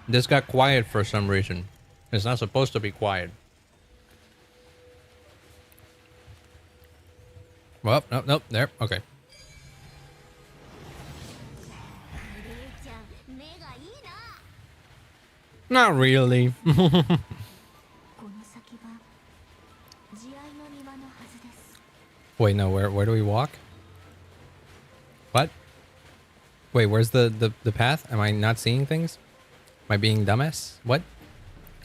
This got quiet for some reason. It's not supposed to be quiet. Well, nope, there. Okay. Not really. Wait, no, where do we walk? What? Wait, where's the path? Am I not seeing things? Am I being dumbass? What?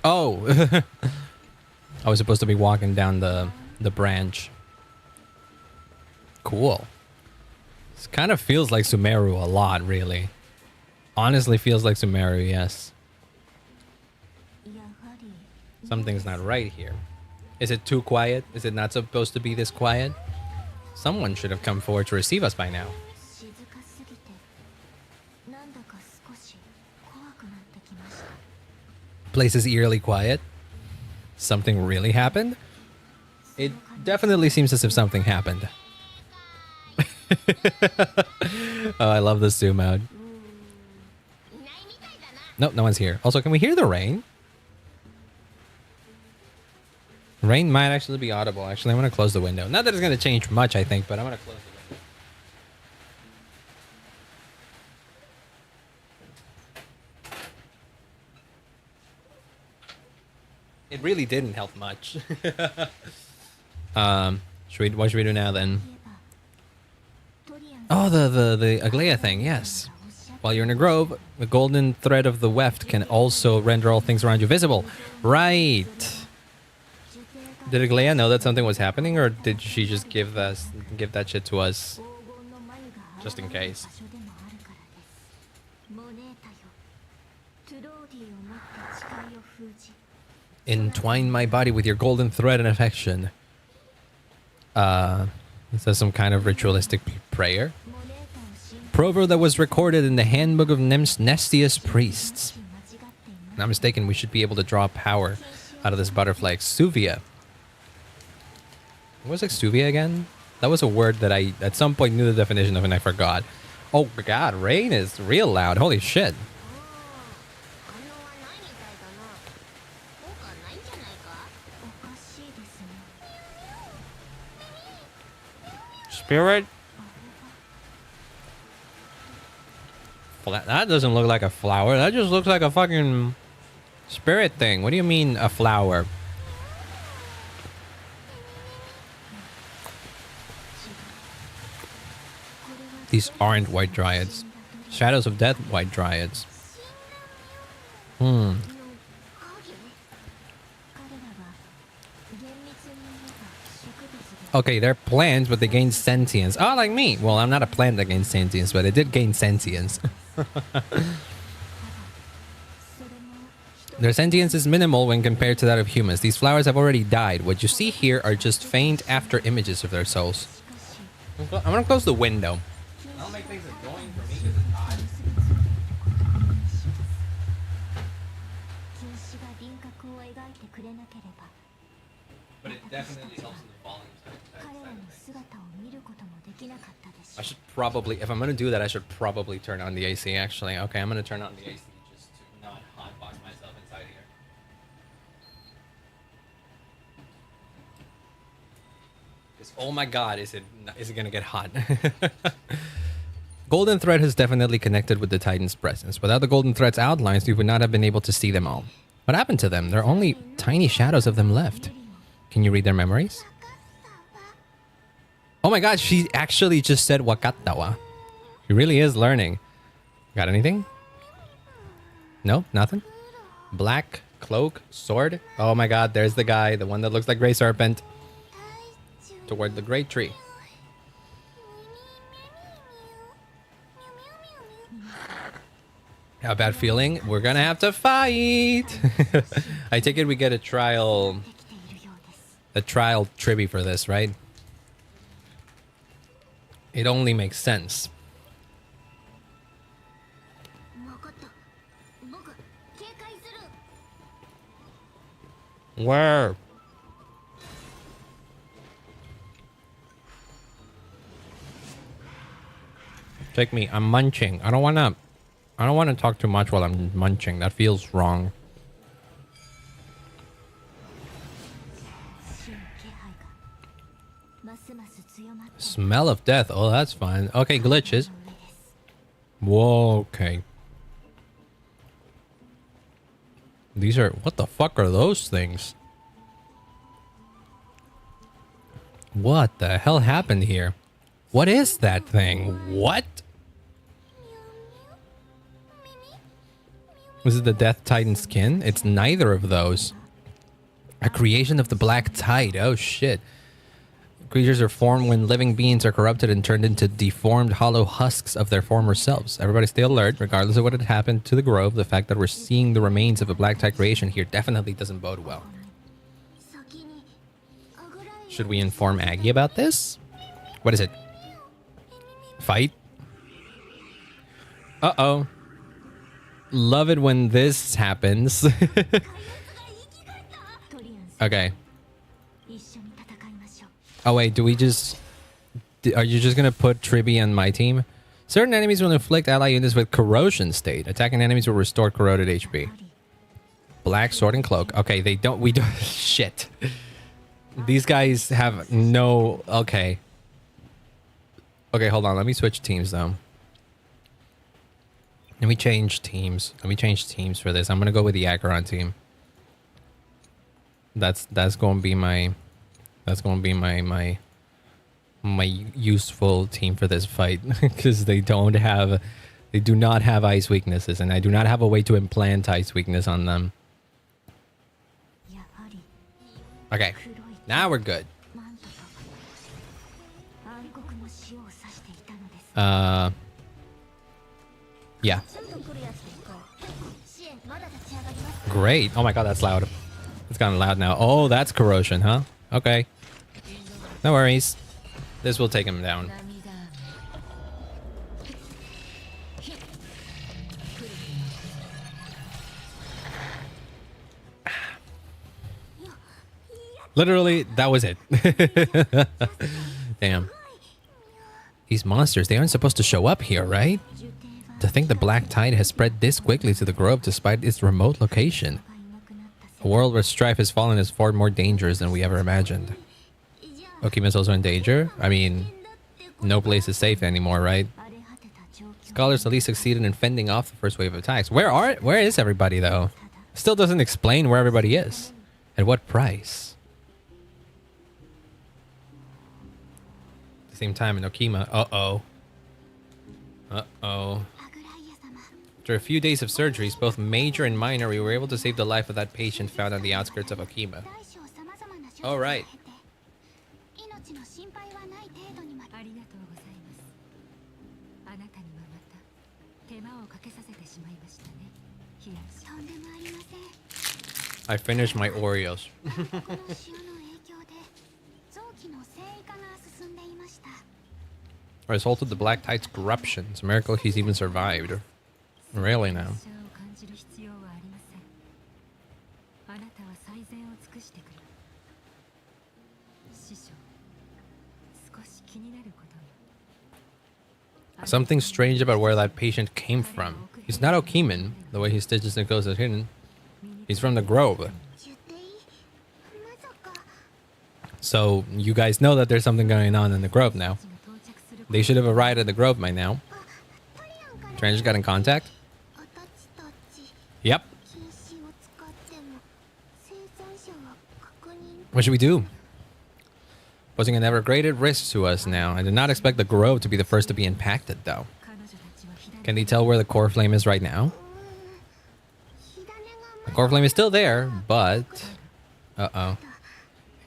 Oh! I was supposed to be walking down the branch. Cool. This kind of feels like Sumeru a lot, really. Honestly feels like Sumeru, yes. Something's not right here. Is it too quiet? Is it not supposed to be this quiet? Someone should have come forward to receive us by now. Place is eerily quiet. Something really happened? It definitely seems as if something happened. Oh, I love this zoom out. Nope, no one's here. Also, can we hear the rain? Rain might actually be audible. Actually, I'm going to close the window. Not that it's going to change much, I think, but I'm going to close the window. It really didn't help much. What should we do now then? Oh, the Aglaya thing, yes. While you're in a grove, the golden thread of the weft can also render all things around you visible. Right. Did Aglaya know that something was happening, or did she just give that shit to us just in case? Entwine my body with your golden thread and affection. Is that some kind of ritualistic prayer? Proverb that was recorded in the handbook of Nestius priests. Not mistaken, we should be able to draw power out of this butterfly. Exuvia. What was Exuvia again? That was a word that I at some point knew the definition of and I forgot. Oh god, rain is real loud. Holy shit. Spirit? That doesn't look like a flower. That just looks like a fucking spirit thing. What do you mean a flower? These aren't white dryads. Shadows of Death white dryads. Okay, they're plants, but they gain sentience. Oh, like me. Well, I'm not a plant that gains sentience, but it did gain sentience. Their sentience is minimal when compared to that of humans. These flowers have already died. What you see here are just faint after images of their souls. I'm gonna close the window. That'll make things annoying for me because it's hot. But it definitely helps in the falling side. I should probably, if I'm gonna do that, I should probably turn on the AC actually. Okay, I'm gonna turn on the AC just to not hotbox myself inside here. Because oh my god, is it gonna get hot? Golden thread has definitely connected with the Titan's presence. Without the golden thread's outlines, we would not have been able to see them all. What happened to them? There are only tiny shadows of them left. Can you read their memories? Oh my god, she actually just said Wakatawa. She really is learning. Got anything? No? Nothing? Black, cloak, sword? Oh my god, there's the guy. The one that looks like Grey Serpent. Toward the great tree. A bad feeling. We're gonna have to fight. I take it we get a trial tribute for this, right? It only makes sense. Where? Take me. I'm munching. I don't wanna talk too much while I'm munching. That feels wrong. Smell of death. Oh, that's fine. Okay, glitches. Whoa, okay. These are... What the fuck are those things? What the hell happened here? What is that thing? What? Was it the Death Titan skin? It's neither of those. A creation of the Black Tide. Oh, shit. Creatures are formed when living beings are corrupted and turned into deformed, hollow husks of their former selves. Everybody stay alert, regardless of what had happened to the grove. The fact that we're seeing the remains of a Black Tide creation here definitely doesn't bode well. Should we inform Aggie about this? What is it? Fight? Uh-oh. Love it when this happens. Okay. Oh wait, do we just... Are you just gonna put Tribi on my team? Certain enemies will inflict ally units with corrosion state. Attacking enemies will restore corroded HP. Black sword and cloak. Okay, they don't... We don't... Shit. These guys have no... Okay. Okay, hold on. Let me switch teams though. Let me change teams. Let me change teams for this. I'm gonna go with the Acheron team. That's gonna be my... That's gonna be my useful team for this fight. Because they do not have ice weaknesses, and I do not have a way to implant ice weakness on them. Okay, now we're good. Yeah. Great. Oh my god, that's loud. It's gotten loud now. Oh, that's corrosion, huh? Okay. No worries. This will take him down. Literally, that was it. Damn. These monsters, they aren't supposed to show up here, right? To think the Black Tide has spread this quickly to the grove despite its remote location. A world where strife has fallen is far more dangerous than we ever imagined. Okima's also in danger? I mean, no place is safe anymore, right? Scholars at least succeeded in fending off the first wave of attacks. Where is everybody, though? Still doesn't explain where everybody is. At what price? At the same time in Okima... Uh-oh. Uh-oh. After a few days of surgeries, both major and minor, we were able to save the life of that patient found on the outskirts of Okima. All right. I finished my Oreos. Result of the Black Tide's corruption. It's a miracle he's even survived. Really now. Something strange about where that patient came from. He's not Okiman, the way he stitches and goes at hidden. He's from the grove. So you guys know that there's something going on in the grove now. They should have arrived at the grove by now. Strangers got in contact? Yep. What should we do? Posing an ever-greater risk to us now. I did not expect the grove to be the first to be impacted, though. Can they tell where the core flame is right now? The core flame is still there, but... Uh-oh. I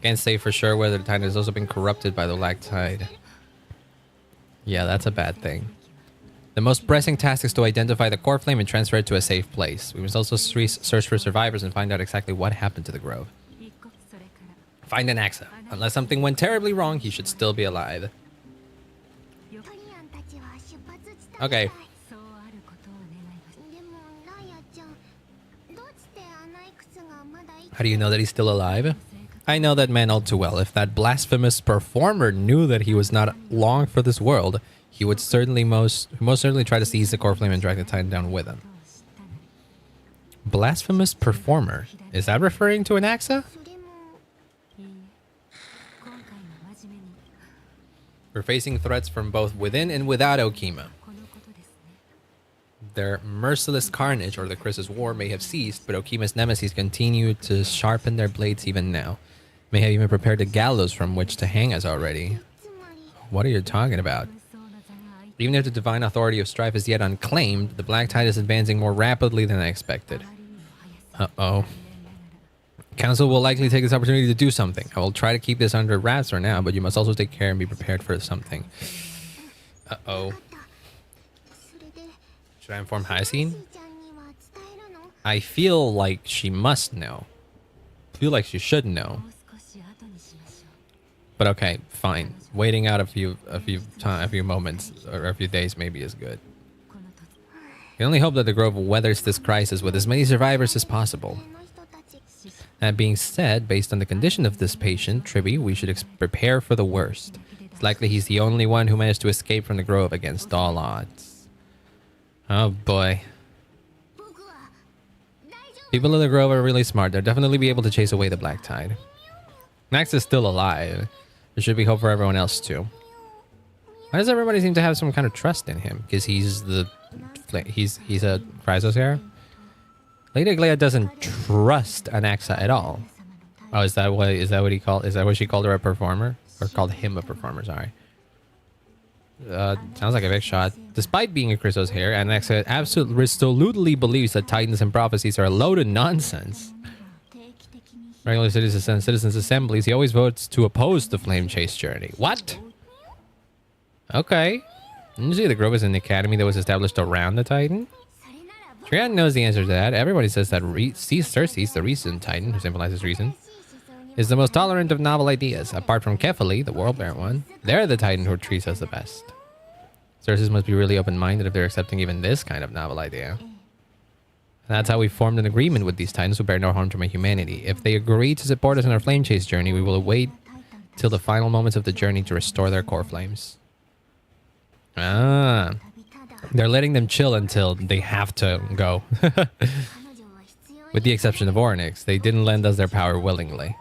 can't say for sure whether the Titan has also been corrupted by the Black Tide. Yeah, that's a bad thing. The most pressing task is to identify the core flame and transfer it to a safe place. We must also search for survivors and find out exactly what happened to the grove. Find an Axa. Unless something went terribly wrong, he should still be alive. Okay. How do you know that he's still alive? I know that man all too well. If that blasphemous performer knew that he was not long for this world, he would most certainly try to seize the core flame and drag the Titan down with him. Blasphemous performer? Is that referring to an Axa? We're facing threats from both within and without Okima. Their merciless carnage, or the Chris's war, may have ceased, but Okima's nemesis continue to sharpen their blades even now. May have even prepared a gallows from which to hang us already. What are you talking about? Even if the divine authority of strife is yet unclaimed, the Black Tide is advancing more rapidly than I expected. Uh-oh. Council will likely take this opportunity to do something. I will try to keep this under wraps for now, but you must also take care and be prepared for something. Uh-oh. Should I inform Hyacinth? I feel like she must know. I feel like she should know. But okay, fine. Waiting out a few moments or a few days maybe is good. We can only hope that the Grove weathers this crisis with as many survivors as possible. That being said, based on the condition of this patient, Triby, we should prepare for the worst. It's likely he's the only one who managed to escape from the Grove against all odds. Oh boy. People in the Grove are really smart. They'll definitely be able to chase away the Black Tide. Max is still alive. There should be hope for everyone else too. Why does everybody seem to have some kind of trust in him? Because he's a Chrysos here? Lady Glea doesn't trust an Axa at all. Oh, is that what she called her, a performer? Or called him a performer, sorry. Sounds like a big shot. Despite being a Chrysos here, Anaxa absolutely believes that Titans and prophecies are a load of nonsense. Regular citizens assemblies, he always votes to oppose the Flame Chase journey. What? Okay. Didn't you see the Grove is an academy that was established around the Titan? Trian knows the answer to that. Everybody says that Cersei, the recent Titan, who symbolizes reason, is the most tolerant of novel ideas. Apart from Kefali, the world-bearer one, they're the Titan who treats us the best. Cersei must be really open-minded if they're accepting even this kind of novel idea. And that's how we formed an agreement with these Titans who bear no harm to my humanity. If they agree to support us in our flame chase journey, we will wait till the final moments of the journey to restore their core flames. Ah. They're letting them chill until they have to go. With the exception of Oryx, they didn't lend us their power willingly.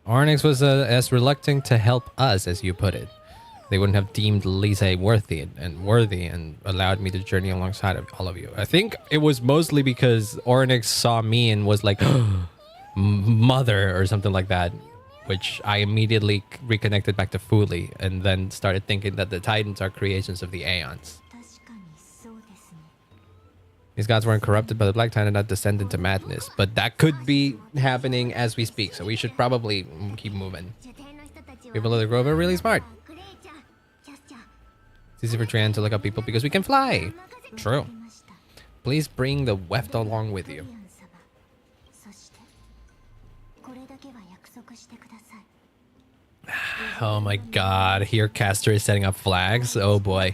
Oryx was as reluctant to help us as you put it. They wouldn't have deemed Lisa worthy and allowed me to journey alongside of all of you. I think it was mostly because Oryx saw me and was like, mother, or something like that, which I immediately reconnected back to Fuli and then started thinking that the Titans are creations of the Aeons. These gods weren't corrupted by the Black Titan and not descend into madness, but that could be happening as we speak, so we should probably keep moving. People of the Grove are really smart. It's easy for Tran to look up people because we can fly. True. Please bring the weft along with you. Oh my god, here Castor is setting up flags. Oh boy.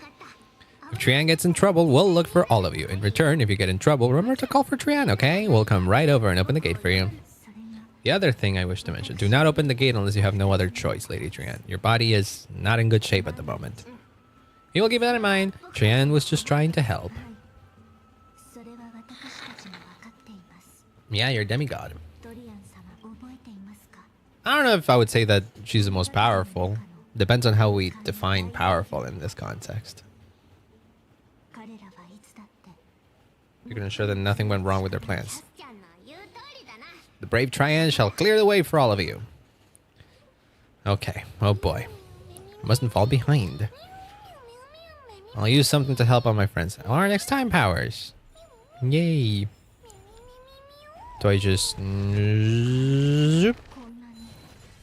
If Trian gets in trouble, we'll look for all of you. In return, if you get in trouble, remember to call for Trian, okay? We'll come right over and open the gate for you. The other thing I wish to mention, do not open the gate unless you have no other choice, Lady Trian. Your body is not in good shape at the moment. You will keep that in mind. Trian was just trying to help. Yeah, you're a demigod. I don't know if I would say that she's the most powerful. Depends on how we define powerful in this context. You can ensure that nothing went wrong with their plans. The brave Trian shall clear the way for all of you. Okay. Oh boy. I mustn't fall behind. I'll use something to help out my friends. Our next time powers. Yay. So I just...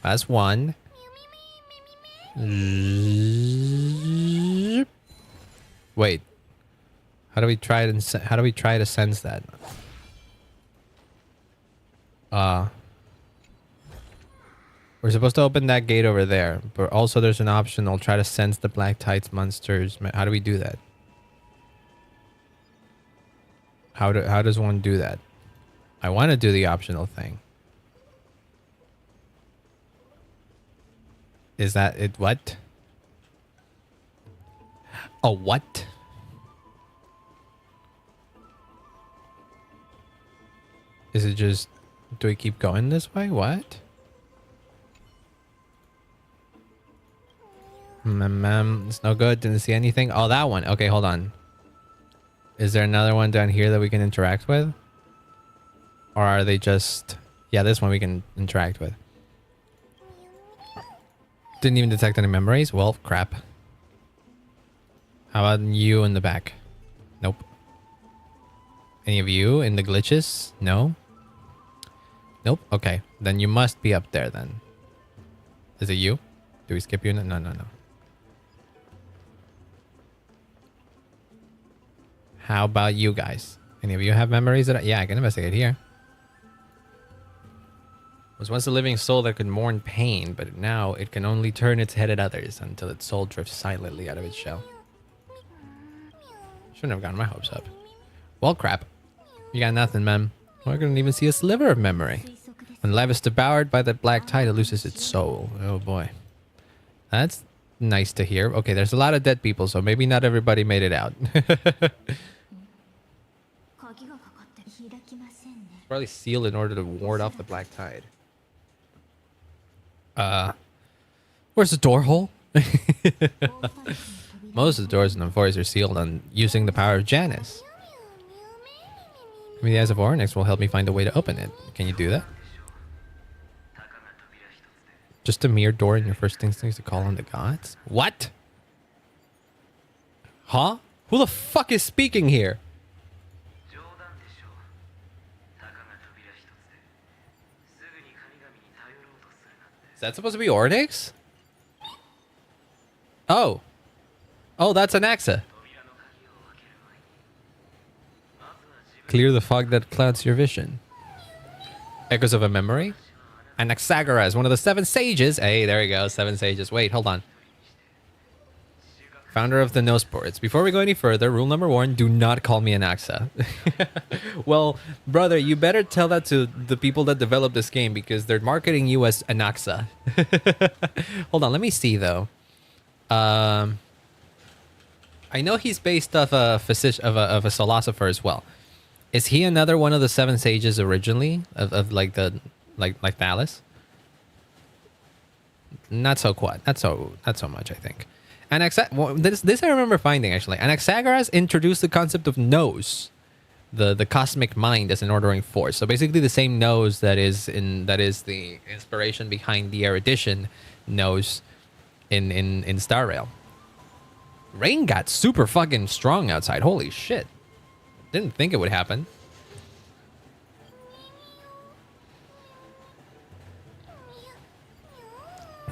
That's one. Wait. How do we try it and how do we try to sense that? We're supposed to open that gate over there, but also there's an option. I'll try to sense the black tides monsters. How do we do that? How does one do that? I want to do the optional thing. Is that it? What? A what? Is it just... Do we keep going this way? What? It's no good. Didn't see anything. Oh, that one. Okay, hold on. Is there another one down here that we can interact with? Or are they just... Yeah, this one we can interact with. Didn't even detect any memories? Well, crap. How about you in the back? Nope. Any of you in the glitches? No? Nope. Okay. Then you must be up there then. Is it you? Do we skip you? No. How about you guys? Any of you have memories that yeah, I can investigate here. Was once a living soul that could mourn pain, but now it can only turn its head at others until its soul drifts silently out of its shell. Shouldn't have gotten my hopes up. Well, crap. You got nothing, man. We're gonna even see a sliver of memory. When life is devoured by the black tide, it loses its soul. Oh boy. That's nice to hear. Okay, there's a lot of dead people, so maybe not everybody made it out. It's probably sealed in order to ward off the black tide. Where's the door hole? Most of the doors in the forest are sealed on using the power of Janus. Maybe the Eyes of Oryx will help me find a way to open it. Can you do that? Just a mere door and your first instinct is to call on the gods? What? Huh? Who the fuck is speaking here? Is that supposed to be Oryx? Oh. Oh, that's an Axa. Clear the fog that clouds your vision. Echoes of a memory? Anaxagora is one of the 7 sages. Hey, there we go. 7 sages. Wait, hold on. Founder of the No Sports. Before we go any further, rule number 1, do not call me an Axa. Well, brother, you better tell that to the people that developed this game because they're marketing you as an Axa. Hold on, let me see though. I know he's based off a philosopher as well. Is he another one of the 7 sages originally of like the like Thales? Not so quite. Not so much, I think. Well, this I remember finding actually. Anaxagoras introduced the concept of nous, the cosmic mind as an ordering force. So basically the same nous that is the inspiration behind the erudition nous in Star Rail. Rain got super fucking strong outside. Holy shit. Didn't think it would happen.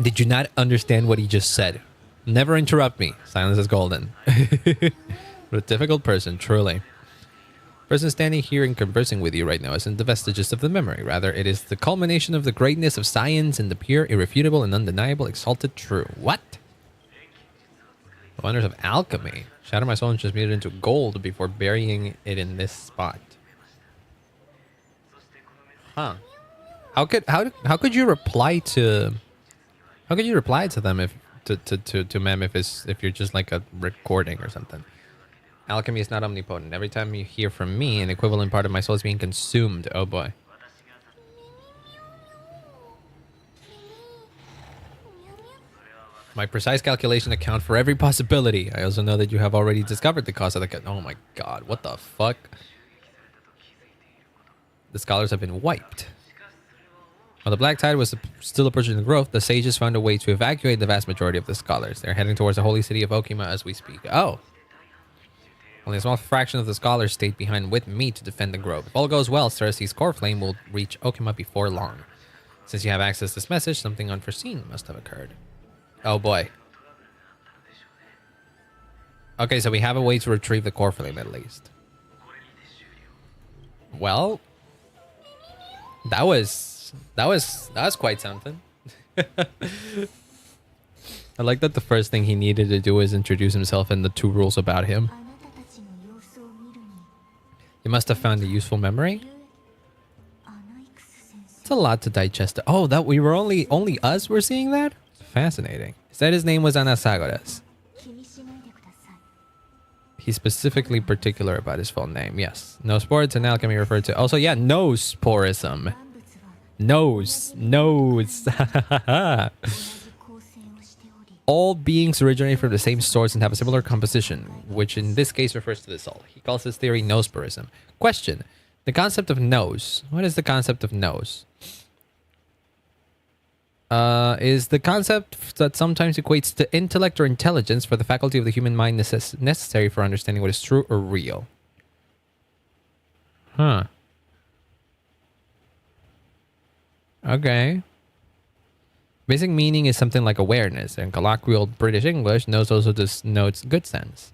Did you not understand what he just said? Never interrupt me. Silence is golden. What a difficult person, truly. Person standing here and conversing with you right now isn't the vestiges of the memory. Rather, it is the culmination of the greatness of science and the pure, irrefutable, and undeniable exalted true. What? The wonders of alchemy. Shatter my soul and transmute it into gold before burying it in this spot. Huh. How could you reply to them if to mem if you're just like a recording or something? Alchemy is not omnipotent. Every time you hear from me, an equivalent part of my soul is being consumed. Oh boy. My precise calculation account for every possibility. I also know that you have already discovered the cause of the... Oh my god, what the fuck? The scholars have been wiped. While the black tide was still approaching the growth, the sages found a way to evacuate the vast majority of the scholars. They're heading towards the holy city of Okima as we speak. Oh. Only a small fraction of the scholars stayed behind with me to defend the grove. If all goes well, Cerasse's core flame will reach Okima before long. Since you have access to this message, something unforeseen must have occurred. Oh boy. Okay, so we have a way to retrieve the core flame at least. Well, that was quite something. I like that the first thing he needed to do is introduce himself and the 2 rules about him. You must have found a useful memory. It's a lot to digest. Oh, that we were only us were seeing that? Fascinating. He said his name was Anasagoras. He's specifically particular about his full name. Yes. No sports and alchemy referred to. Also, yeah, noseporism. Nose. All beings originate from the same source and have a similar composition, which in this case refers to the soul. He calls this theory noseporism. Question. The concept of nose. What is the concept of nose? Is the concept that sometimes equates to intellect or intelligence for the faculty of the human mind necessary for understanding what is true or real. Huh. Okay. Basic meaning is something like awareness. In colloquial British English, nose also denotes good sense.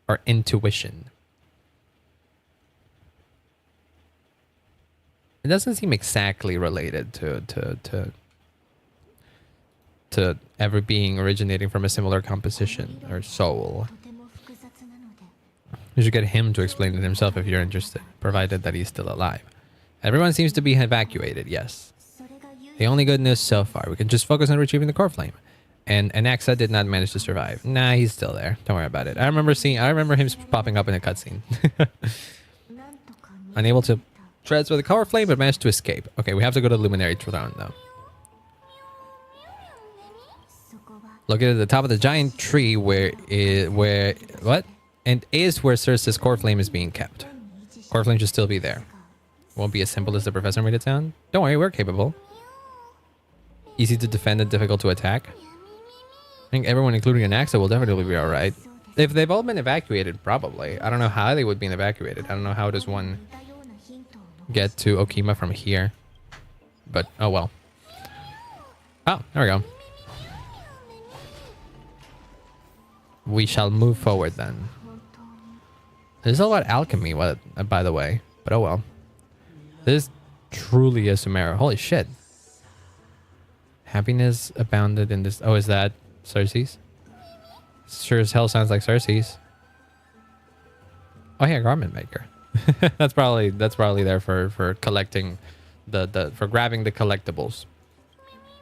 Or intuition. It doesn't seem exactly related to ever being originating from a similar composition or soul. You should get him to explain it himself if you're interested, provided that he's still alive. Everyone seems to be evacuated, yes. The only good news so far, we can just focus on retrieving the core flame. And Anaxa did not manage to survive. Nah, he's still there. Don't worry about it. I remember him popping up in a cutscene. Unable to transfer the core flame, but managed to escape. Okay, we have to go to Luminary Throne though. Located at the top of the giant tree what? And is where Circe's core flame is being kept. Core flame should still be there. Won't be as simple as the professor made it sound. Don't worry, we're capable. Easy to defend and difficult to attack. I think everyone, including Anaxa, will definitely be alright. If they've all been evacuated, probably. I don't know how they would be evacuated. I don't know how does one get to Okima from here. But, oh well. Oh, there we go. We shall move forward then. This is all about alchemy, by the way. But oh well. This truly is Sumeru. Holy shit. Happiness abounded in this. Oh, is that Circe's? Sure as hell sounds like Circe's. Oh yeah, garment maker. that's probably there for collecting for grabbing the collectibles.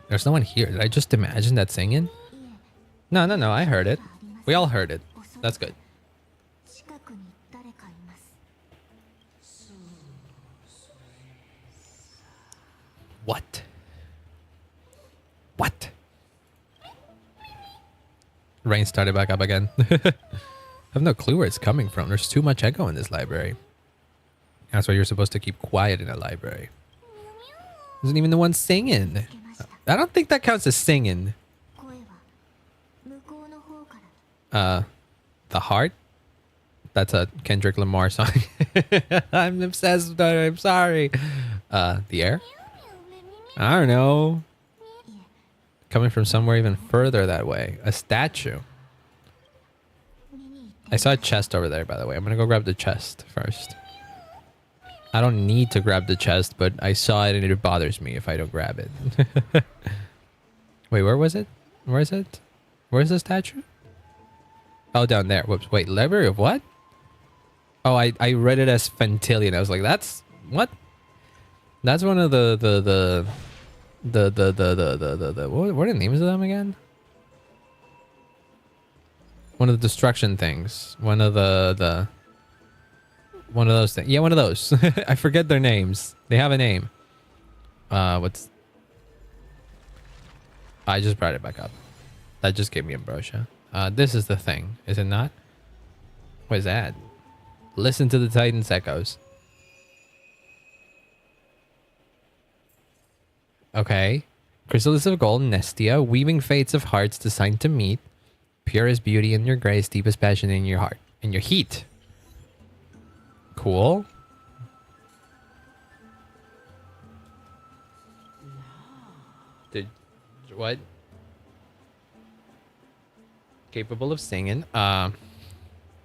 There's no one here. Did I just imagine that singing? No, I heard it. We all heard it. That's good. What? What? Rain started back up again. I have no clue where it's coming from. There's too much echo in this library. That's why you're supposed to keep quiet in a library. Isn't even the one singing. I don't think that counts as singing. The Heart? That's a Kendrick Lamar song. I'm obsessed with that. I'm sorry. The Air? I don't know. Coming from somewhere even further that way. A statue. I saw a chest over there, by the way. I'm gonna go grab the chest first. I don't need to grab the chest, but I saw it and it bothers me if I don't grab it. Wait, where was it? Where is it? Where's the statue? Oh, down there. Whoops. Wait, library of what? Oh, I read it as Fentillion. I was like, that's what? That's one of the what are the names of them again? One of the destruction things. One of those things. Yeah, one of those. I forget their names. They have a name. What's? I just brought it back up. That just gave me ambrosia. This is the thing, is it not? What is that? Listen to the Titan's echoes. Okay. Chrysalis of gold, Nestia, weaving fates of hearts designed to meet. Purest beauty in your grace, deepest passion in your heart. In your heat. Cool. What? capable of singing. I'm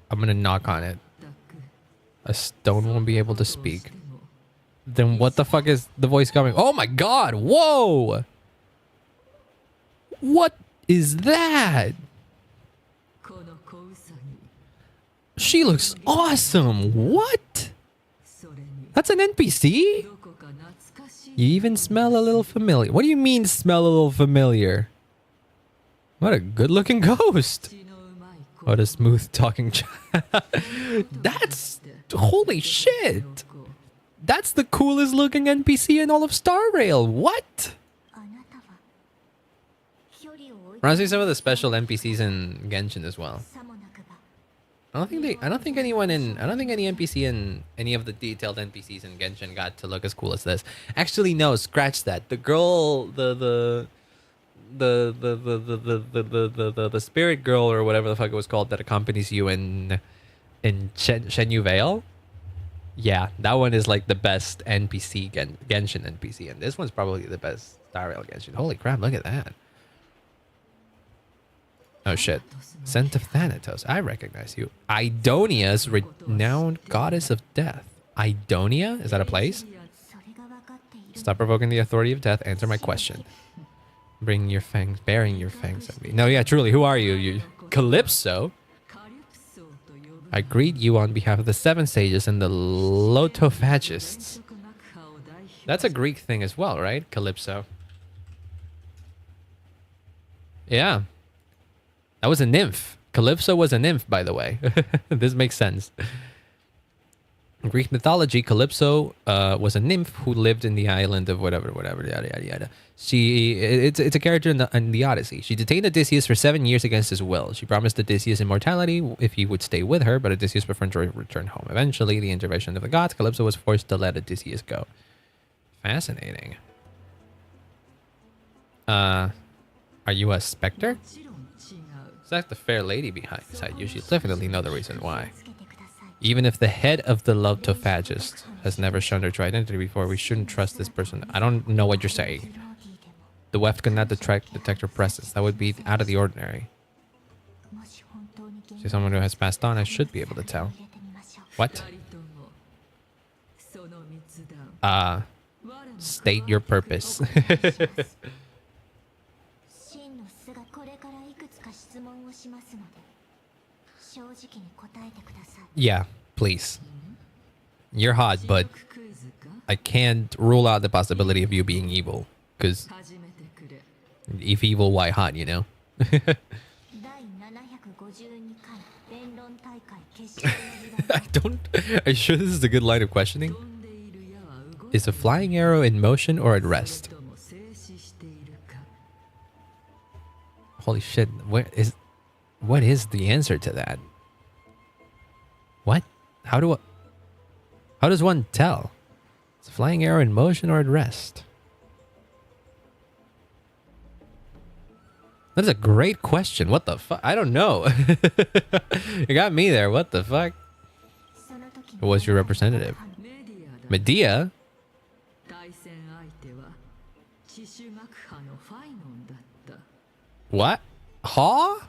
gonna knock on it. A stone won't be able to speak. Then what the fuck is the voice coming? Oh my god! Whoa! What is that? She looks awesome! What? That's an NPC? You even smell a little familiar. What do you mean smell a little familiar? What a good looking ghost. What a smooth talking That's... Holy shit! That's the coolest looking NPC in all of Star Rail. What? Honestly, some of the special NPCs in Genshin as well. I don't think any NPC in any of the detailed NPCs in Genshin got to look as cool as this. Actually, no, scratch that. The girl, the spirit girl or whatever the fuck it was called that accompanies you in Shenyu Vale. Yeah, that one is like the best NPC Genshin NPC, and this one's probably the best Star Rail Genshin. Holy crap! Look at that. Oh shit. Scent of Thanatos. I recognize you. Idonia's renowned goddess of death. Idonia? Is that a place? Stop provoking the authority of death. Answer my question. Bring your fangs. Bearing your fangs at me. No, yeah, truly. Who are you? You Calypso? I greet you on behalf of the Seven Sages and the Lotophagists. That's a Greek thing as well, right? Calypso. Yeah. That was a nymph. Calypso was a nymph, by the way. This makes sense. In Greek mythology, Calypso was a nymph who lived in the island of whatever, yada, yada, yada. It's a character in the Odyssey. She detained Odysseus for 7 years against his will. She promised Odysseus immortality if he would stay with her, but Odysseus preferred to return home. Eventually, the intervention of the gods, Calypso was forced to let Odysseus go. Fascinating. Are you a specter? Is that the fair lady beside you? She'll definitely know the reason why. Even if the head of the Lotophagist has never shown her true identity before, we shouldn't trust this person. I don't know what you're saying. The weft could not detect her presence. That would be out of the ordinary. She's someone who has passed on. I should be able to tell. What? State your purpose. Yeah, please. You're hot, but I can't rule out the possibility of you being evil. Because if evil, why hot, you know? I don't... Are you sure this is a good line of questioning? Is a flying arrow in motion or at rest? Holy shit, what is the answer to that? What? How does one tell? Is a flying arrow in motion or at rest? That's a great question. What the fuck? I don't know. You got me there. What the fuck? Who was your representative? Medea? What? Huh?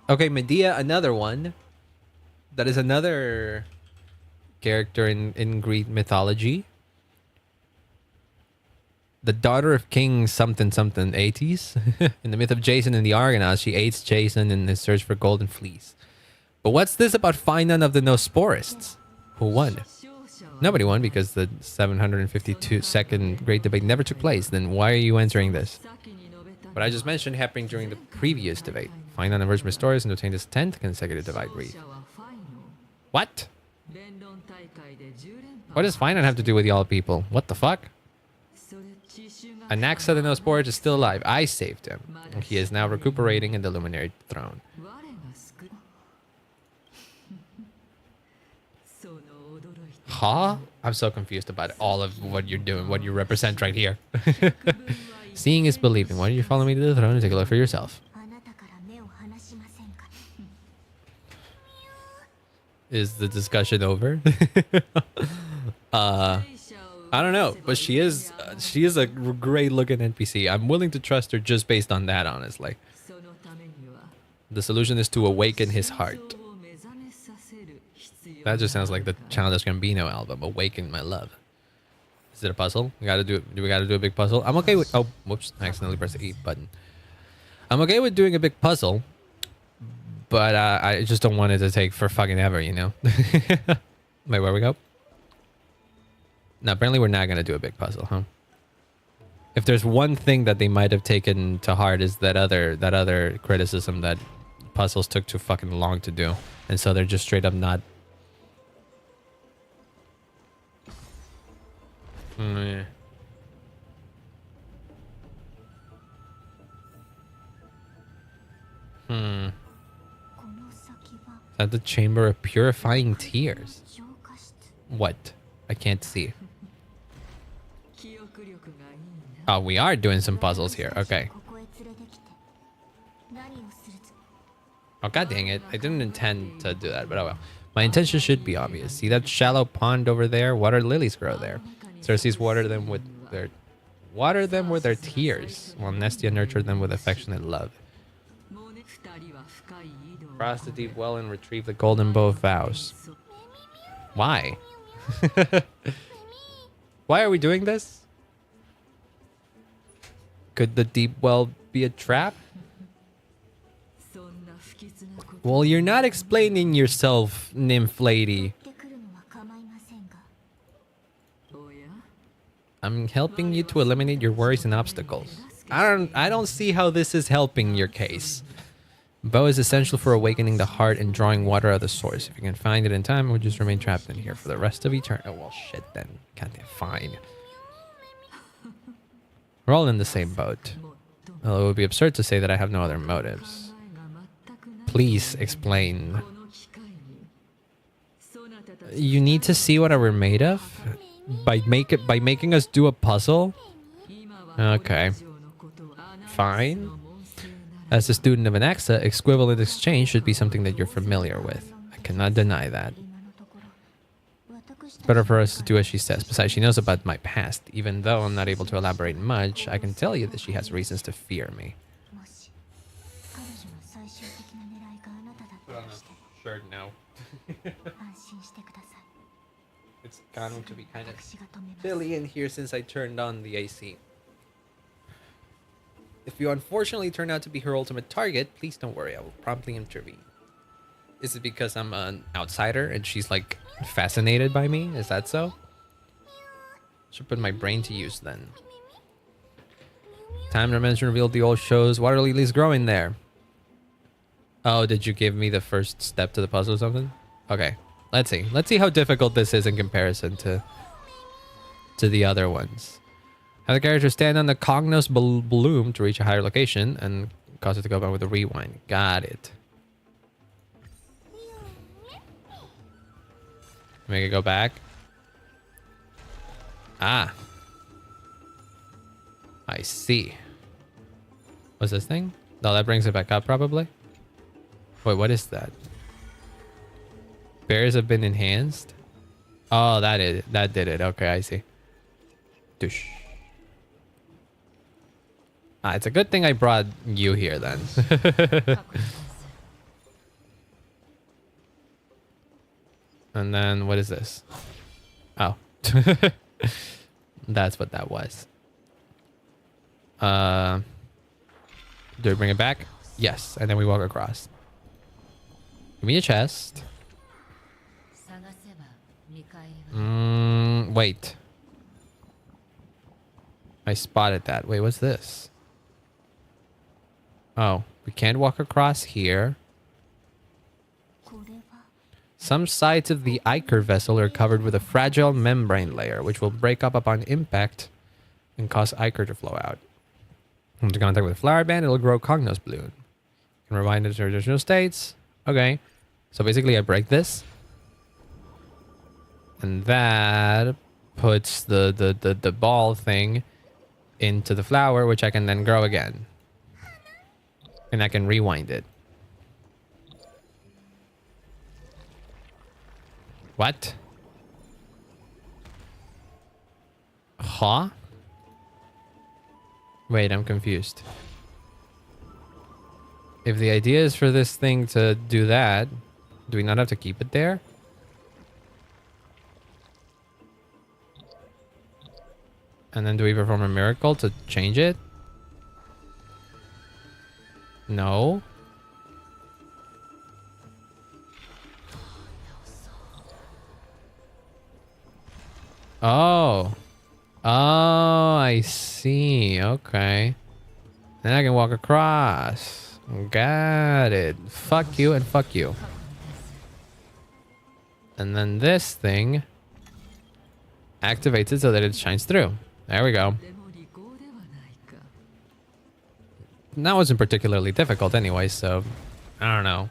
Okay, Medea, another one. That is another character in Greek mythology. The daughter of King something Aetes. In the myth of Jason and the Argonauts, she aids Jason in his search for golden fleece. But what's this about Finon of the Nosporists? Who won? Nobody won because the 752nd Great Debate never took place. Then why are you answering this? What I just mentioned happening during the previous debate. Finon emerged victorious and obtained his 10th consecutive debate wreath. What? What does Finon have to do with y'all people? What the fuck? Anaxa the Nosporus is still alive. I saved him. And he is now recuperating in the Luminary Throne. Huh? I'm so confused about all of what you're doing, what you represent right here. Seeing is believing. Why don't you follow me to the throne and take a look for yourself? Is the discussion over? I don't know, but she is a great looking NPC. I'm willing to trust her just based on that, honestly. The solution is to awaken his heart. That just sounds like the Childish Gambino album, Awaken My Love. Is it a puzzle? We gotta do we gotta do a big puzzle? I'm okay with oh whoops, I accidentally pressed the E button. I'm okay with doing a big puzzle, but I just don't want it to take for fucking ever, you know? Wait, where we go? No, apparently we're not gonna do a big puzzle, huh? If there's one thing that they might have taken to heart is that other criticism that puzzles took too fucking long to do. And so they're just straight up not... Yeah. Is that the Chamber of Purifying Tears? What? I can't see. Oh, we are doing some puzzles here. Okay. Oh, god dang it. I didn't intend to do that, but oh well. My intention should be obvious. See that shallow pond over there? Water lilies grow there. Cersei's water them with their tears, while Nestia nurtured them with affectionate love. Cross the deep well and retrieve the golden bow of vows. Why? Why are we doing this? Could the deep well be a trap? Well, you're not explaining yourself, nymph lady. I'm helping you to eliminate your worries and obstacles. I don't see how this is helping your case. Bow is essential for awakening the heart and drawing water out of the source. If you can find it in time, it will just remain trapped in here for the rest of eternity. Oh, well, shit then. Can't fine. We're all in the same boat. Well, it would be absurd to say that I have no other motives. Please explain. You need to see what we're made of? By making us do a puzzle? Okay. Fine. As a student of an AXA, equivalent exchange should be something that you're familiar with. I cannot deny that. It's better for us to do as she says. Besides, she knows about my past. Even though I'm not able to elaborate much, I can tell you that she has reasons to fear me. Put on a shirt now. It's going to be kind of chilly in here since I turned on the AC. If you unfortunately turn out to be her ultimate target, please don't worry, I will promptly intervene. Is it because I'm an outsider and she's like fascinated by me? Is that so? Should put my brain to use then. Time dimension revealed the old shows. Water lilies growing there. Oh, did you give me the first step to the puzzle or something? Okay, let's see. Let's see how difficult this is in comparison to the other ones. Have the character stand on the Cognos bloom to reach a higher location and cause it to go back with a rewind. Got it. Make it go back. Ah. I see. What's this thing? No, that brings it back up probably. Wait, what is that? Bears have been enhanced? Oh, that did it. Okay, I see. Douche. Ah, it's a good thing I brought you here then. And then what is this? Oh. That's what that was. Do we bring it back? Yes, and then we walk across. Give me a chest. Wait. I spotted that. Wait, what's this? Oh, we can't walk across here. Some sides of the Iker vessel are covered with a fragile membrane layer, which will break up upon impact and cause Iker to flow out. Come into contact with a flower band, it'll grow Cognos bloom. Can rewind it to original states. Okay. So basically I break this. And that puts the ball thing into the flower, which I can then grow again. And I can rewind it. What? Huh? Wait, I'm confused. If the idea is for this thing to do that, do we not have to keep it there? And then do we perform a miracle to change it? No. Oh. Oh, I see. Okay. Then I can walk across. Got it. Fuck you and fuck you. And then this thing activates it so that it shines through. There we go. That wasn't particularly difficult anyway, so I don't know.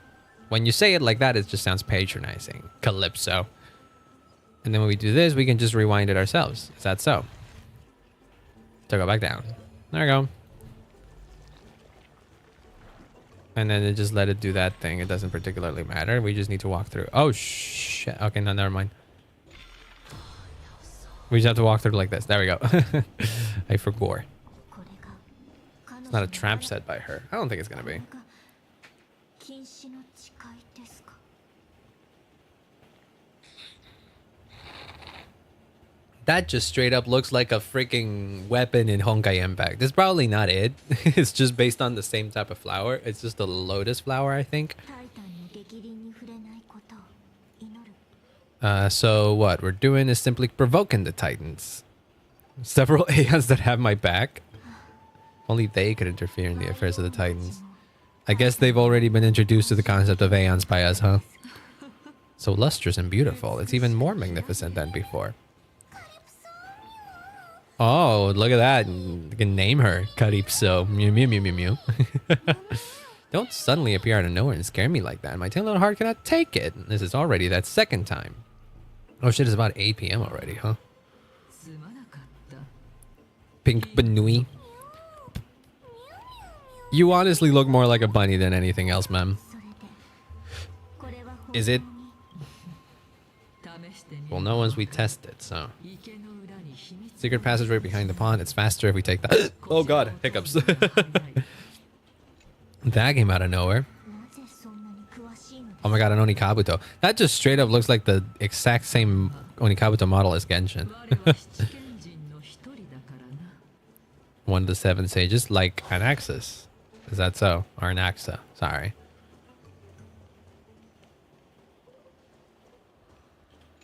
When you say it like that, it just sounds patronizing. Calypso. And then when we do this, we can just rewind it ourselves. Is that so? To go back down. There we go. And then it just let it do that thing. It doesn't particularly matter. We just need to walk through. Oh, shit. Okay, no, never mind. We just have to walk through like this. There we go. I forgot. It's not a trap set by her. I don't think it's going to be. That just straight up looks like a freaking weapon in Honkai Impact. That's probably not it. It's just based on the same type of flower. It's just a lotus flower, I think. So what we're doing is simply provoking the Titans. Several Aeons that have my back. Only they could interfere in the affairs of the Titans. I guess they've already been introduced to the concept of Aeons by us, huh? So lustrous and beautiful. It's even more magnificent than before. Oh, look at that. You can name her Calypso. Mew, mew, mew, mew, mew. Don't suddenly appear out of nowhere and scare me like that. My tiny little heart cannot take it. This is already that second time. Oh shit, it's about 8 p.m. already, huh? Pink Banui. You honestly look more like a bunny than anything else, ma'am. Is it? Well, no once we test it, so. Secret passageway behind the pond. It's faster if we take that. Oh god, hiccups. That came out of nowhere. Oh my god, an Onikabuto. That just straight up looks like the exact same Onikabuto model as Genshin. One of the 7 sages, like an Axis. Is that so? Or an Axa, sorry.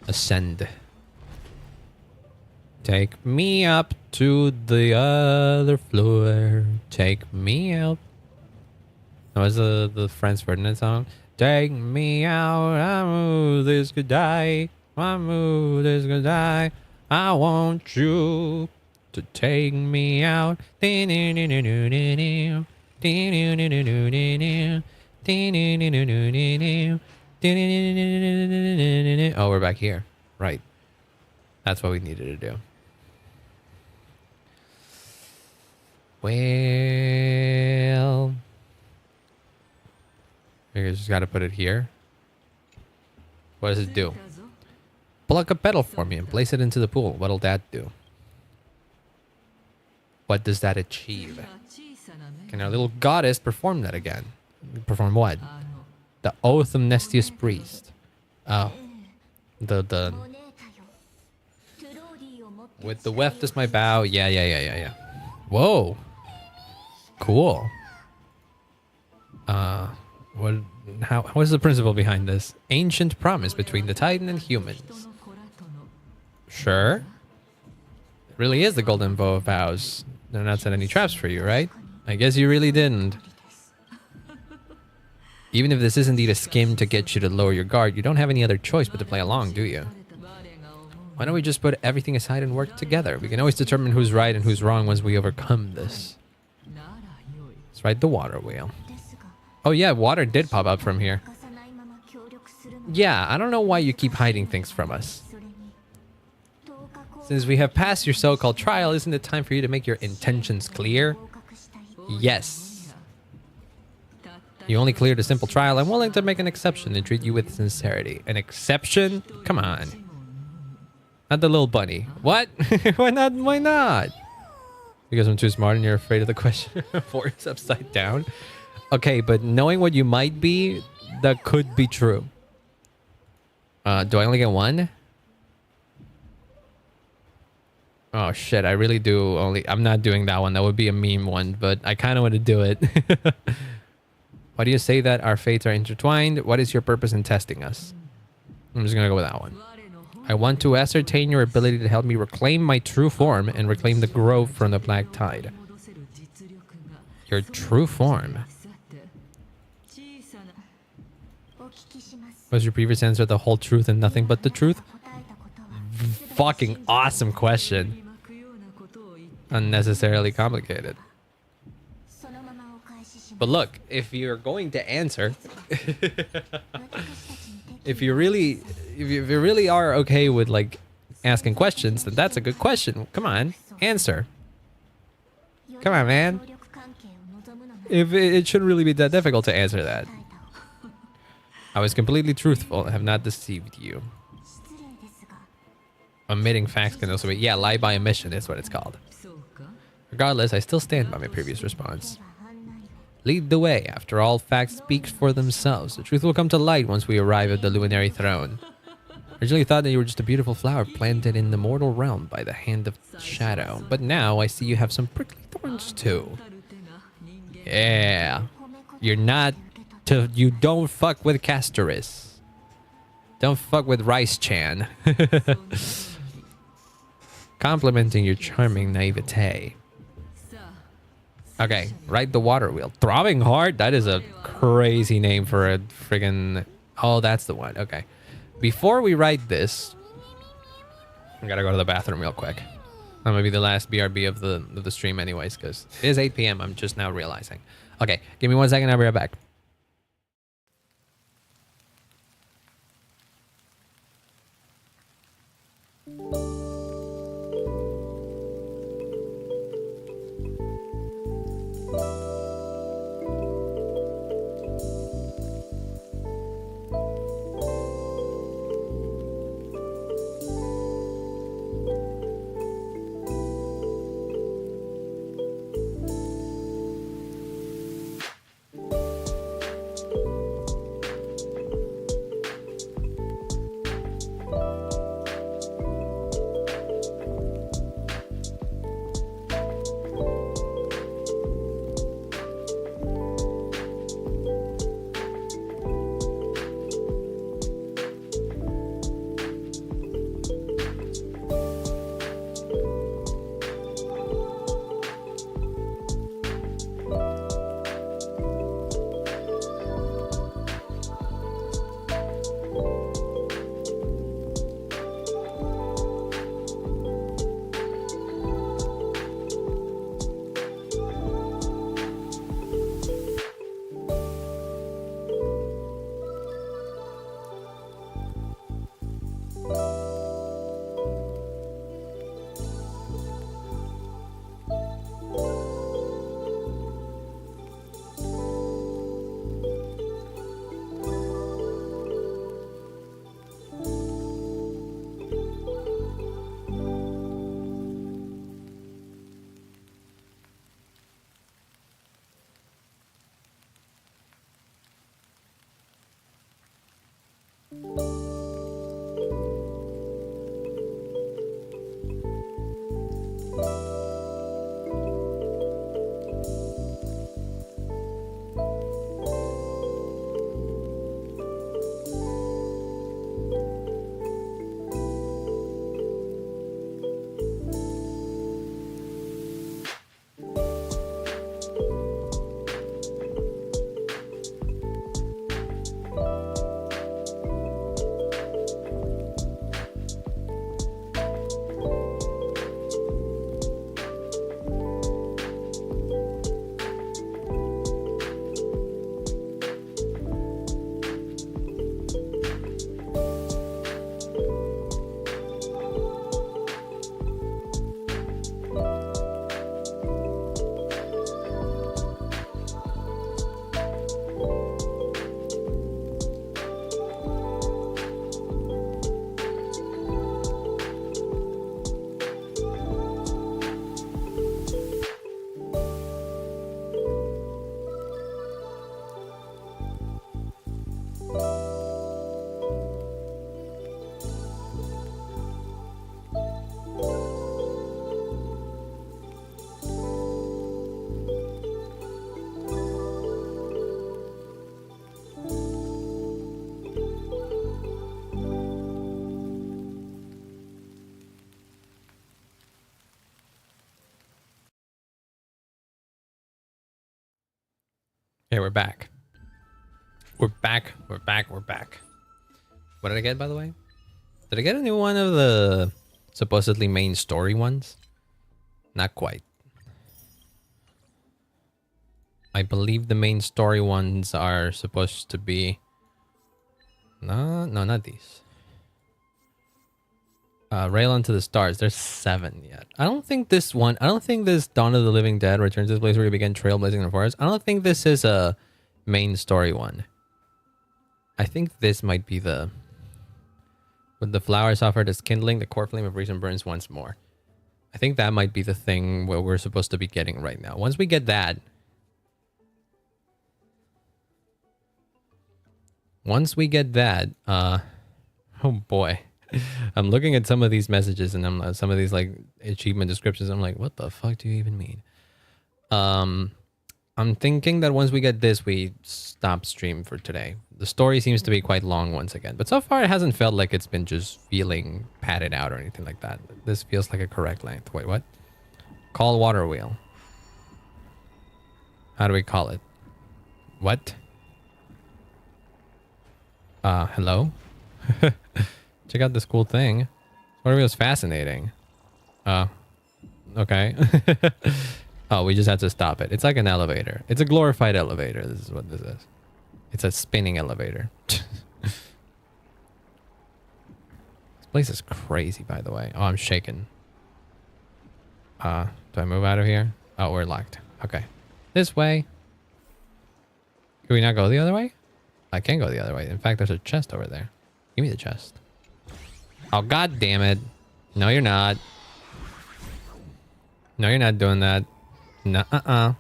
Ascend. Take me up to the other floor. Take me out. That was the Franz Ferdinand song. Take me out. I move this could die. I move this could die. I want you to take me out. Oh, we're back here. Right. That's what we needed to do. Well, I just gotta put it here. What does it do? Pluck a petal for me and place it into the pool. What'll that do? What does that achieve? Can our little goddess perform that again? Perform what? The Oath of Nestius Priest. Oh. The... With the weft as my bow. Yeah. Whoa. Cool. How is the principle behind this? Ancient promise between the Titan and humans. Sure. It really is the golden bow of vows. They're not set any traps for you, right? I guess you really didn't. Even if this is indeed a scheme to get you to lower your guard, you don't have any other choice but to play along, do you? Why don't we just put everything aside and work together? We can always determine who's right and who's wrong once we overcome this. Let's ride the water wheel. Oh yeah, water did pop up from here. Yeah, I don't know why you keep hiding things from us. Since we have passed your so-called trial, isn't it time for you to make your intentions clear? Yes. You only cleared a simple trial. I'm willing to make an exception and treat you with sincerity. An exception? Come on. Not the little bunny. What? Why not? Why not? Because I'm too smart and you're afraid of the question. 4 is upside down. Okay, but knowing what you might be, that could be true. Do I only get one? Oh shit, I really do only... I'm not doing that one. That would be a meme one, but I kind of want to do it. Why do you say that our fates are intertwined? What is your purpose in testing us? I'm just gonna go with that one. I want to ascertain your ability to help me reclaim my true form and reclaim the grove from the black tide. Your true form? Was your previous answer the whole truth and nothing but the truth? Fucking awesome question. Unnecessarily complicated. But look, if you're going to answer, if you really are okay with like asking questions, then that's a good question. Come on, answer. Come on, man. If it shouldn't really be that difficult to answer that. I was completely truthful and have not deceived you. Omitting facts can also be... Yeah, lie by omission is what it's called. Regardless, I still stand by my previous response. Lead the way. After all, facts speak for themselves. The truth will come to light once we arrive at the luminary throne. Originally thought that you were just a beautiful flower planted in the mortal realm by the hand of shadow. But now I see you have some prickly thorns too. Yeah. You're not... You don't fuck with Castoris. Don't fuck with Rice-chan. Complimenting your charming naivete. Okay, ride the water wheel. Throbbing Heart? That is a crazy name for a friggin... Oh, that's the one. Okay. Before we ride this... I gotta go to the bathroom real quick. That might be the last BRB of the stream anyways, because it is 8 p.m. I'm just now realizing. Okay, give me 1 second. I'll be right back. Okay, we're back. We're back. We're back. We're back. What did I get, by the way? Did I get a new one of the supposedly main story ones? Not quite. I believe the main story ones are supposed to be... No, not these. Rail into the Stars. There's 7 yet. I don't think this Dawn of the Living Dead returns to this place where you begin trailblazing in the forest. I don't think this is a main story one. I think this might be the... With the flowers offered as kindling, the core flame of reason burns once more. I think that might be the thing where we're supposed to be getting right now. Once we get that... oh boy. I'm looking at some of these messages and some of these like achievement descriptions. I'm like, what the fuck do you even mean? I'm thinking that once we get this, we stop stream for today. The story seems to be quite long once again, but so far it hasn't felt like it's been just feeling padded out or anything like that. This feels like a correct length. Wait, what? Call water wheel. How do we call it? What? Hello? Check out this cool thing. Water wheel is fascinating. Okay. Oh, we just had to stop it. It's like an elevator. It's a glorified elevator. This is what this is. It's a spinning elevator. This place is crazy, by the way. Oh, I'm shaking. Do I move out of here? Oh, we're locked. Okay. This way. Can we not go the other way? I can go the other way. In fact, there's a chest over there. Give me the chest. Oh, god damn it. No, you're not. No, you're not doing that. Nuh-uh.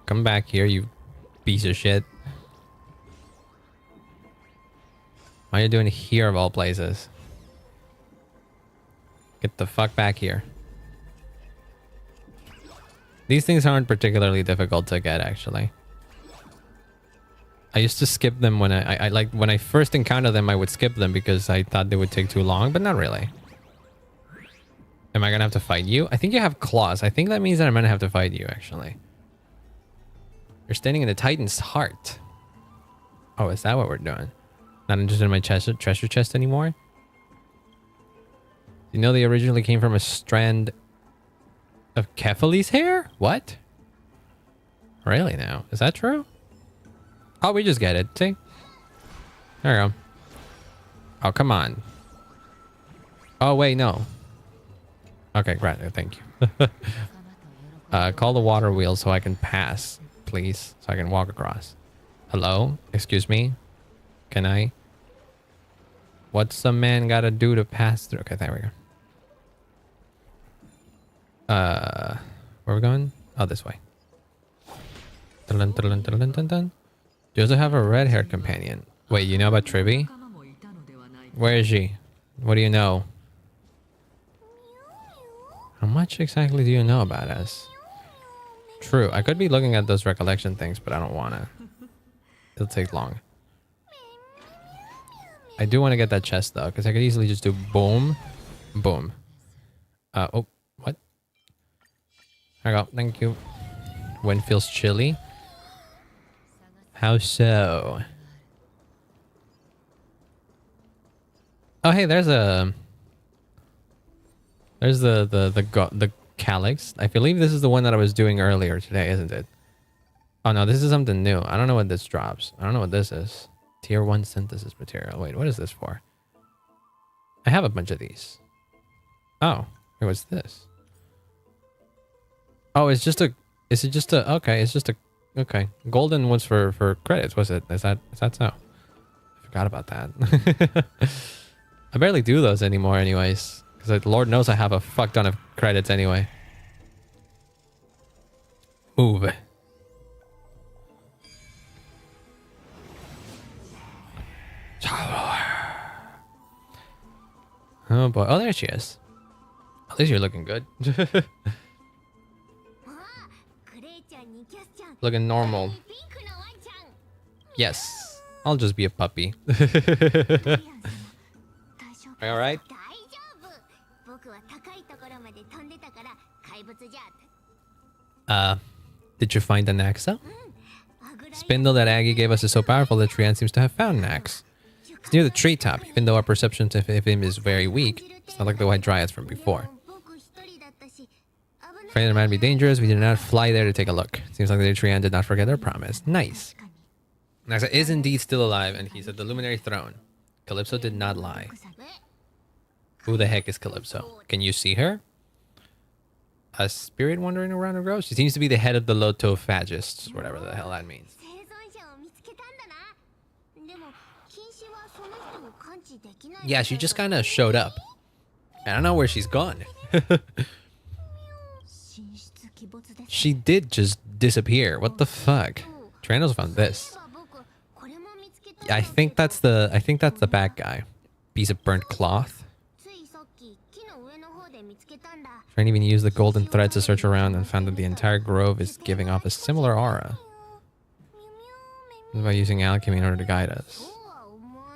Come back here, you piece of shit. What are you doing here of all places? Get the fuck back here. These things aren't particularly difficult to get, actually. I used to skip them when I like when I first encountered them. I would skip them because I thought they would take too long, but not really. Am I gonna have to fight you? I think you have claws. I think that means that I'm gonna have to fight you, actually. You're standing in the Titan's heart. Oh, is that what we're doing? Not interested in my treasure chest anymore? You know they originally came from a strand of Kephalie's hair? What? Really now? Is that true? Oh, we just get it. See? There we go. Oh, come on. Oh, wait, no. Okay, great. Thank you. Call the water wheel so I can pass, please. So I can walk across. Hello? Excuse me? Can I? What's a man gotta do to pass through? Okay, there we go. Where are we going? Oh, this way. Dun, dun, dun, dun, dun, dun, dun. You also have a red-haired companion. Wait, you know about Tribby? Where is she? What do you know? How much exactly do you know about us? True, I could be looking at those recollection things, but I don't want to. It'll take long. I do want to get that chest, though, because I could easily just do boom, boom. Oh, what? There we go, thank you. Wind feels chilly. How so? Oh, hey, there's a... There's the calyx. I believe this is the one that I was doing earlier today, isn't it? Oh, no, this is something new. I don't know what this drops. I don't know what this is. Tier 1 synthesis material. Wait, what is this for? I have a bunch of these. Oh, what's this? Oh, it's just a... Is it just a... Okay, it's just a... Okay. Golden ones for credits, was it? Is that so? I forgot about that. I barely do those anymore anyways. Because Lord knows I have a fuck ton of credits anyway. Move. Oh boy. Oh, there she is. At least you're looking good. Looking normal. Yes. I'll just be a puppy. Are you alright? Did you find an Axa? Spindle that Aggie gave us is so powerful that Trian seems to have found an axe. It's near the treetop, even though our perception of him is very weak. It's not like the white dryads from before. Afraid it might be dangerous, we did not fly there to take a look. Seems like the Trian did not forget their promise. Nice. Naxa is indeed still alive, and he's at the Luminary Throne. Calypso did not lie. Who the heck is Calypso? Can you see her? A spirit wandering around a grove? She seems to be the head of the Lotophagists, whatever the hell that means. Yeah, she just kind of showed up. I don't know where she's gone. She did just disappear. What the fuck? Tyrannos found this. I think that's the bad guy. Piece of burnt cloth. Trying to even use the golden thread to search around and found that the entire grove is giving off a similar aura. By using alchemy in order to guide us.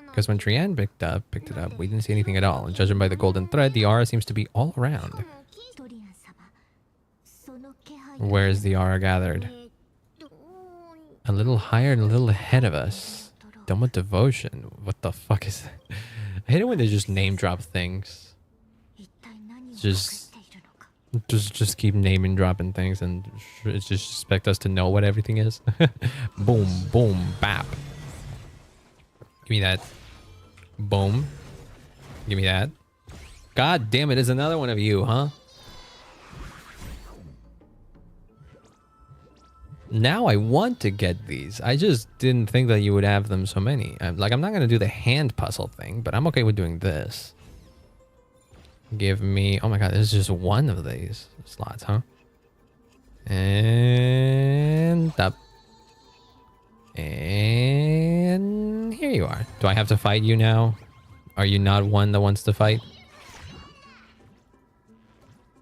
Because when Trian picked it up, we didn't see anything at all. And judging by the golden thread, the aura seems to be all around. Where is the aura gathered? A little higher and a little ahead of us. Done with devotion. What the fuck is that? I hate it when they just name drop things. Just keep naming dropping things and just expect us to know what everything is. Boom, boom, bap. Give me that. Boom. Give me that. God damn it, it's another one of you, huh? Now I want to get these. I just didn't think that you would have them so many. I'm not going to do the hand puzzle thing, but I'm okay with doing this. Give me... Oh my god, there's just one of these slots, huh? And up. And here you are. Do I have to fight you now? Are you not one that wants to fight?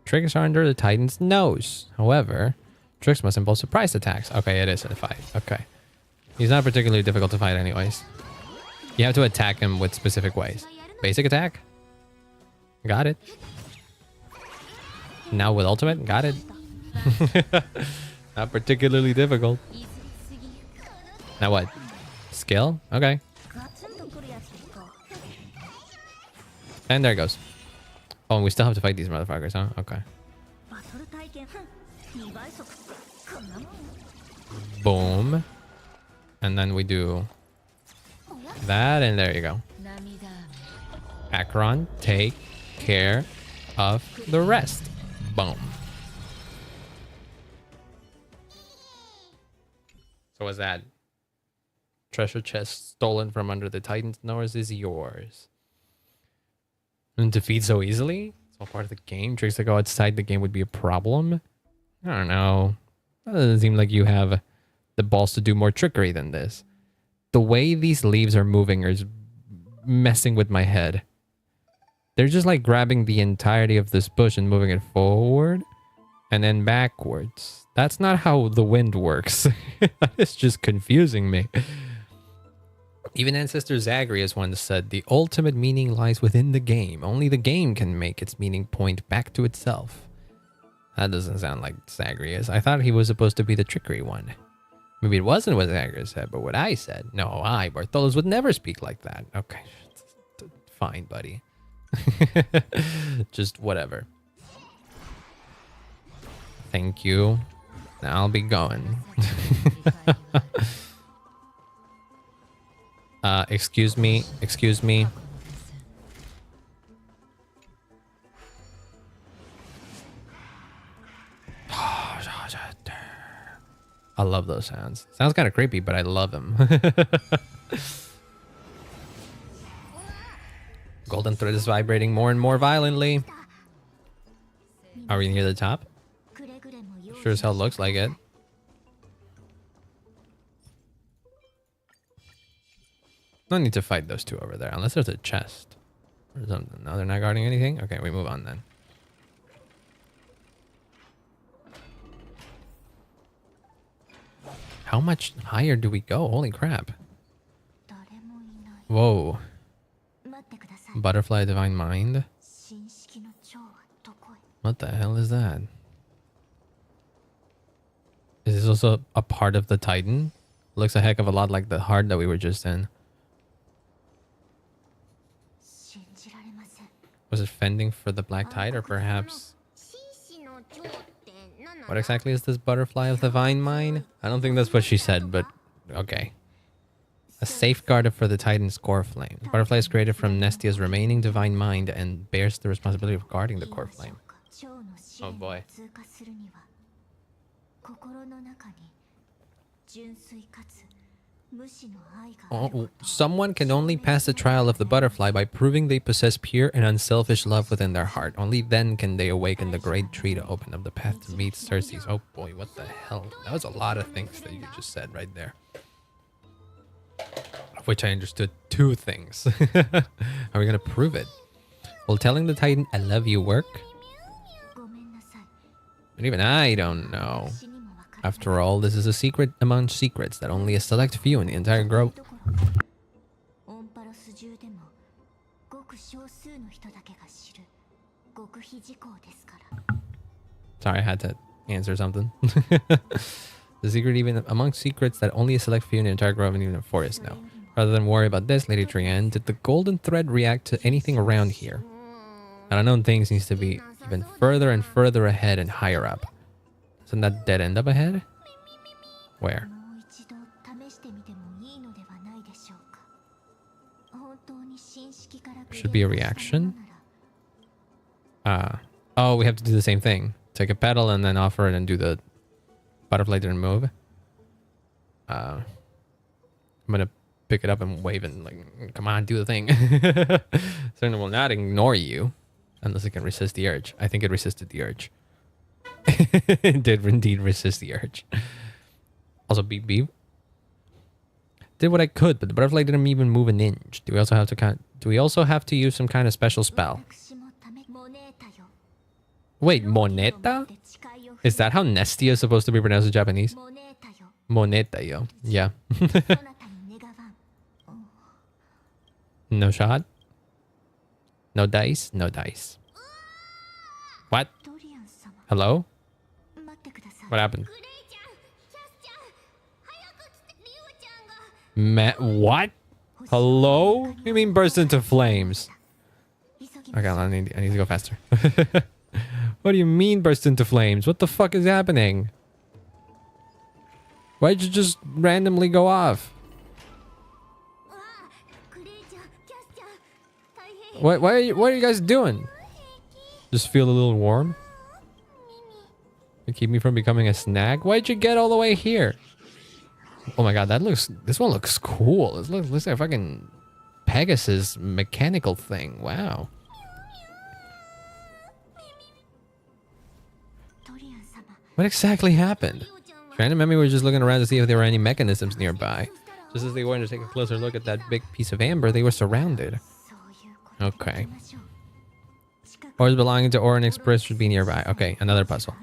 Tricks are under the Titan's nose. However... Tricks must involve surprise attacks. Okay, it is a fight. Okay. He's not particularly difficult to fight anyways. You have to attack him with specific ways. Basic attack. Got it. Now with ultimate. Got it. Not particularly difficult. Now what? Skill? Okay. And there it goes. Oh, and we still have to fight these motherfuckers, huh? Okay. Boom. And then we do that, and there you go. Acheron, take care of the rest. Boom. So what's that? Treasure chest stolen from under the Titan's nose is yours. And defeat so easily? It's all part of the game. Tricks that go outside the game would be a problem. I don't know. That doesn't seem like you have the balls to do more trickery than this. The way these leaves are moving is messing with my head. They're just like grabbing the entirety of this bush and moving it forward and then backwards. That's not how the wind works. It's just confusing me. Even Ancestor Zagreus once said, the ultimate meaning lies within the game. Only the game can make its meaning point back to itself. That doesn't sound like Zagreus. I thought he was supposed to be the trickery one. Maybe it wasn't what Zagreus said, but what I said. No, Bartholus, would never speak like that. Okay, fine, buddy. Just whatever. Thank you. Now I'll be going. Excuse me. Excuse me. I love those sounds. Sounds kind of creepy, but I love them. Golden thread is vibrating more and more violently. Are we near the top? Sure as hell looks like it. No need to fight those two over there, unless there's a chest or something. No, they're not guarding anything? Okay, we move on then. How much higher do we go? Holy crap. Whoa. Butterfly Divine Mind? What the hell is that? Is this also a part of the Titan? Looks a heck of a lot like the heart that we were just in. Was it fending for the black tide, or perhaps... What exactly is this butterfly of the vine mine? I don't think that's what she said, but okay. A safeguard for the Titan's core flame. The butterfly is created from Nestia's remaining divine mind and bears the responsibility of guarding the core flame. Oh boy. Oh, someone can only pass the trial of the butterfly by proving they possess pure and unselfish love within their heart. Only then can they awaken the great tree to open up the path to meet Cersei's. Oh boy, what the hell? That was a lot of things that you just said right there. Of which I understood 2 things. Are we gonna prove it? Will telling the Titan I love you work? But even I don't know. After all, this is a secret among secrets that only a select few in the entire grove. Sorry, I had to answer something. The secret even among secrets that only a select few in the entire grove and even the forest know. Rather than worry about this, Lady Trienne, did the golden thread react to anything around here? An unknown things needs to be even further and further ahead and higher up. Isn't that dead end up ahead? Where? Should be a reaction. Oh, we have to do the same thing. Take a petal and then offer it and do the butterfly didn't move. I'm gonna pick it up and wave and like, come on, do the thing. Certainly will not ignore you unless it can resist the urge. I think it resisted the urge. It did indeed resist the urge. Also, beep beep. Did what I could, but the butterfly didn't even move an inch. Do we also have to use some kind of special spell? Wait, moneta? Is that how Nestia is supposed to be pronounced in Japanese? Moneta, yo. Yeah. No shot? No dice? No dice. What? Hello? What happened? What? Hello? What do you mean burst into flames? Okay, I need to go faster. What do you mean burst into flames? What the fuck is happening? Why'd you just randomly go off? What are you guys doing? Just feel a little warm? To keep me from becoming a snag? Why'd you get all the way here? Oh my god, this one looks cool. This looks like a fucking Pegasus mechanical thing. Wow. What exactly happened? Random and Memmy were just looking around to see if there were any mechanisms nearby. Just as they wanted to take a closer look at that big piece of amber, they were surrounded. Okay. Ores belonging to Orin Express should be nearby. Okay, another puzzle.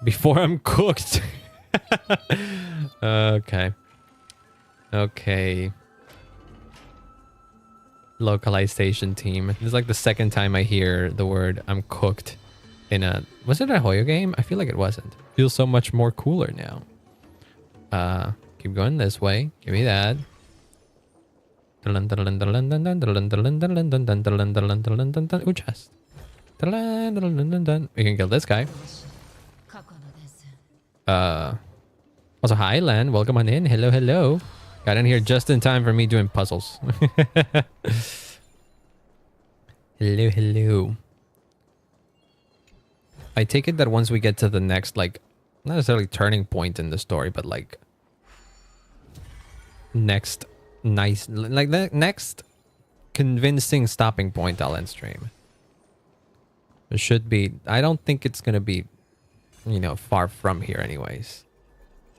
Before I'm cooked. Okay. Okay. Localization team. This is like the second time I hear the word I'm cooked in a... Was it a Hoyooooo game? I feel like it wasn't. Feels so much more cooler now. Keep going this way. Give me that. Ooh, chest. We can kill this guy. Also, hi, Len. Welcome on in. Hello, hello. Got in here just in time for me doing puzzles. Hello, hello. I take it that once we get to the next, like, not necessarily turning point in the story, but like next nice, like the next convincing stopping point, I'll end stream. It should be, I don't think it's gonna be, you know, far from here anyways.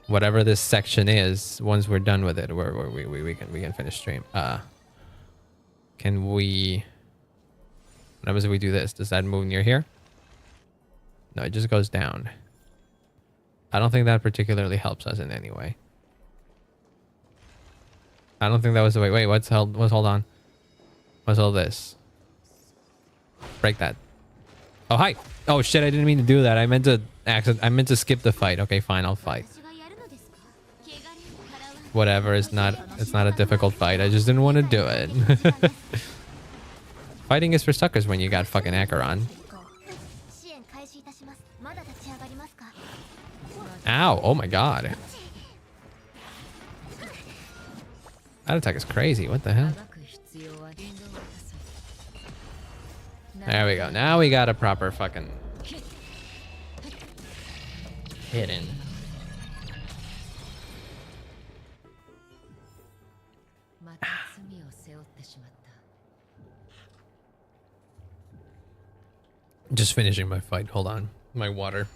Whatever this section is, once we're done with it, we can finish stream. Can we... What happens if we do this? Does that move near here? No, it just goes down. I don't think that particularly helps us in any way. I don't think that was the way. Wait, hold on. What's all this? Break that. Oh, hi. Oh, shit, I didn't mean to do that. I meant to skip the fight. Okay, fine, I'll fight. Whatever, it's not a difficult fight. I just didn't want to do it. Fighting is for suckers when you got fucking Acheron. Ow, oh my god. That attack is crazy. What the hell? There we go. Now we got a proper fucking hidden. Just finishing my fight. Hold on. My water.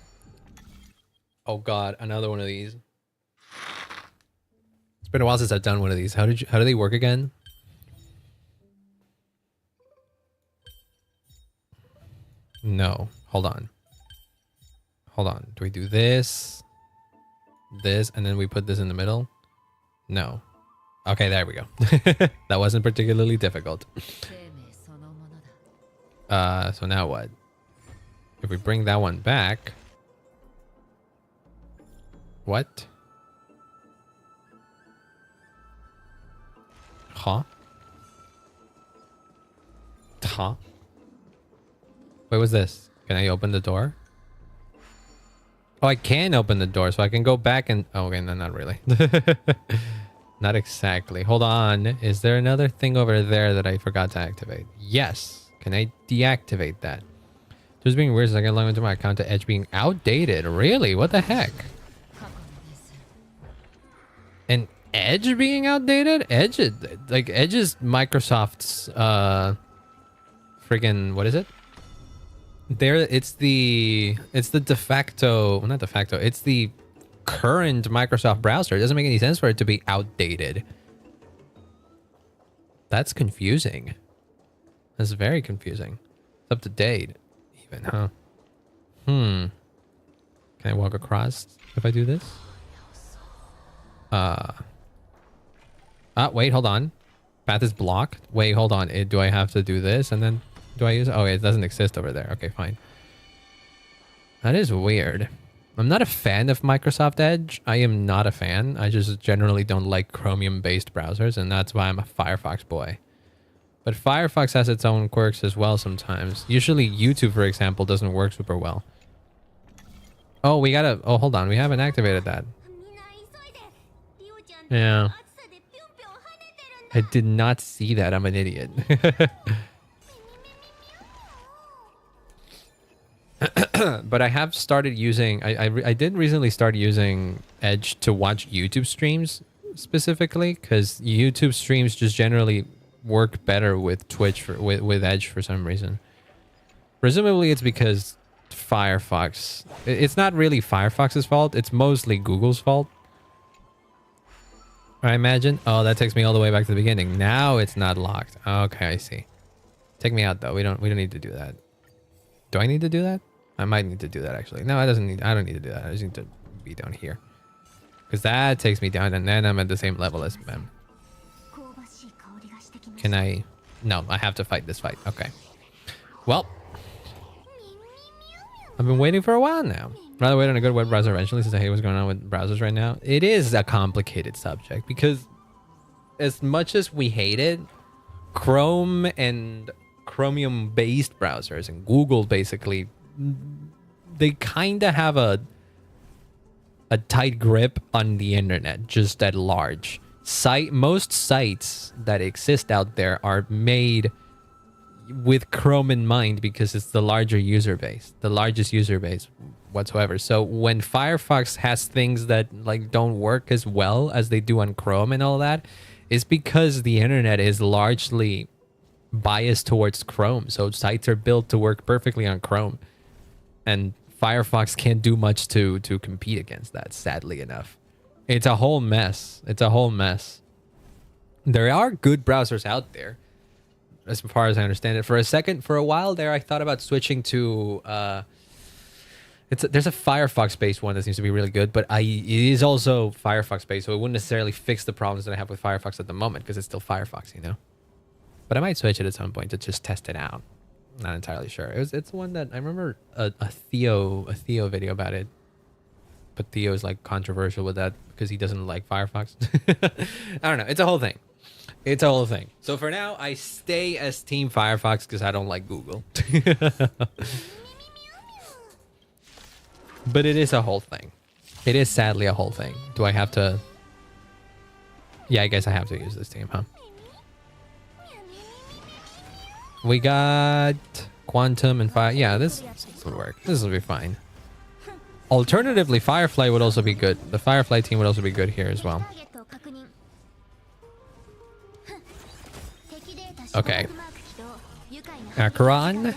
Oh god, another one of these. It's been a while since I've done one of these. How do they work again? No. Hold on. Hold on. Do we do this? This, and then we put this in the middle? No. Okay, there we go. That wasn't particularly difficult. So now what? If we bring that one back... What? Huh? Huh? Wait, what's this? Can I open the door? Oh, I can open the door, so I can go back and... Oh, okay, no, not really. Not exactly. Hold on. Is there another thing over there that I forgot to activate? Yes. Can I deactivate that? Just being weird, so I can log into my account to Edge being outdated. Really? What the heck? And Edge being outdated? Edge is Microsoft's friggin' what is it? It's the de facto, well, not de facto, it's the current Microsoft browser. It doesn't make any sense for it to be outdated. That's confusing. That's very confusing. It's up to date even, huh? Can I walk across if I do this? Wait, hold on. Path is blocked. Wait, hold on. Do I have to do this and then do I use it? Oh, it doesn't exist over there. Okay, fine. That is weird. I'm not a fan of Microsoft Edge. I am not a fan. I just generally don't like Chromium-based browsers, and that's why I'm a Firefox boy. But Firefox has its own quirks as well sometimes. Usually YouTube, for example, doesn't work super well. Oh, we gotta... Oh, hold on. We haven't activated that. Yeah. I did not see that. I'm an idiot. But I have started using... I did recently start using Edge to watch YouTube streams specifically, because YouTube streams just generally work better with Twitch, with Edge for some reason. Presumably it's because Firefox... It's not really Firefox's fault. It's mostly Google's fault, I imagine. Oh, that takes me all the way back to the beginning. Now it's not locked. Okay, I see. Take me out though. We don't need to do that. Do I need to do that? I might need to do that actually. No, I don't need to do that. I just need to be down here. Because that takes me down and then I'm at the same level as them. Can I? No, I have to fight this fight. Okay. Well, I've been waiting for a while now. Rather wait on a good web browser eventually, since I hate what's going on with browsers right now. It is a complicated subject because as much as we hate it, Chrome and Chromium-based browsers and Google basically, they kind of have a tight grip on the internet, just at large. Most sites that exist out there are made with Chrome in mind because it's the largest user base whatsoever. So when Firefox has things that like don't work as well as they do on Chrome and all that, it's because the internet is largely biased towards Chrome. So sites are built to work perfectly on Chrome, and Firefox can't do much to compete against that, sadly enough. It's a whole mess. It's a whole mess. There are good browsers out there, as far as I understand it. For a while there, I thought about switching to there's a Firefox-based one that seems to be really good, but it is also Firefox-based, so it wouldn't necessarily fix the problems that I have with Firefox at the moment because it's still Firefox, you know. But I might switch it at some point to just test it out. Not entirely sure. It's one that I remember a Theo video about it. But Theo is like controversial with that because he doesn't like Firefox. I don't know. It's a whole thing. It's a whole thing. So for now, I stay as Team Firefox because I don't like Google. But it is a whole thing. It is sadly a whole thing. Do I have to? Yeah, I guess I have to use this team, huh? We got Quantum and Fire. Yeah, this will work. This will be fine. Alternatively, Firefly would also be good. The Firefly team would also be good here as well. Okay. Acheron,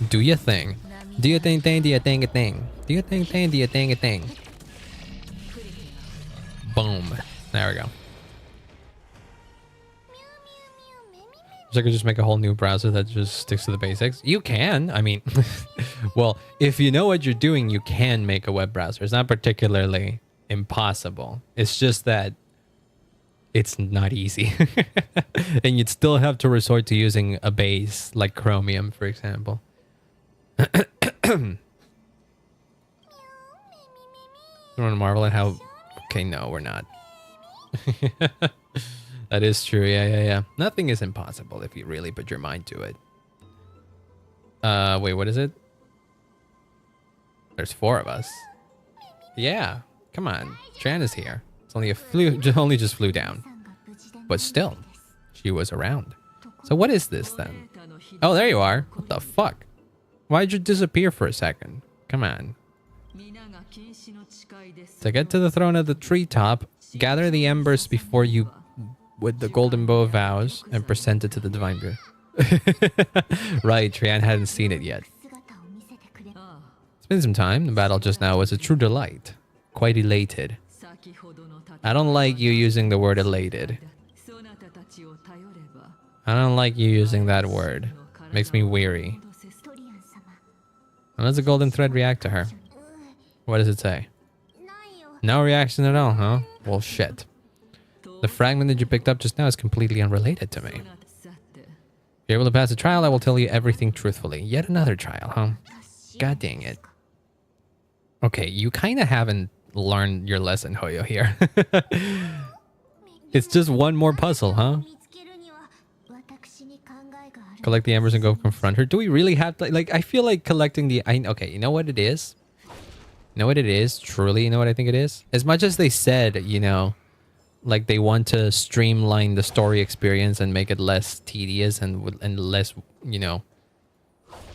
do your thing. Do your thing, do your thing, thing. Do your thing, do your thing, thing. Boom. There we go. So I could just make a whole new browser that just sticks to the basics. You can. I mean, well, if you know what you're doing, you can make a web browser. It's not particularly impossible. It's just that it's not easy. And you'd still have to resort to using a base like Chromium, for example. You want to marvel at how... Okay, no, we're not. That is true. Yeah. Nothing is impossible if you really put your mind to it. Wait, what is it? There's 4 of us. Yeah, come on. Tran is here. It's only only just flew down. But still, she was around. So what is this then? Oh, there you are. What the fuck? Why'd you disappear for a second? Come on. To get to the throne of the treetop, gather the embers before you with the golden bow of vows and present it to the divine beer. Right, Trian hadn't seen it yet. It's been some time. The battle just now was a true delight. Quite elated. I don't like you using the word elated. I don't like you using that word. Makes me weary. How does the golden thread react to her? What does it say? No reaction at all, huh? Well, shit. The fragment that you picked up just now is completely unrelated to me. If you're able to pass the trial, I will tell you everything truthfully. Yet another trial, huh? God dang it. Okay, you kind of haven't learned your lesson, Hoyo, here. It's just one more puzzle, huh? Collect the embers and go confront her. Do we really have to... Like, I feel like collecting the... Okay, you know what it is? You know what it is? Truly, you know what I think it is? As much as they said, you know, like they want to streamline the story experience and make it less tedious and less, you know,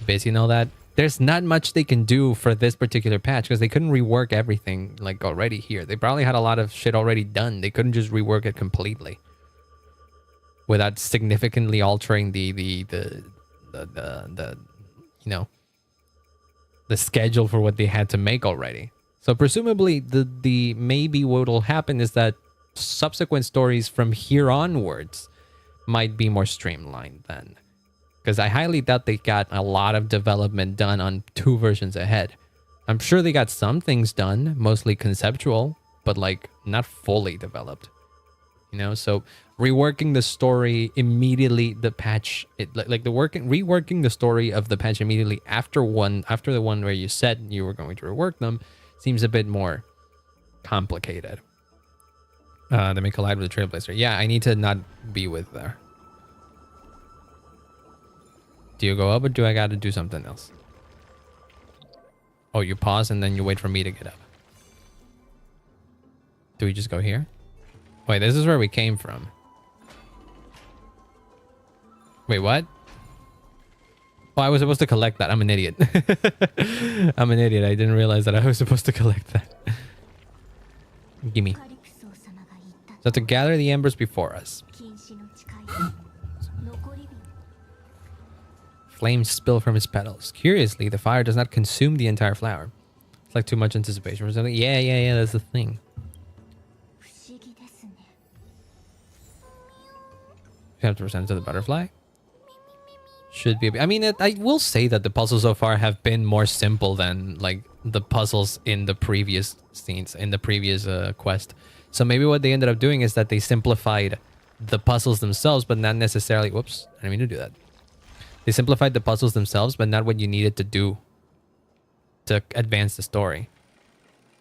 busy and all that. There's not much they can do for this particular patch because they couldn't rework everything like already here. They probably had a lot of shit already done. They couldn't just rework it completely without significantly altering the you know, the schedule for what they had to make already. So presumably the maybe what will happen is that subsequent stories from here onwards might be more streamlined then. Because I highly doubt they got a lot of development done on 2 versions ahead. I'm sure they got some things done, mostly conceptual, but like not fully developed. You know, so reworking the story immediately, the patch, reworking the story of the patch immediately after the one where you said you were going to rework them seems a bit more complicated. They may collide with the Trailblazer. Yeah, I need to not be with there. Do you go up or do I gotta do something else? Oh, you pause and then you wait for me to get up. Do we just go here? Wait, this is where we came from. Wait, what? Oh, I was supposed to collect that. I'm an idiot. I'm an idiot. I didn't realize that I was supposed to collect that. Gimme. So to gather the embers before us. Flames spill from its petals. Curiously, the fire does not consume the entire flower. It's like too much anticipation for something. Yeah, that's the thing. You have to present to the butterfly. Should be. I mean, I will say that the puzzles so far have been more simple than like the puzzles in the previous scenes, in the previous quest. So maybe what they ended up doing is that they simplified the puzzles themselves, but not necessarily. Whoops, I didn't mean to do that. They simplified the puzzles themselves, but not what you needed to do to advance the story.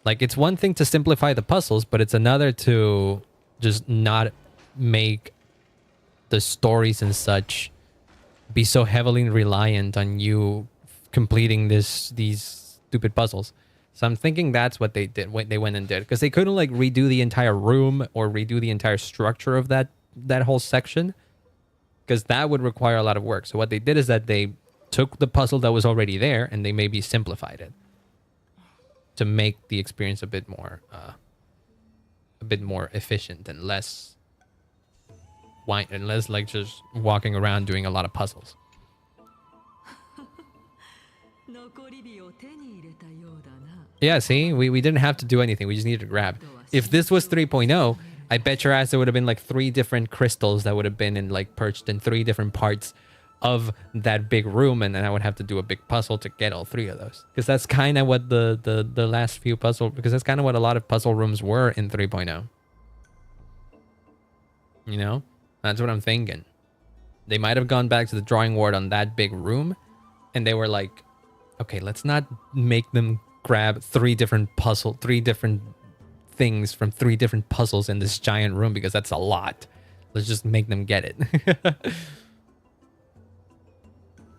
Like, it's one thing to simplify the puzzles, but it's another to just not make the stories and such be so heavily reliant on you completing these stupid puzzles. So I'm thinking that's what they did, what they went and did, because they couldn't like redo the entire room or redo the entire structure of that whole section, because that would require a lot of work. So what they did is that they took the puzzle that was already there and they maybe simplified it to make the experience a bit more efficient and less like just walking around doing a lot of puzzles. Yeah, see, we didn't have to do anything. We just needed to grab. If this was 3.0, I bet your ass there would have been like 3 different crystals that would have been in like perched in 3 different parts of that big room, and then I would have to do a big puzzle to get all 3 of those. Because that's kind of what the last few because that's kind of what a lot of puzzle rooms were in 3.0. You know? That's what I'm thinking. They might have gone back to the drawing board on that big room, and they were like, okay, let's not make them grab 3 different things from 3 different puzzles in this giant room, because that's a lot. Let's just make them get it.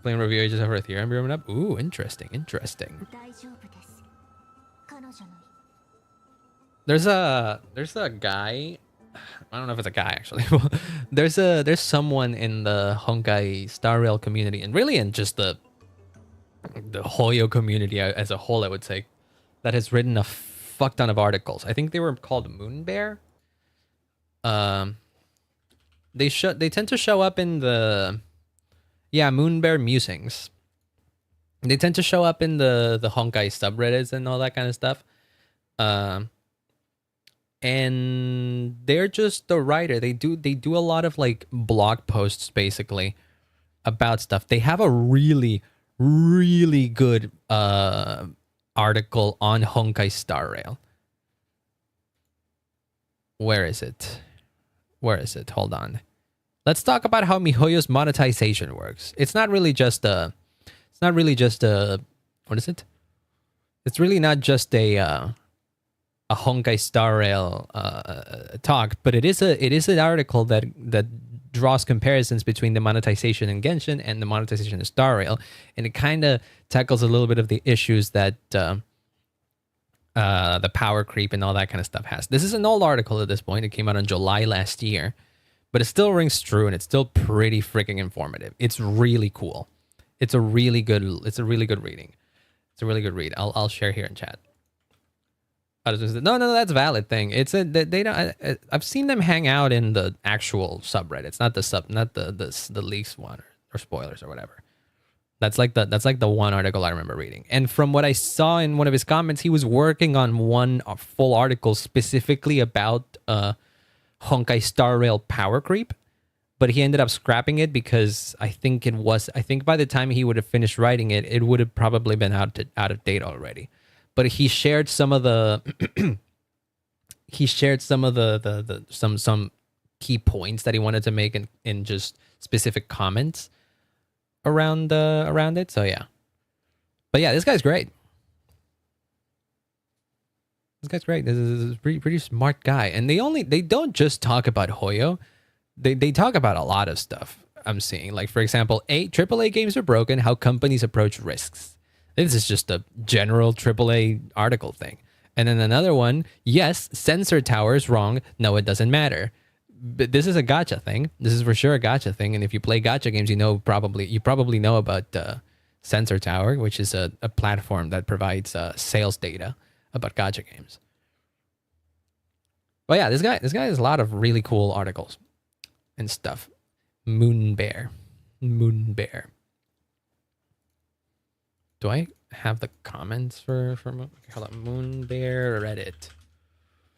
Playing review ages over a theorem room up. Ooh, interesting. There's a guy. I don't know if it's a guy actually. there's someone in the Honkai Star Rail community, and really in just the Hoyooooo community as a whole, I would say, that has written a fuck ton of articles. I think they were called Moon Bear. They tend to show up in the Moon Bear Musings. They tend to show up in the Honkai subreddits and all that kind of stuff. And they're just the writer. They do a lot of like blog posts basically about stuff. They have a really good article on Honkai Star Rail. Where is it? Hold on. Let's talk about how MiHoYo's monetization works. It's not really just a what is it? It's really not just a Honkai Star Rail talk, but it is an article that draws comparisons between the monetization in Genshin and the monetization in Star Rail, and it kind of tackles a little bit of the issues that the power creep and all that kind of stuff has. This is an old article at this point. It came out in July last year, but it still rings true, and it's still pretty freaking informative. It's really cool. It's a really good reading. It's a really good read. I'll share here in chat. No, that's a valid thing. It's they don't. I've seen them hang out in the actual subreddits, not the leaks one or spoilers or whatever. That's like the one article I remember reading. And from what I saw in one of his comments, he was working on one full article specifically about Honkai Star Rail power creep, but he ended up scrapping it because I think by the time he would have finished writing it, it would have probably been out of date already. But he shared some of the some key points that he wanted to make in just specific comments around it. So yeah. But yeah, this guy's great. This is a pretty smart guy. And they don't just talk about Hoyooooo. They talk about a lot of stuff I'm seeing. Like, for example, AAA games are broken, how companies approach risks. This is just a general AAA article thing. And then another one, yes, sensor tower is wrong. No, it doesn't matter. But this is a gacha thing. This is for sure a gacha thing. And if you play gacha games, you probably know about Sensor Tower, which is a platform that provides sales data about gacha games. But yeah, this guy has a lot of really cool articles and stuff. Moon Bear. Do I have the comments for okay, hold on. Moon Bear Reddit?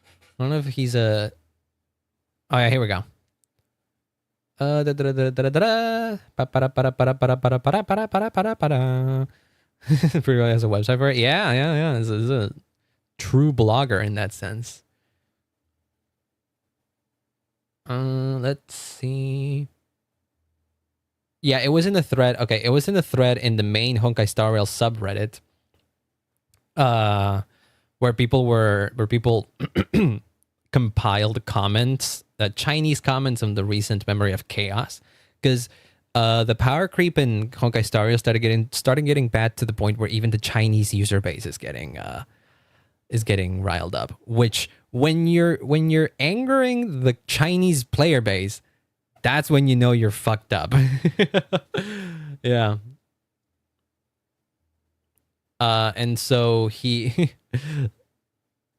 I don't know if he's a... Oh yeah, here we go. Pretty really has a website for it. Yeah. This is a true blogger in that sense. Let's see. Yeah, it was in the thread. Okay, it was in the thread in the main Honkai Star Rail subreddit. Where people compiled comments, Chinese comments on the recent Memory of Chaos, because the power creep in Honkai Star Rail started getting bad to the point where even the Chinese user base is getting riled up. Which when you're angering the Chinese player base, that's when you know you're fucked up. Yeah. And so he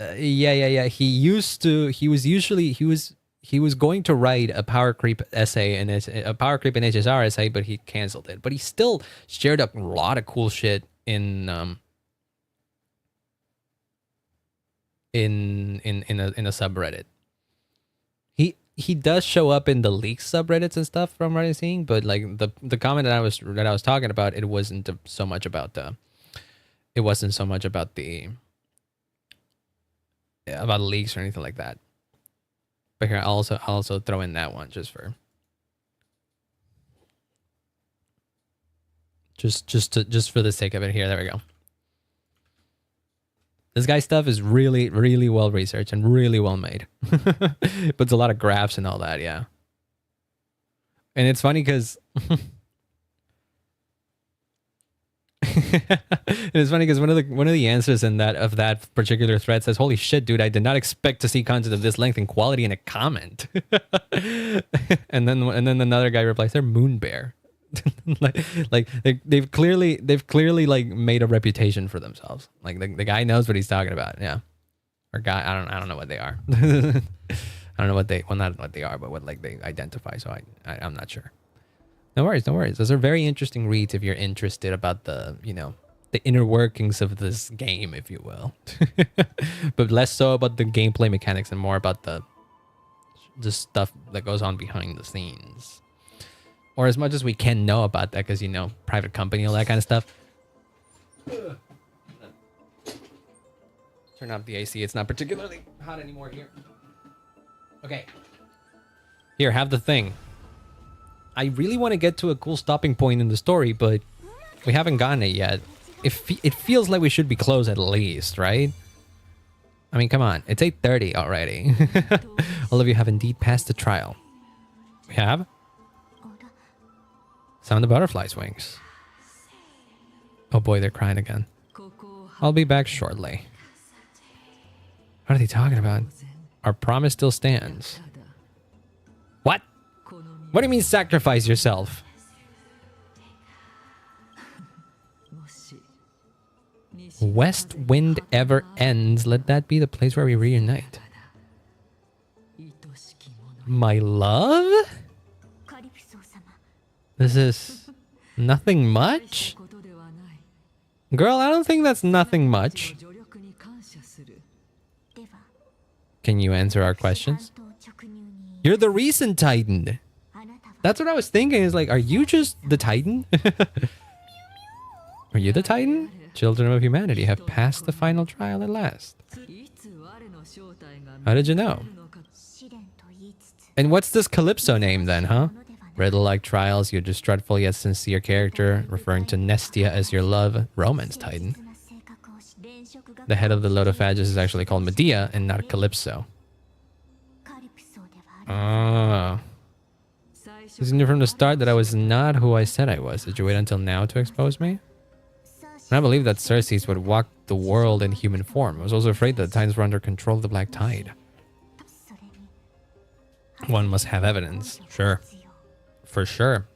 yeah. He was going to write a power creep essay and a power creep and HSR essay, but he canceled it. But he still shared up a lot of cool shit in a subreddit. He does show up in the leaks subreddits and stuff from what I'm seeing, but like the comment that I was talking about, it wasn't so much about the about leaks or anything like that. But here I'll also throw in that one just for the sake of it. Here, there we go. This guy's stuff is really, really well researched and really well made. Puts a lot of graphs and all that, yeah. And it's funny because it's funny because one of the answers in that particular thread says, "Holy shit, dude! I did not expect to see content of this length and quality in a comment." and then another guy replies, "They're Moon Bear." like they've clearly like made a reputation for themselves. Like the guy knows what he's talking about. Yeah, or guy. I don't know what they are. I don't know what they not what they are, but what like they identify. So I'm not sure. No worries. Those are very interesting reads if you're interested about the inner workings of this game, if you will. But less so about the gameplay mechanics and more about the stuff that goes on behind the scenes. Or as much as we can know about that, because, private company, all that kind of stuff. Turn off the AC. It's not particularly hot anymore here. Okay. Here, have the thing. I really want to get to a cool stopping point in the story, but we haven't gotten it yet. It feels like we should be close at least, right? I mean, come on. It's 8:30 already. All of you have indeed passed the trial. We have? Sound the butterfly's wings. Oh boy, they're crying again. I'll be back shortly. What are they talking about? Our promise still stands. What? What do you mean sacrifice yourself? West wind ever ends. Let that be the place where we reunite. My love? This is nothing much? Girl, I don't think that's nothing much. Can you answer our questions? You're the recent Titan. That's what I was thinking. Is like, are you just the Titan? Are you the Titan? Children of humanity have passed the final trial at last. How did you know? And what's this Calypso name then, huh? Riddle-like trials, your distrustful yet sincere character, referring to Nestia as your love, romance Titan. The head of the Lotophagus is actually called Medea and not Calypso. Ah. You knew from the start that I was not who I said I was. Did you wait until now to expose me? And I believe that Circes would walk the world in human form. I was also afraid that the Titans were under control of the Black Tide. One must have evidence. Sure. For sure.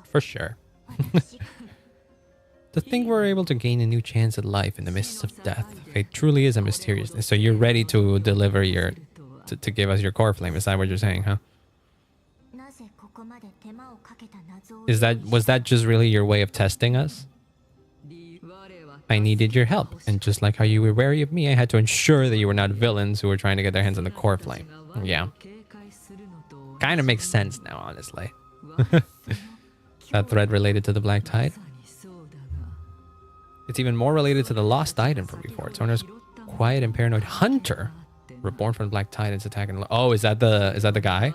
For sure. To think we're able to gain a new chance at life in the midst of death. Fate truly is a mysterious thing. So you're ready to deliver to give us your core flame. Is that what you're saying, huh? Was that just really your way of testing us? I needed your help, and just like how you were wary of me, I had to ensure that you were not villains who were trying to get their hands on the core flame. Yeah. Kind of makes sense now, honestly. That thread related to the Black Tide? It's even more related to the lost item from before. Its owner's quiet and paranoid hunter, reborn from the Black Tide, and attacking. Oh, is that the guy?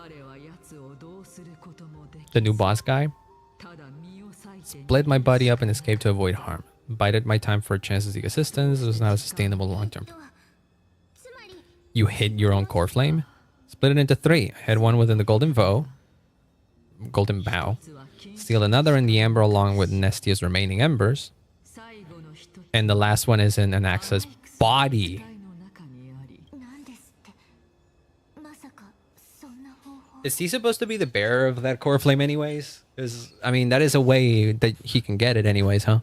The new boss guy? Split my body up and escape to avoid harm. Bided my time for a chance to seek assistance. It was not a sustainable long-term. You hid your own core flame? Split it into 3. I had one within the golden bow. Sealed another in the ember along with Nestia's remaining embers. And the last one is in Anaxa's body. Is he supposed to be the bearer of that core flame anyways? Because, I mean, that is a way that he can get it anyways, huh?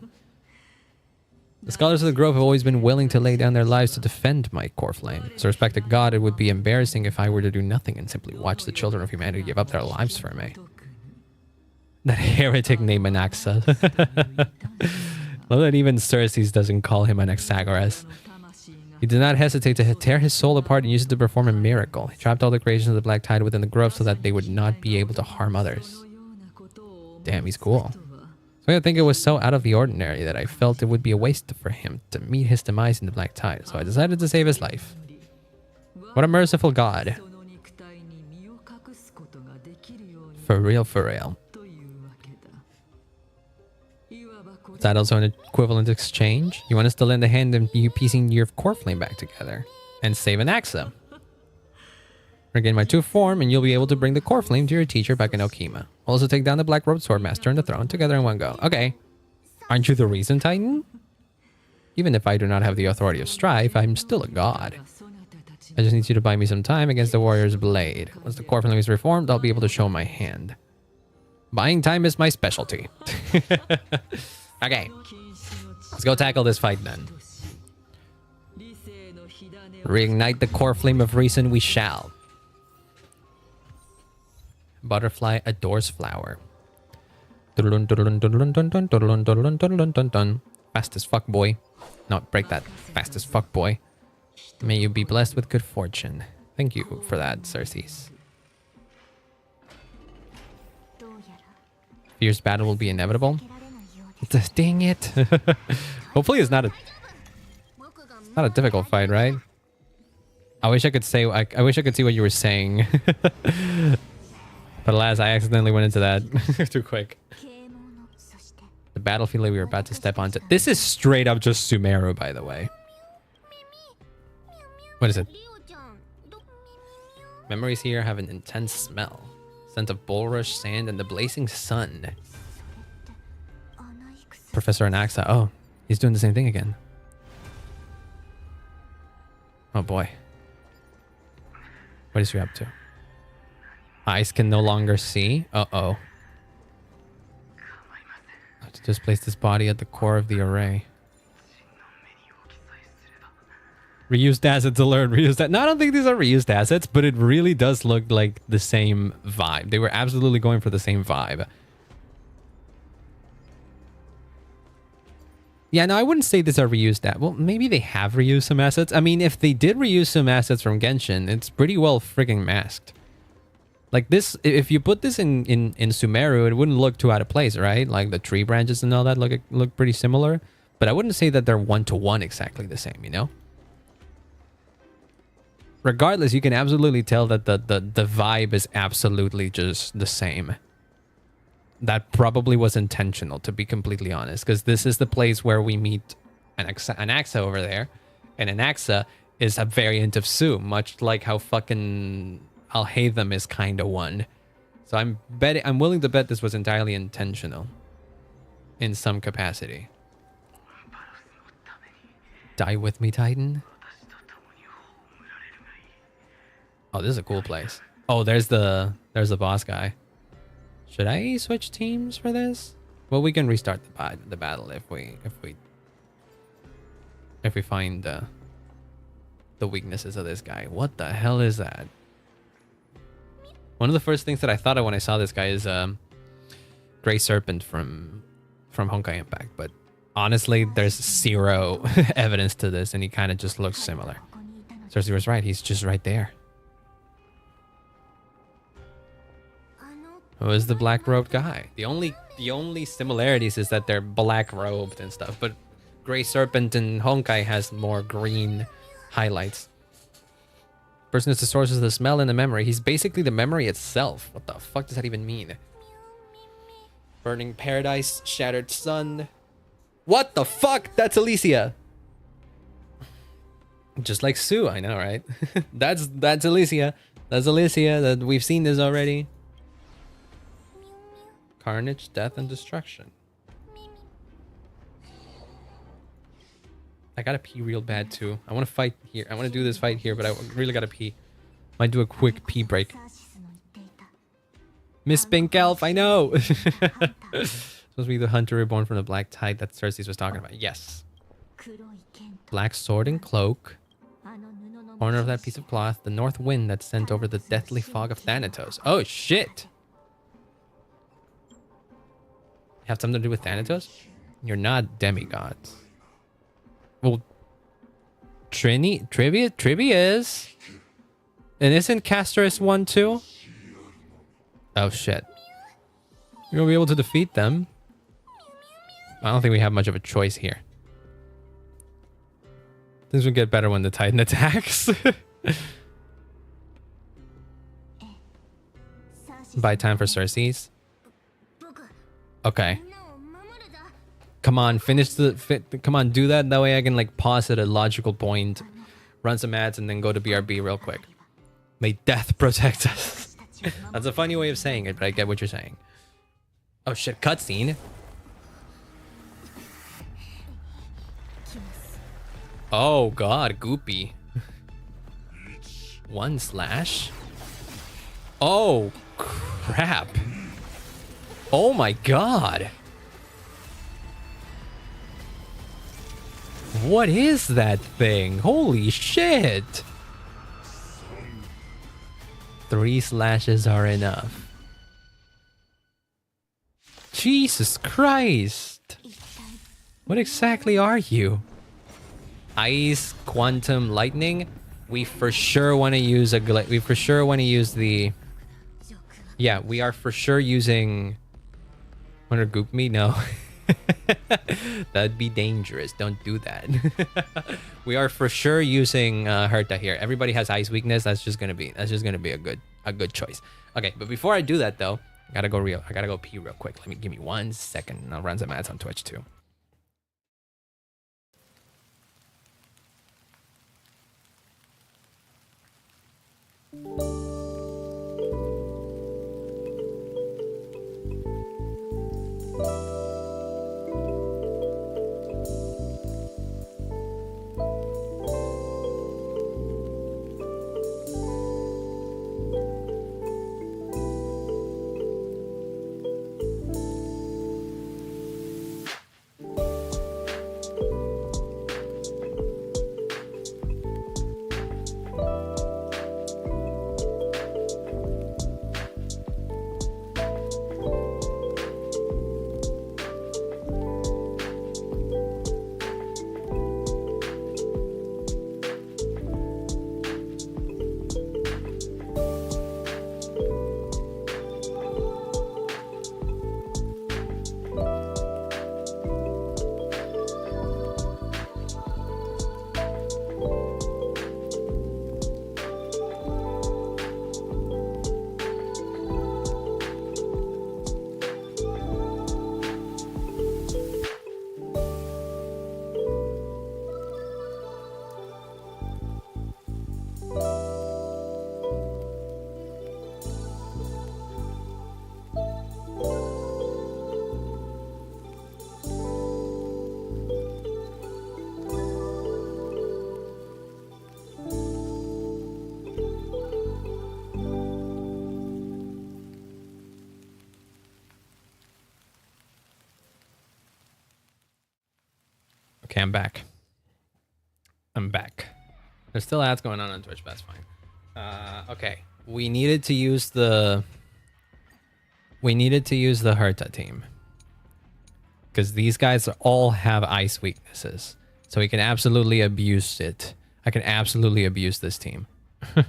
The scholars of the Grove have always been willing to lay down their lives to defend my core flame. As a respected god, it would be embarrassing if I were to do nothing and simply watch the children of humanity give up their lives for me. That heretic named Anaxa. Love that even Cersei doesn't call him Anaxagoras. He did not hesitate to tear his soul apart and use it to perform a miracle. He trapped all the creations of the Black Tide within the Grove so that they would not be able to harm others. Damn, he's cool. So I think it was so out of the ordinary that I felt it would be a waste for him to meet his demise in the Black Tide, so I decided to save his life. What a merciful god. For real, for real. Is that also an equivalent exchange? You want us to lend a hand in you piecing your core flame back together and save Anaxa. Regain my 2 form and you'll be able to bring the core flame to your teacher back in Okima. Also take down the Black Robed Swordmaster and the throne together in one go. Okay. Aren't you the reason, Titan? Even if I do not have the authority of strife, I'm still a god. I just need you to buy me some time against the warrior's blade. Once the core flame is reformed, I'll be able to show my hand. Buying time is my specialty. Okay, let's go tackle this fight then. Reignite the core flame of reason we shall. Butterfly adores flower. Fast as fuck, boy. No, break that. Fast as fuck, boy. May you be blessed with good fortune. Thank you for that, Cersei. Fierce battle will be inevitable. Dang it. Hopefully it's not a difficult fight, right? I wish I could say I wish I could see what you were saying. But alas, I accidentally went into that too quick. The battlefield we were about to step onto. This is straight up just Sumeru, by the way. What is it? Memories here have an intense smell. Scent of bulrush, sand, and the blazing sun. Professor Anaxa. Oh, he's doing the same thing again. Oh boy. What is he up to? Eyes can no longer see. Uh-oh. I have to just place this body at the core of the array. Reused assets alert. Reused that. No, I don't think these are reused assets, but it really does look like the same vibe. They were absolutely going for the same vibe. Yeah, no, I wouldn't say these are reused assets. Well, maybe they have reused some assets. I mean, if they did reuse some assets from Genshin, it's pretty well frigging masked. Like this, if you put this in Sumeru, it wouldn't look too out of place, right? Like the tree branches and all that look pretty similar. But I wouldn't say that they're one-to-one exactly the same, you know? Regardless, you can absolutely tell that the vibe is absolutely just the same. That probably was intentional, to be completely honest, because this is the place where we meet Anaxa over there, and Anaxa is a variant of Su, much like how fucking Alhaitham is kind of one. So I'm willing to bet this was entirely intentional, in some capacity. Die with me, Titan. Oh, this is a cool place. Oh, there's the boss guy. Should I switch teams for this? Well, we can restart the battle if we find the weaknesses of this guy. What the hell is that? One of the first things that I thought of when I saw this guy is Grey Serpent from Honkai Impact, but honestly, there's zero evidence to this, and he kind of just looks similar. Cersei was right. He's just right there. Who is the black-robed guy? The only similarities is that they're black-robed and stuff, but Grey Serpent in Honkai has more green highlights. Person is the source of the smell and the memory. He's basically the memory itself. What the fuck does that even mean? Burning Paradise, Shattered Sun. What the fuck? That's Alicia. Just like Sue, I know, right? That's Alicia. That's Alicia. That we've seen this already. Carnage, death, and destruction. I gotta pee real bad too. I want to fight here. I want to do this fight here, but I really gotta pee. Might do a quick pee break. Miss Pink Elf, I know. Supposed to be the hunter reborn from the black tide that Cersei was talking about. Yes. Black sword and cloak. Corner of that piece of cloth. The north wind that sent over the deathly fog of Thanatos. Oh shit. Have something to do with Thanatos? You're not demigods. Well, Trivia is. And isn't Casterus one too? Oh shit. You're gonna be able to defeat them. I don't think we have much of a choice here. Things will get better when the Titan attacks. Buy time for Cersei's. Okay. Come on, finish the come on, do that. That way I can like pause at a logical point, run some ads, and then go to BRB real quick. May death protect us. That's a funny way of saying it, but I get what you're saying. Oh shit, cutscene. Oh god, goopy. One slash. Oh crap. Oh my god. What is that thing? Holy shit. 3 slashes are enough. Jesus Christ. What exactly are you? Ice, quantum, lightning. We for sure want to use a we for sure want to use the. Yeah, we are for sure using. Want to goop me? No. That'd be dangerous. Don't do that. We are for sure using Herta here. Everybody has ice weakness. That's just gonna be a good choice. Okay, but before I do that though, I gotta go pee real quick. Give me 1 second and I'll run some ads on Twitch too. Okay, I'm back. There's still ads going on Twitch, but that's fine. Okay, we needed to use the Herta team because these guys all have ice weaknesses, so we can absolutely abuse it. I can absolutely abuse this team. Do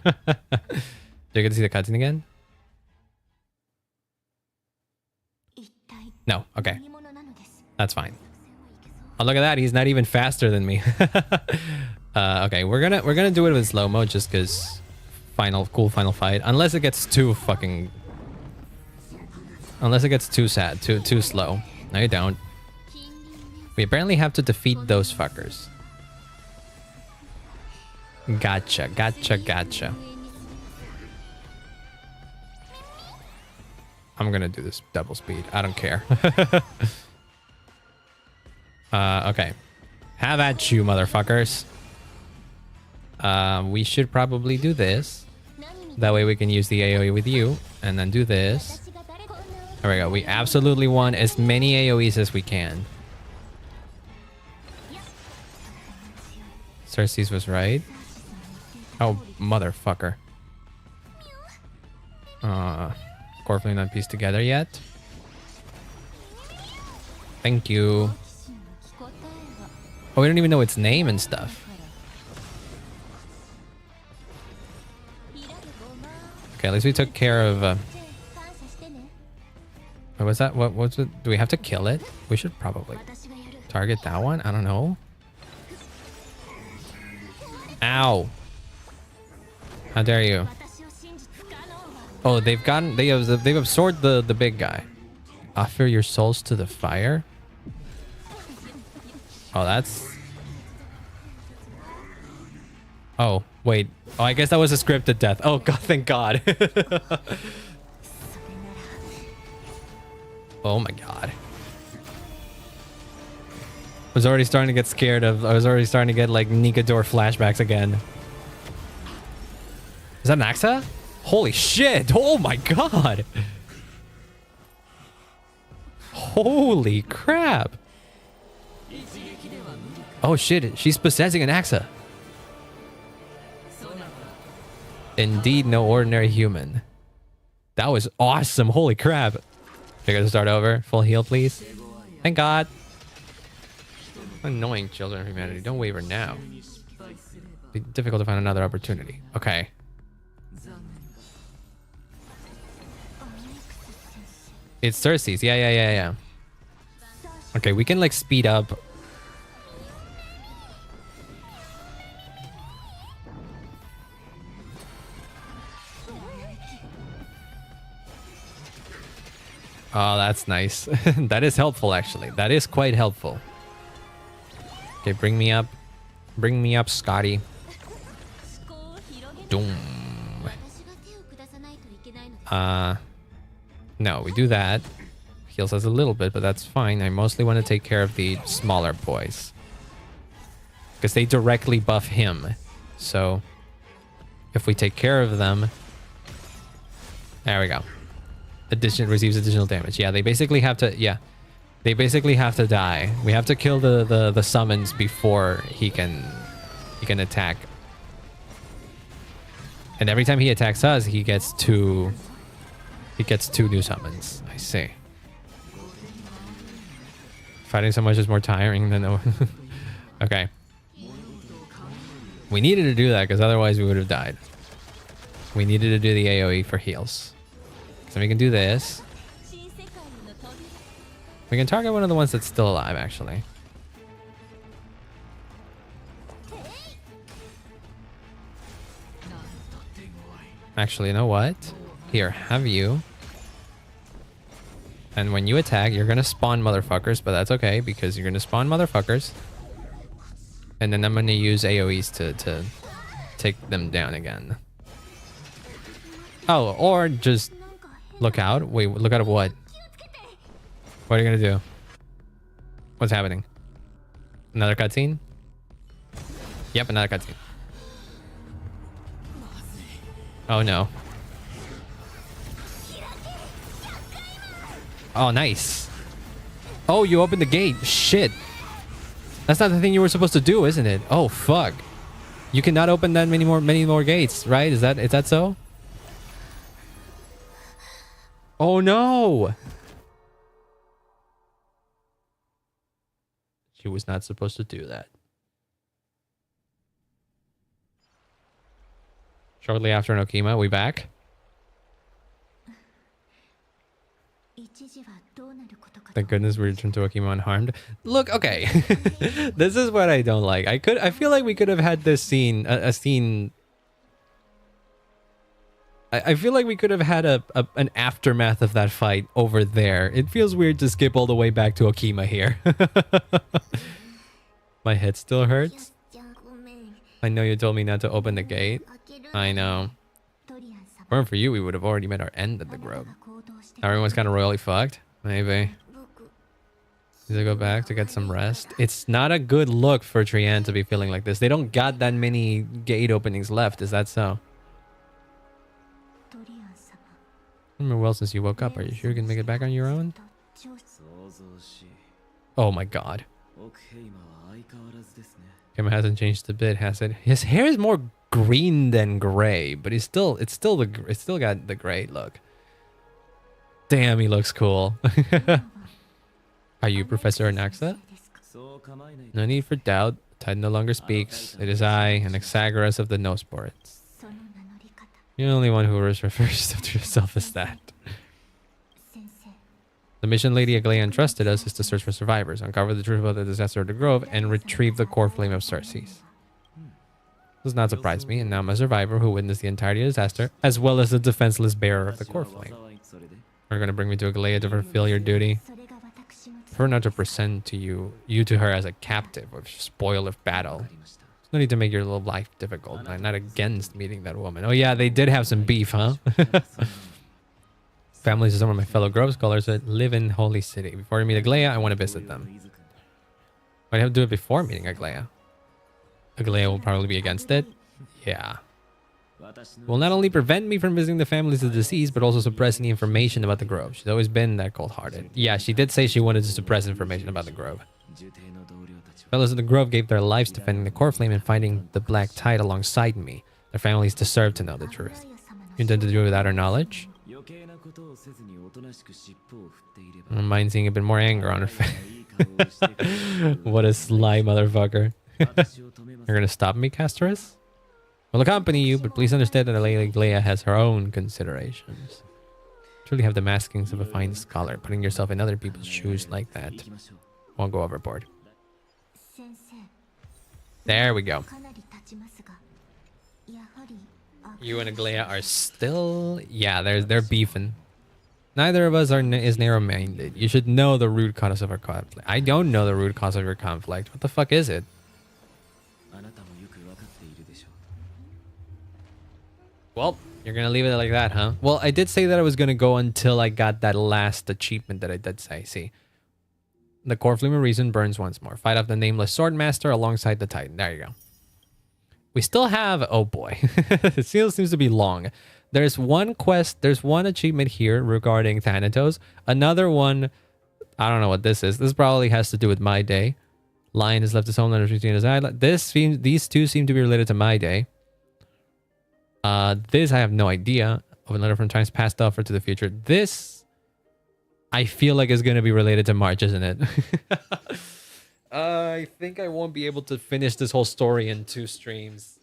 you get to see the cutscene again? No. Okay, that's fine. Oh, look at that. He's not even faster than me. Okay, we're gonna do it with slow-mo just because cool final fight. Unless it gets too fucking... Unless it gets too sad, too slow. No, you don't. We apparently have to defeat those fuckers. Gotcha, gotcha, gotcha. I'm gonna do this double speed. I don't care. Okay. Have at you, motherfuckers. We should probably do this. That way we can use the AoE with you. And then do this. There we go. We absolutely want as many AoEs as we can. Cersei's was right. Oh, motherfucker. Corpulent not pieced together yet. Thank you. Oh, we don't even know its name and stuff. Okay, at least we took care of... what was that? What was it? Do we have to kill it? We should probably target that one. I don't know. Ow. How dare you? Oh, they've absorbed the big guy. Offer your souls to the fire? Oh, that's... Oh, wait. Oh, I guess that was a scripted death. Oh, God, thank God. Oh, my God. I was already starting to get scared of... I was already starting to get, like, Nikador flashbacks again. Is that an Axa? Holy shit! Oh, my God! Holy crap! Oh, shit. She's possessing an Axa. Indeed, no ordinary human. That was awesome. Holy crap. I gotta start over. Full heal, please. Thank God. Annoying children of humanity. Don't waver now. Be difficult to find another opportunity. Okay. It's Cersei's. Yeah. Okay, we can like speed up. Oh, that's nice. That is helpful, actually. That is quite helpful. Okay, bring me up. Bring me up, Scotty. Doom. No, we do that. Heals us a little bit, but that's fine. I mostly want to take care of the smaller boys. Because they directly buff him. So, if we take care of them... There we go. Receives additional damage. Yeah, they basically have to... Yeah. They basically have to die. We have to kill the summons before he can attack. And every time he attacks us, he gets two new summons. I see. Fighting so much is more tiring than... Okay. We needed to do that because otherwise we would have died. We needed to do the AoE for heals. So we can do this. We can target one of the ones that's still alive, actually. Actually, you know what? Here, have you. And when you attack, you're gonna spawn motherfuckers, but that's okay, because you're gonna spawn motherfuckers. And then I'm gonna use AoEs to take them down again. Oh, or just look out. Wait, look out of what? What are you gonna do? What's happening? Another cutscene? Yep, another cutscene. Oh no. Oh, nice. Oh, you opened the gate. Shit. That's not the thing you were supposed to do, isn't it? Oh, fuck. You cannot open that many more gates, right? Is that so? Oh no. She was not supposed to do that. Shortly after Nokima, we back? Thank goodness we returned to Okima unharmed. Look, okay. This is what I don't like. I feel like we could have had this scene, a scene I feel like we could have had an aftermath of that fight over there. It feels weird to skip all the way back to Okima here. My head still hurts. I know you told me not to open the gate. I know. If it weren't for you, we would have already met our end at the grove. Everyone's kind of royally fucked. Maybe. Does I go back to get some rest? It's not a good look for Trian to be feeling like this. They don't got that many gate openings left. Is that so? Remember well since you woke up. Are you sure you can make it back on your own? Oh my god. Okima hasn't changed a bit, has it? His hair is more green than gray, but it's still got the gray look. Damn, he looks cool. Are you Professor Anaxa? No need for doubt. Titan no longer speaks. It is I, an Exagoras of the No Sports. You're the only one who refers to yourself as that. The mission Lady Aglaya entrusted us is to search for survivors, uncover the truth about the disaster of the grove, and retrieve the core flame of Circes. Does not surprise me, and now I'm a survivor who witnessed the entirety of the disaster, as well as the defenseless bearer of the core flame. You're gonna bring me to Aglaya to fulfill your duty. Prefer not to present to you to her as a captive or spoil of battle. There's no need to make your little life difficult. I'm not against meeting that woman. Oh yeah, they did have some beef, huh? Families of some of my fellow Grove Scholars that live in Holy City. Before I meet Aglaya, I want to visit them. I'd have to do it before meeting Aglaya. Aglaya will probably be against it. Yeah. Will not only prevent me from visiting the families of the deceased, but also suppress any information about the Grove. She's always been that cold-hearted. Yeah, she did say she wanted to suppress information about the Grove. Fellows of the Grove gave their lives defending the core flame and finding the Black Tide alongside me. Their families deserve to know the truth. You intend to do it without her knowledge? I don't mind seeing a bit more anger on her face. What a sly motherfucker. You're gonna stop me, Casterus? I'll accompany you, but please understand that Lady Aglaya has her own considerations. Truly have the maskings of a fine scholar. Putting yourself in other people's shoes like that won't go overboard. There we go. You and Aglaya are still... Yeah, they're beefing. Neither of us is narrow-minded. You should know the root cause of our conflict. I don't know the root cause of your conflict. What the fuck is it? Well, you're gonna leave it like that, huh? Well, I did say that I was gonna go until I got that last achievement that I did say. See, the core flame of reason burns once more. Fight off the nameless swordmaster alongside the Titan. There you go. We still have... Oh boy, it still seems to be long. There's one quest. There's one achievement here regarding Thanatos. Another one. I don't know what this is. This probably has to do with my day. Lion has left his homeland and returned his island. These two seem to be related to my day. This I have no idea. Of a letter from times past offered to the future. This I feel like is going to be related to March, isn't it? I think I won't be able to finish this whole story in 2 streams.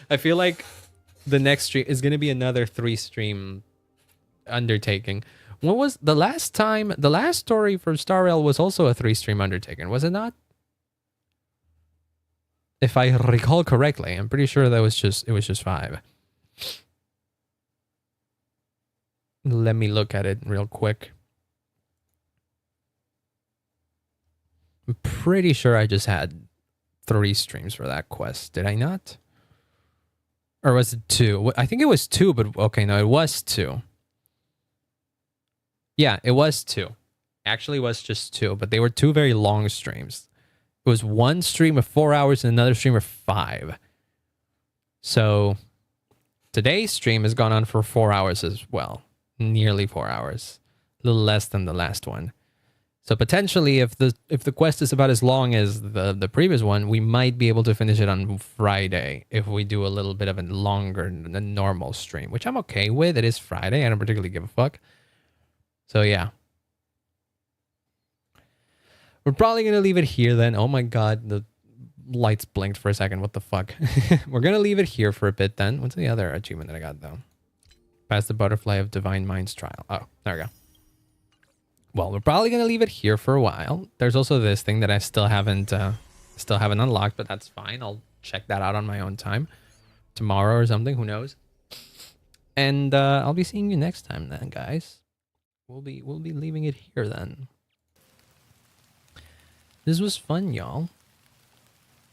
I feel like the next stream is going to be another 3-stream undertaking. What was the last time? The last story for Star Rail was also a 3-stream undertaking, was it not? If I recall correctly, I'm pretty sure that was it was just 5. Let me look at it real quick. I'm pretty sure I just had 3 streams for that quest. Did I not? Or was it 2? I think it was 2, but okay, no, it was 2. Yeah, it was 2. Actually, it was just 2, but they were 2 very long streams. It was 1 stream of 4 hours and another stream of 5. So today's stream has gone on for 4 hours as well. Nearly 4 hours. A little less than the last one. So potentially, if the quest is about as long as the previous one, we might be able to finish it on Friday if we do a little bit of a longer than normal stream, which I'm okay with. It is Friday. I don't particularly give a fuck. So yeah. We're probably going to leave it here then. Oh my god, the lights blinked for a second. What the fuck? We're going to leave it here for a bit then. What's the other achievement that I got though? Pass the Butterfly of Divine Minds trial. Oh, there we go. Well, we're probably going to leave it here for a while. There's also this thing that I still haven't unlocked, but that's fine. I'll check that out on my own time. Tomorrow or something, who knows? And I'll be seeing you next time then, guys. We'll be leaving it here then. This was fun, y'all.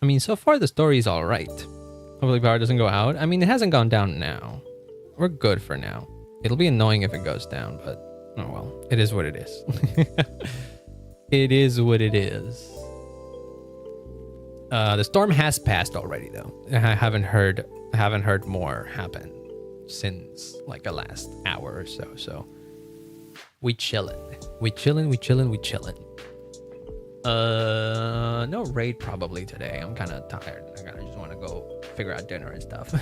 I mean, so far the story's all right. Hopefully power doesn't go out. I mean, it hasn't gone down now. We're good for now. It'll be annoying if it goes down, but oh well. It is what it is. It is what it is. The storm has passed already, though. I haven't heard more happen since like the last hour or so. So we chillin'. No raid probably today. I'm kind of tired. I just want to go figure out dinner and stuff.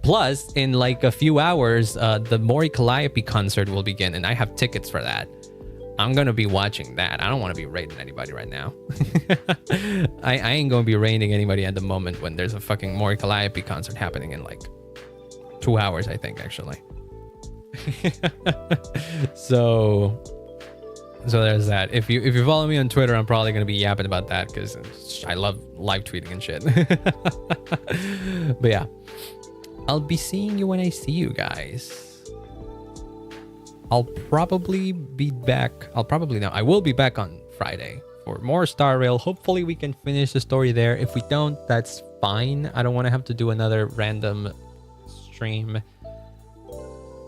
Plus, in like a few hours, the Mori Calliope concert will begin, and I have tickets for that. I'm gonna be watching that. I don't want to be raiding anybody right now. I ain't gonna be raiding anybody at the moment when there's a fucking Mori Calliope concert happening in like 2 hours, I think, actually. So there's that. If you follow me on Twitter, I'm probably gonna be yapping about that because I love live tweeting and shit. But yeah, I'll be seeing you when I see you guys. I'll probably be back. I will be back on Friday for more Star Rail. Hopefully we can finish the story there. If we don't, that's fine. I don't want to have to do another random stream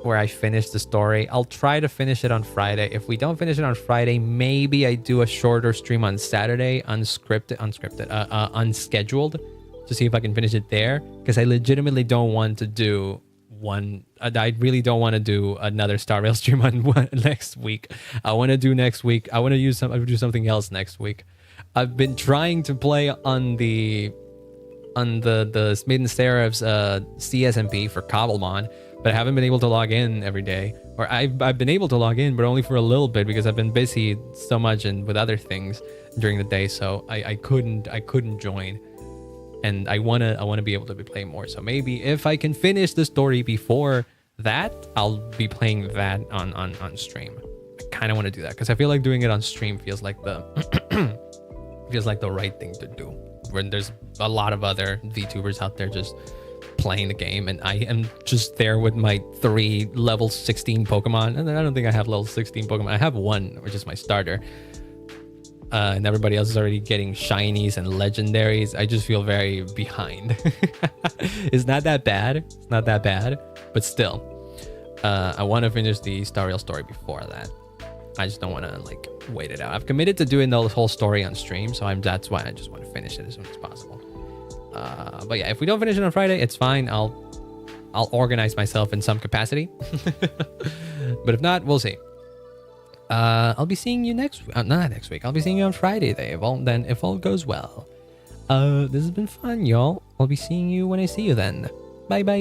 where I finish the story. I'll try to finish it on Friday. If we don't finish it on Friday, maybe I do a shorter stream on Saturday, unscheduled, to see if I can finish it there. Because I legitimately don't want to do I really don't want to do another Star Rail stream on next week. I want to do next week. I want to do something else next week. I've been trying to play on the Maiden Seraph's CSMP for Cobblemon, but I haven't been able to log in every day. Or I've been able to log in, but only for a little bit because I've been busy so much and with other things during the day, so I couldn't join. And I wanna be able to be playing more. So maybe if I can finish the story before that, I'll be playing that on stream. I kind of want to do that because I feel like doing it on stream feels like the right thing to do. When there's a lot of other VTubers out there just playing the game, and I am just there with my 3 level 16 Pokemon. And I don't think I have level 16 Pokemon. I have 1, which is my starter. And everybody else is already getting shinies and legendaries. I just feel very behind. It's not that bad. But still, I want to finish the Star Rail story before that. I just don't want to like wait it out. I've committed to doing the whole story on stream, so that's why I just want to finish it as soon as possible. But yeah, if we don't finish it on Friday, it's fine. I'll organize myself in some capacity. But if not, we'll see. I'll be seeing you not next week. I'll be seeing you on Friday if all goes well. This has been fun, y'all. I'll be seeing you when I see you then. Bye bye.